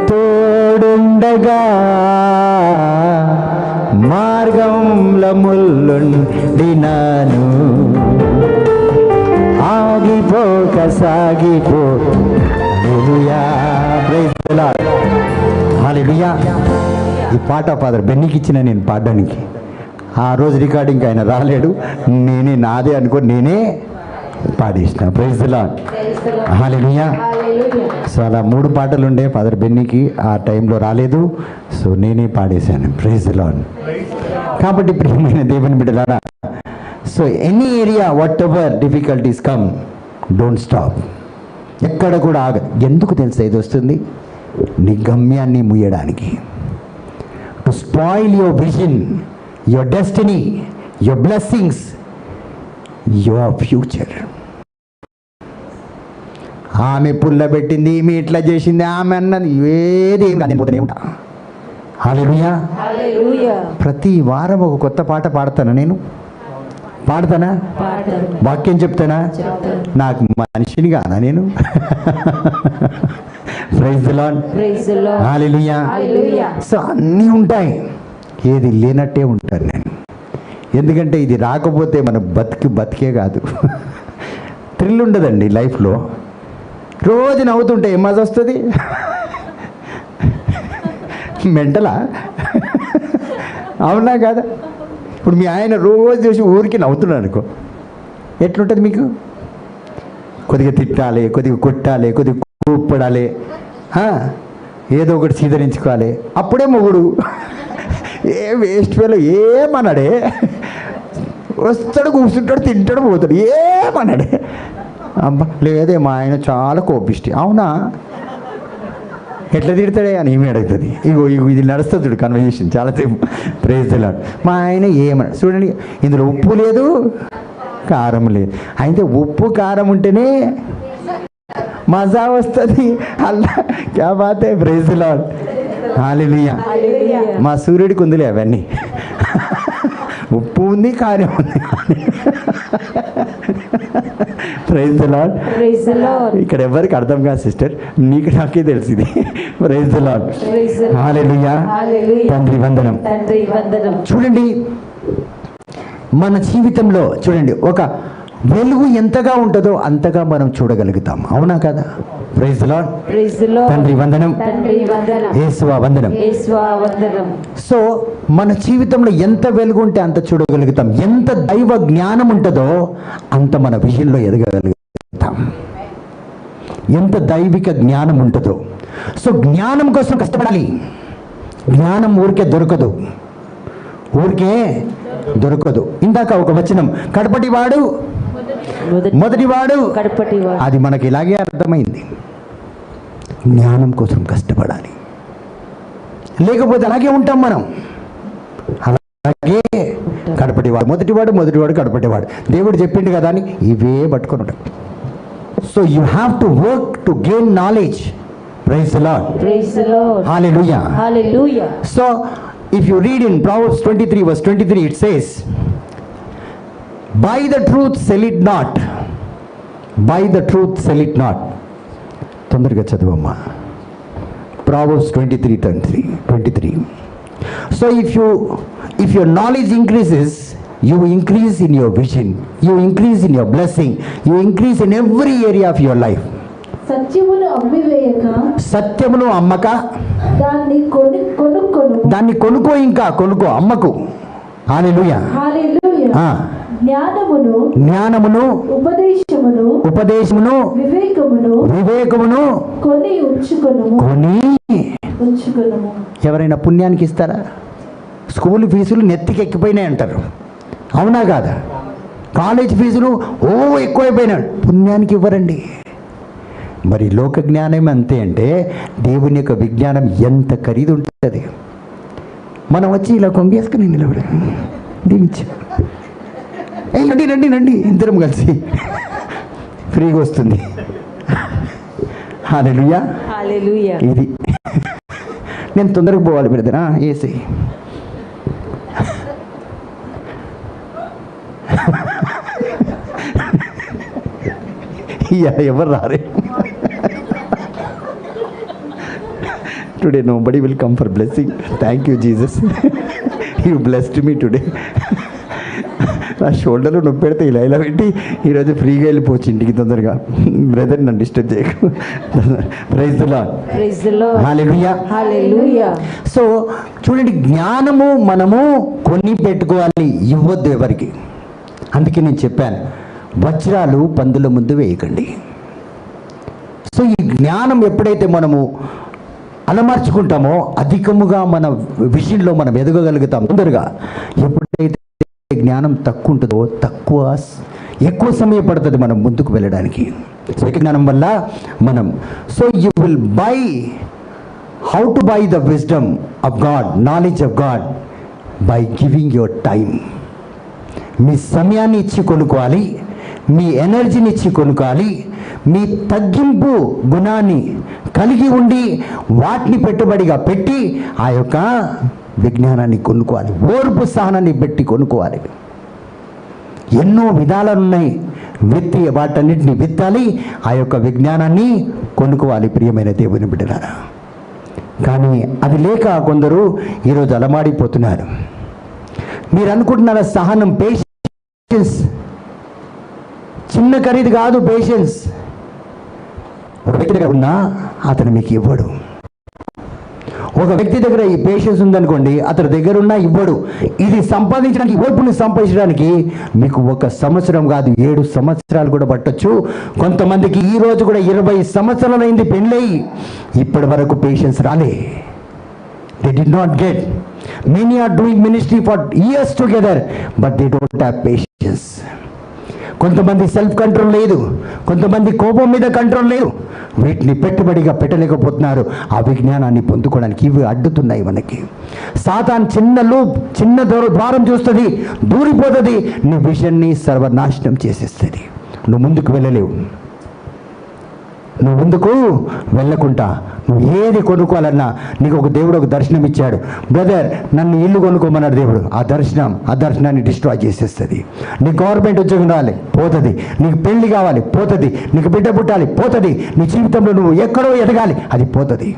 తోడుండగా, మార్గంలో ముల్లుండినాను, ఆగిపోక సాగిపో. Hallelujah. Praise the lord. Hallelujah. ఈ పాట ఫాదర్ బెన్నీకి ఇచ్చిన నేను పాడడానికి. ఆ రోజు రికార్డింగ్ ఆయన రాలేడు, నేనే నాదే అనుకోని నేనే పాడేసిన. Praise the lord. Hallelujah. So అలా 3 పాటలు ఉండే ఫాదర్ బెన్నీకి, ఆ టైంలో రాలేదు, సో నేనే పాడేశాను. Praise the lord. కాబట్టి ప్రియమైన దేవుని బిడ్డలారా, so any area whatever difficulties come, don't stop. ఎక్కడ కూడా ఆగ. ఎందుకు తెలుసా ఇది వస్తుంది? నీ గమ్యాన్ని ముయ్యడానికి. To spoil your vision, your destiny, your blessings, your future. ఆమె పుల్లబెట్టింది, ఈమె ఇట్లా చేసింది, ఆమె అన్నది ఏది ఏం కాదు, పోతూనే ఉంటా. హల్లెలూయా. హల్లెలూయా. ప్రతి వారం ఒక కొత్త పాట పాడతాను. నేను పాడతానా? పాడతాను. వాక్యం చెప్తానా? చెప్తాను. నాకు మనిషిని కానా నేను? Praise the lord. Praise the lord. Hallelujah. Hallelujah. So అన్నీ ఉంటాయి, ఏది లేనట్టే ఉంటాను నేను. ఎందుకంటే ఇది రాకపోతే మన బతికే కాదు. థ్రిల్ ఉండదండి లైఫ్లో. రోజు నవ్వుతుంటే ఏం మజా వస్తుంది? మెంటలా? అవునా కాదా? ఇప్పుడు మీ ఆయన రోజు చూసి ఊరికి నవ్వుతున్నాడు అనుకో, ఎట్లుంటుంది మీకు? కొద్దిగా తిట్టాలి, కొద్దిగా కొట్టాలి, కొద్దిగా కూప్పడాలి, ఏదో ఒకటి సీదరించుకోవాలి. అప్పుడే మొగుడు ఏ వేస్ట్ వేలో ఏమన్నాడే, వస్తాడు, కూర్చుంటాడు, తింటాడు, పోతాడు, ఏమన్నాడే. అబ్బా లేదే మా ఆయన చాలా కోపిష్టి. అవునా? ఎట్లా తిడతాడే అని ఏమి అడుగుతుంది. ఇగో ఇది నడుస్తుంది కన్వర్జేషన్ చాలా సేపు. Praise the Lord. మా ఆయన ఏమన్నా చూడండి, ఇందులో ఉప్పు లేదు, కారం లేదు. అయితే ఉప్పు కారం ఉంటేనే మజా వస్తుంది. అల్లా క్యా బాత్ హై. Praise the lord. హల్లెలూయా. మా సూర్యుడికి ఉందిలే అవన్నీ. ఉప్పు ఉంది, కారం ఉంది. Praise the lord. Praise the lord. ఇక్కడ ఎవరికి అర్థం కాదు సిస్టర్, నీకు నాకే తెలిసింది. Praise the lord. Praise the lord. Hallelujah. Hallelujah. తండ్రి వందనం. తండ్రి వందనం. చూడండి, మన జీవితంలో చూడండి, ఒక వెలుగు ఎంతగా ఉంటుందో అంతగా మనం చూడగలుగుతాం. అవునా కదా? Praise the lord. Praise the Lord. తండ్రి వందనం, తండ్రి వందనం, యేసువా వందనం. యేసువా వందనం. సో మన జీవితంలో ఎంత వెలుగు ఉంటే అంత చూడగలుగుతాం. ఎంత దైవ జ్ఞానం ఉంటుందో అంత మన విజయంలో ఎదగగలుగుతాం. ఎంత దైవిక జ్ఞానం ఉంటుందో. సో జ్ఞానం కోసం కష్టపడాలి. జ్ఞానం ఊరికే దొరకదు, ఊరికే దొరకదు. ఇందాక ఒక వచనం, కడపటివాడు మొదటివాడు కడపటివాడు. అది మనకి ఇలాగే అర్థమైంది. జ్ఞానం కోసం కష్టపడాలి, లేకపోతే అలాగే ఉంటాం మనం. అలాగే కడపటివాడు మొదటివాడు కడపటివాడు. దేవుడు చెప్పిండు కదా అని ఇవే పట్టుకొని ఉంటాం. So you have to work to gain knowledge. Praise the lord. Praise the lord. Hallelujah. Hallelujah. So, if you read in Proverbs 23 verse 23, it says, "Buy the truth, sell it not. Buy the truth, sell it not." తొందరగా చదువమ్మా. Proverbs 23. So, if your knowledge increases, you increase in your vision, you increase in your blessing, you increase in every area of your life. సత్యమును అమ్మివేయక సత్యమును అమ్మక దాన్ని కొనుక్కొను. దాన్ని కొనుక్కో, ఇంకా కొనుక్కో, అమ్మకు. హల్లెలూయా. హల్లెలూయా. జ్ఞానమును ఉపదేశమును వివేకమును కొని ఉంచుకొనుము. ఎవరైనా పుణ్యానికి ఇస్తారా? స్కూల్ ఫీజులు నెత్తికి ఎక్కిపోయినాయి అంటారు. అవునా కాదా? కాలేజ్ ఫీజులు ఎక్కువైపోయినాడు, పుణ్యానికి ఇవ్వరండి. మరి లోక జ్ఞానం అంతే. అంటే దేవుని యొక్క విజ్ఞానం ఎంత ఖరీదు ఉంటుంది. మనం వచ్చి ఇలా కొంగేసుకుని నిలబడి దీవించు, రండి ఇద్దరం కలిసి ఫ్రీగా వస్తుంది. హల్లెలూయా. హల్లెలూయా. ఇది నేను తొందరగా పోవాలి బ్రదర్. ఏసీ ఎవరు రారే. Today nobody will come for blessing. Thank you Jesus. You blessed me today. నా షోల్డర్లో నొప్పి పెడితే ఇలా పెట్టి ఈరోజు ఫ్రీగా వెళ్ళిపోవచ్చు ఇంటికి తొందరగా. బ్రదర్ నన్ను డిస్టర్బ్ చేయకు. Praise the lord. Praise the lord. Hallelujah. Hallelujah. So చూడండి, జ్ఞానము మనము కొని పెట్టుకోవాలి, ఇవ్వద్దు ఎవరికి. అందుకే నేను చెప్పాను, వజ్రాలు పందుల ముందు వేయకండి. సో ఈ జ్ఞానం ఎప్పుడైతే మనము అలమర్చుకుంటామో అధికముగా మన విషయంలో మనం ఎదగగలుగుతాం. తొందరగా ఎప్పుడైతే జ్ఞానం తక్కువ ఉంటుందో ఎక్కువ సమయం పడుతుంది మనం ముందుకు వెళ్ళడానికి. సో జ్ఞానం వల్ల మనం you will buy how to buy the wisdom of God, knowledge of God by giving your time. మీ సమయాన్ని ఇచ్చి కొనుక్కోవాలి, మీ ఎనర్జీని ఇచ్చి కొనుక్కోవాలి, మీ తగ్గింపు గుణాన్ని కలిగి ఉండి వాటిని పెట్టుబడిగా పెట్టి ఆ యొక్క విజ్ఞానాన్ని కొనుక్కోవాలి. ఓర్పు సహనాన్ని పెట్టి కొనుక్కోవాలి. ఎన్నో విధాలున్నాయి, వాటన్నిటిని విత్తాలి, ఆ యొక్క విజ్ఞానాన్ని కొనుక్కోవాలి. ప్రియమైన దేవుని బిడ్డలారా, కానీ అది లేక కొందరు ఈరోజు అలమాడిపోతున్నారు. మీరు అనుకుంటున్నారా సహనం, పేషెన్స్ చిన్న ఖరీదు కాదు. పేషెన్స్ ఒక వ్యక్తి దగ్గర ఉన్నా అతను మీకు ఇవ్వడు. ఒక వ్యక్తి దగ్గర ఈ పేషెన్స్ ఉందనుకోండి, అతని దగ్గర ఉన్నా ఇవ్వడు. ఇది సంపాదించడానికి, ఓర్పుని సంపాదించడానికి మీకు 1 సంవత్సరం కాదు 7 సంవత్సరాలు కూడా పట్టొచ్చు. కొంతమందికి ఈ రోజు కూడా 20 సంవత్సరాలు అయింది పెళ్ళయి, ఇప్పటి వరకు పేషెన్స్ రాలే. They did not get. Many are doing ministry for years together, but they don't have patience. కొంతమంది సెల్ఫ్ కంట్రోల్ లేదు, కొంతమంది కోపం మీద కంట్రోల్ లేదు. వీటిని పెట్టుబడిగా పెట్టలేకపోతున్నారు. ఆ విజ్ఞానాన్ని పొందుకోవడానికి ఇవి అడ్డుతున్నాయి మనకి. సాతాన్ చిన్న ద్వారం చూస్తుంది, దూరిపోతుంది, నీ విజన్ని సర్వనాశనం చేసేస్తుంది. నువ్వు ముందుకు వెళ్ళలేవు. నువ్వు ముందుకు వెళ్ళకుండా నువ్వు ఏది కొనుక్కోవాలన్నా నీకు ఒక దేవుడు ఒక దర్శనం ఇచ్చాడు. బ్రదర్ నన్ను ఇల్లు కొనుక్కోమన్నాడు దేవుడు. ఆ దర్శనాన్ని డిస్ట్రాయ్ చేసేస్తుంది. నీకు గవర్నమెంట్ ఉద్యోగం రావాలి, పోతుంది. నీకు పెళ్లి కావాలి, పోతుంది. నీకు బిడ్డ పుట్టాలి, పోతుంది. నీ జీవితంలో నువ్వు ఎక్కడో ఎదగాలి, అది పోతుంది.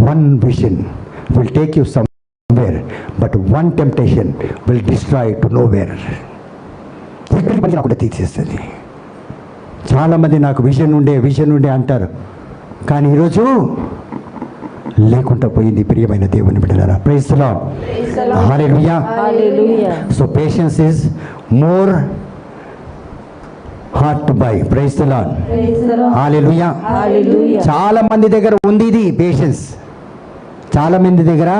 One vision will take you somewhere but one temptation will destroy to nowhere. ఎక్కడికి పని కూడా తీసేస్తుంది. చాలామంది నాకు విజన్ ఉండే అంటారు, కానీ ఈరోజు లేకుండా పోయింది. ప్రియమైన దేవుని బిడ్డలారా, praise the lord, hallelujah. Hallelujah. So patience is more hard to buy. Praise the lord, hallelujah. Hallelujah. చాలా మంది దగ్గర ఉంది ఇది పేషెన్స్, చాలా మంది దగ్గర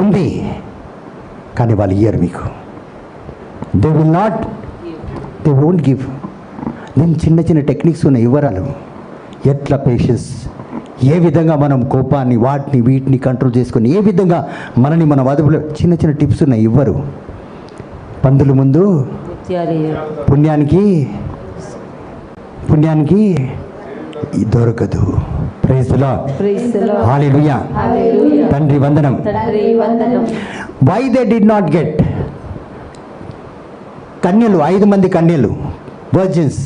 ఉంది, కానీ వాళ్ళు ఇయ్యరు మీకు. They will not, they won't give. దీని చిన్న చిన్న టెక్నిక్స్ ఉన్నాయి, వివరాలు. ఎట్లా పేషెన్స్, ఏ విధంగా మనం కోపాన్ని వాటిని వీటిని కంట్రోల్ చేసుకొని ఏ విధంగా మనని మన అదుపులో, చిన్న చిన్న టిప్స్ ఉన్నాయి, ఇవ్వరు. పందుల ముందు ముత్యాలు పుణ్యానికి దొరకదు. Praise the lord, praise the lord. Hallelujah. Hallelujah. తండ్రి వందనం. తండ్రి వందనం. Why they did not get కన్యలు, 5 మంది కన్యలు, virgins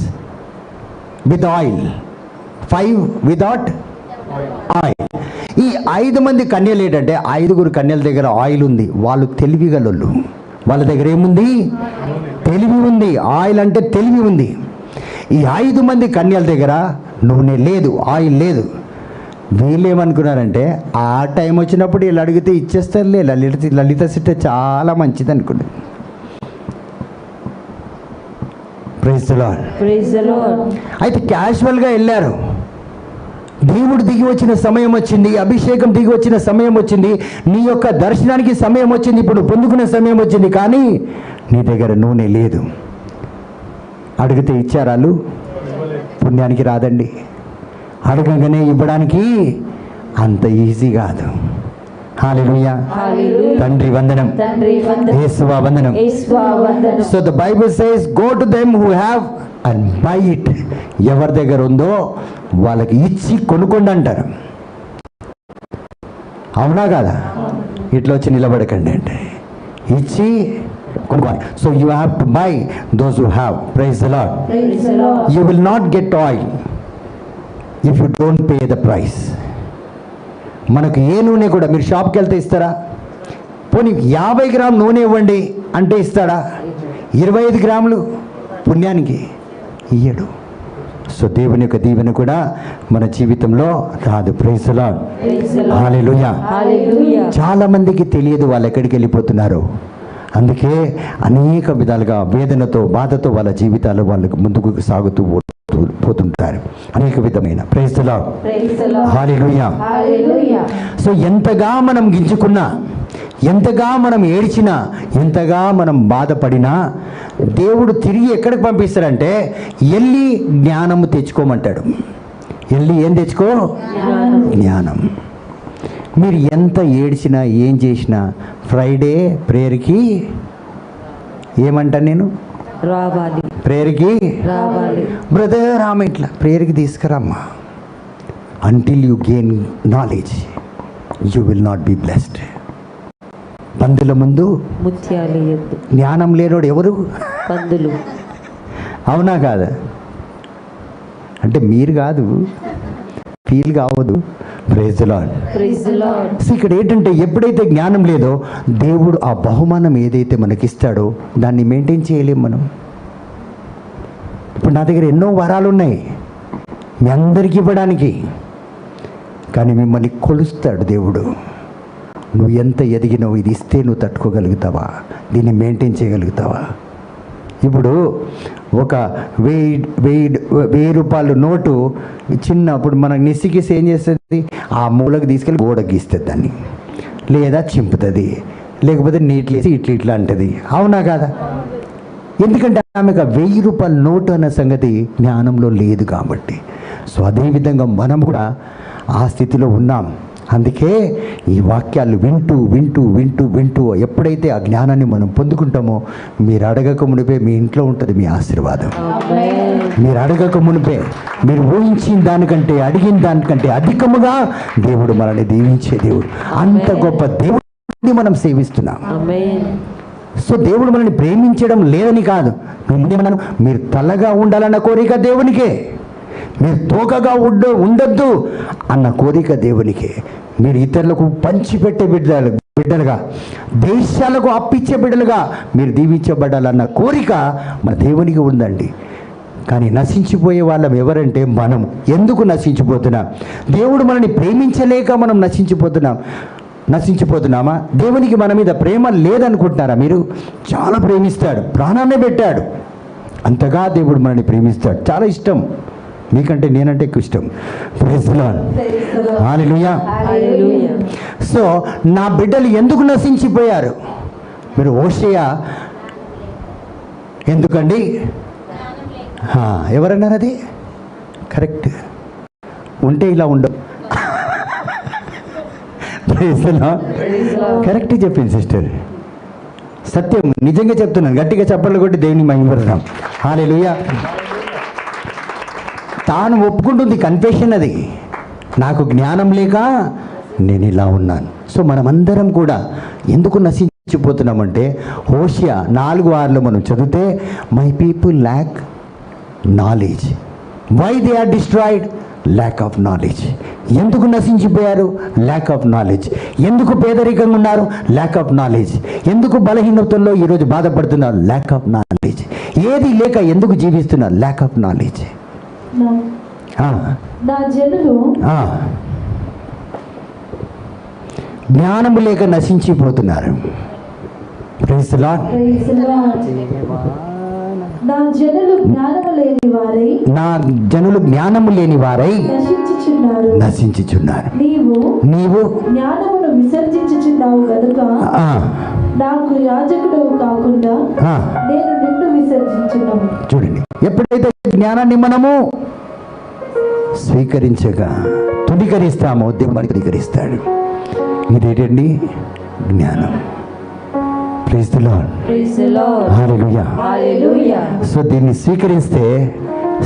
with oil, 5 without oil. ఈ 5 మంది కన్యలు ఏంటంటే 5 కన్యల దగ్గర ఆయిల్ ఉంది. వాళ్ళు తెలివి గలళ్ళు. వాళ్ళ దగ్గర ఏముంది? తెలివి ఉంది. ఆయిల్ అంటే తెలివి ఉంది. ఈ 5 మంది కన్యల దగ్గర నూనె లేదు, ఆయిల్ లేదు. వీళ్ళు ఏమనుకున్నారంటే ఆ టైం వచ్చినప్పుడు వీళ్ళు అడిగితే ఇచ్చేస్తారులే, లలిత సిట్ట చాలా మంచిది అనుకుంది. Praise the lord. Praise the lord. అయితే క్యాజువల్గా వెళ్ళారు. దేవుడు దిగి వచ్చిన సమయం వచ్చింది, అభిషేకం దిగి వచ్చిన సమయం వచ్చింది, నీ యొక్క దర్శనానికి సమయం వచ్చింది, ఇప్పుడు పొందుకునే సమయం వచ్చింది, కానీ నీ దగ్గర నూనె లేదు. అడిగితే ఇచ్చారాలు? పుణ్యానికి రాదండి. అడగగానే ఇవ్వడానికి అంత ఈజీ కాదు. హల్లెలూయా. హల్లెలూయా. తండ్రి వందనం. తండ్రి వందనం. యేసువా వందనం. యేసువా వందనం. So the Bible says go to them who have and by it. ఎవరి దగ్గర ఉందో వాళ్ళకి ఇచ్చి కొనుక్కోండి అంటారు. అవునా కాదా? ఇట్లా వచ్చి నిలబడకండి అంటే ఇచ్చి కొనుక్కోవాలి. So you have to buy those who have. Praise the lord. Praise the Lord. You will not get oil if you don't pay the price. మనకు ఏ నూనె కూడా మీరు షాప్కి వెళ్తే ఇస్తారా? పోనీ 50 గ్రాముల నూనె ఇవ్వండి అంటే ఇస్తాడా? 25 గ్రాములు పుణ్యానికి ఇయ్యడు. సో దేవుని యొక్క దీవెన కూడా మన జీవితంలో రాదు. Praise the lord. Praise the lord. Hallelujah. Hallelujah. చాలా మందికి తెలియదు వాళ్ళు ఎక్కడికి వెళ్ళిపోతున్నారు. అందుకే అనేక విధాలుగా వేదనతో బాధతో వాళ్ళ జీవితాలు వాళ్ళకు ముందుకు సాగుతూ పోతుంటారు. అనేక విధమైన. Praise the lord. Praise the lord. Hallelujah. Hallelujah. So ఎంతగా మనం గింజుకున్నా, ఎంతగా మనం ఏడ్చినా, ఎంతగా మనం బాధపడినా దేవుడు తిరిగి ఎక్కడికి పంపిస్తాడంటే వెళ్ళి జ్ఞానము తెచ్చుకోమంటాడు. వెళ్ళి ఏం తెచ్చుకో? జ్ఞానం. మీరు ఎంత ఏడ్చినా ఏం చేసినా ఫ్రైడే ప్రేయర్కి ఏమంటాను నేను? రావాలి. ప్రేయర్కి రావాలి. బ్రదర్ ఆమె ఇట్లా ప్రేయర్కి తీసుకురమ్మా. Until you gain knowledge you will not be blessed. పందుల ముందు ముత్యాలు ఎద్దు. జ్ఞానం లేనోడు ఎవరు? పందులు. అవునా కాదా? అంటే మీరు కాదు, ఫీల్ కావద్దు. Praise the lord. Praise the lord. So ఇక్కడ ఏంటంటే ఎప్పుడైతే జ్ఞానం లేదో దేవుడు ఆ బహుమానం ఏదైతే మనకిస్తాడో దాన్ని మెయింటైన్ చేయలేం మనం. ఇప్పుడు నా దగ్గర ఎన్నో వరాలు ఉన్నాయి మీ అందరికీ ఇవ్వడానికి, కానీ మిమ్మల్ని కొలుస్తాడు దేవుడు. నువ్వు ఎంత ఎదిగినావు, ఇది ఇస్తే నువ్వు తట్టుకోగలుగుతావా, దీన్ని మెయింటైన్ చేయగలుగుతావా? ఇప్పుడు ఒక 1000 రూపాయలు నోటు చిన్నప్పుడు మనకు నిసిగిసి ఏం చేస్తుంది? ఆ మూలకు తీసుకెళ్ళి గోడకు గీస్తుంది దాన్ని, లేదా చింపుతుంది, లేకపోతే నీట్లేసి ఇట్లా అంటది. అవునా కాదా? ఎందుకంటే ఆమెకు 1000 రూపాయల నోటు అన్న సంగతి జ్ఞానంలో లేదు కాబట్టి. సో అదేవిధంగా మనం కూడా ఆ స్థితిలో ఉన్నాం. అందుకే ఈ వాక్యాలు వింటూ వింటూ వింటూ వింటూ ఎప్పుడైతే ఆ జ్ఞానాన్ని మనం పొందుకుంటామో మీరు అడగక మునిపే మీ ఇంట్లో ఉంటుంది మీ ఆశీర్వాదం. ఆమేన్. మీరు అడగక మునిపే, మీరు ఊహించిన దానికంటే అడిగిన దానికంటే అధికముగా దేవుడు మనల్ని దీవించే దేవుడు. అంత గొప్ప దేవుడిని మనం సేవిస్తున్నాం. ఆమేన్. సో దేవుడు మనల్ని ప్రేమించడం లేదని కాదు. నేనేమన్నాను? మీరు తలగా ఉండాలన్న కోరిక దేవునికే, మీరు తోకగా ఉండొద్దు అన్న కోరిక దేవునికే. మీరు ఇతరులకు పంచిపెట్టే బిడ్డలు బిడ్డలుగా, దేశాలకు అప్పిచ్చే బిడ్డలుగా మీరు దీవించబడాలన్న కోరిక మన దేవునికి ఉందండి. కానీ నశించిపోయే వాళ్ళం ఎవరంటే మనం. ఎందుకు నశించిపోతున్నాం? దేవుడు మనల్ని ప్రేమించలేక మనం నశించిపోతున్నామా? దేవునికి మన మీద ప్రేమ లేదనుకుంటున్నారా మీరు? చాలా ప్రేమిస్తాడు, ప్రాణాన్నే పెట్టాడు. అంతగా దేవుడు మనల్ని ప్రేమిస్తాడు. చాలా ఇష్టం, మీకంటే నేనంటే ఎక్కువ ఇష్టం. Praise the lord. Hallelujah. Hallelujah. So నా బిడ్డలు ఎందుకు నశించిపోయారు? మీరు హోషేయ ఎందుకండి? ఎవరన్నారు అది? కరెక్ట్. ఉంటే ఇలా ఉండవు. కరెక్ట్ చెప్పింది సిస్టర్, సత్యం, నిజంగా చెప్తున్నాను. గట్టిగా చప్పట్లు కొట్టి దేవుని మహిమపడదాం. హల్లెలూయా. తాను ఒప్పుకుంటుంది, కన్ఫెషన్ అది. నాకు జ్ఞానం లేక నేను ఇలా ఉన్నాను. సో మనమందరం కూడా ఎందుకు నశించిపోతున్నామంటే, హోషేయ 4:6 మనం చదివితే, my people lack knowledge. Why they are destroyed? Lack of knowledge. ఎందుకు నశించిపోయారు? Lack of knowledge. ఎందుకు పేదరికంగా ఉన్నారు? Lack of knowledge. ఎందుకు బలహీనతల్లో ఈరోజు బాధపడుతున్నారు? Lack of knowledge. ఏది లేక ఎందుకు జీవిస్తున్నారు? Lack of knowledge. నా జనులు జ్ఞానము లేక నశించిపోతున్నారు. Praise the lord. నా జనులు జ్ఞానము లేని వారై నశించుచున్నారు. నీవు జ్ఞానమును విసర్జించుచున్నావు గనుక నాకు యాజకుడు కాకుండా నేను నిన్ను విసర్జించున్నాను. చూడండి, ఎప్పుడైతే జ్ఞానాన్ని మనము స్వీకరించగా తుదీకరిస్తామో దేవుడు తుదీకరిస్తాడు. ఇదేంటండి? జ్ఞానం. Praise the lord. Hallelujah. Hallelujah. So దీన్ని స్వీకరిస్తే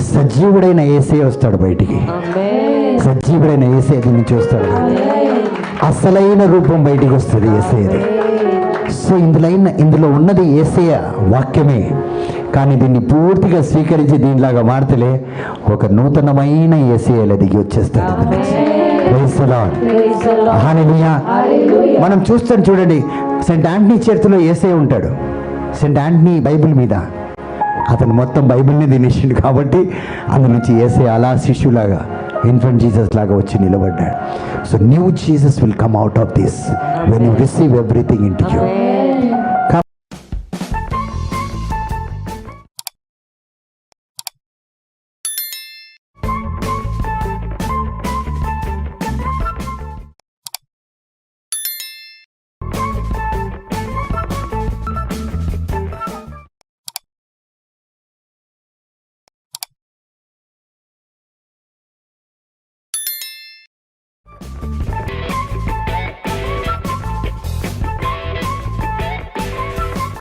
సజీవుడైన యేసయ్య వస్తాడు బయటికి. ఆమేన్. సజీవుడైన యేసయ్య దీని నుంచి వస్తాడు. అసలైన రూపం బయటికి వస్తుంది యేసయ్యది. సో ఇందులో ఉన్నది యేసయ్య వాక్యమే. కానీ దీన్ని పూర్తిగా స్వీకరించి దీనిలాగా మార్తలే ఒక నూతనమైన యేసయ్యలా దిగి వచ్చేస్తాడు. Praise the lord. హల్లెలూయా. మనం చూస్తాం, చూడండి, సెయింట్ ఆంటనీ చర్చిలో యేసయ్య ఉంటాడు. సెయింట్ ఆంటనీ బైబిల్ మీద అతను మొత్తం బైబిల్ని తినేసిండు కాబట్టి అందు నుంచి యేసయ్య అలా శిష్యులాగా ఇన్ఫెంట్ జీసస్ లాగా వచ్చి నిలబడ్డాడు. So new Jesus will come out of this when you receive everything in to you.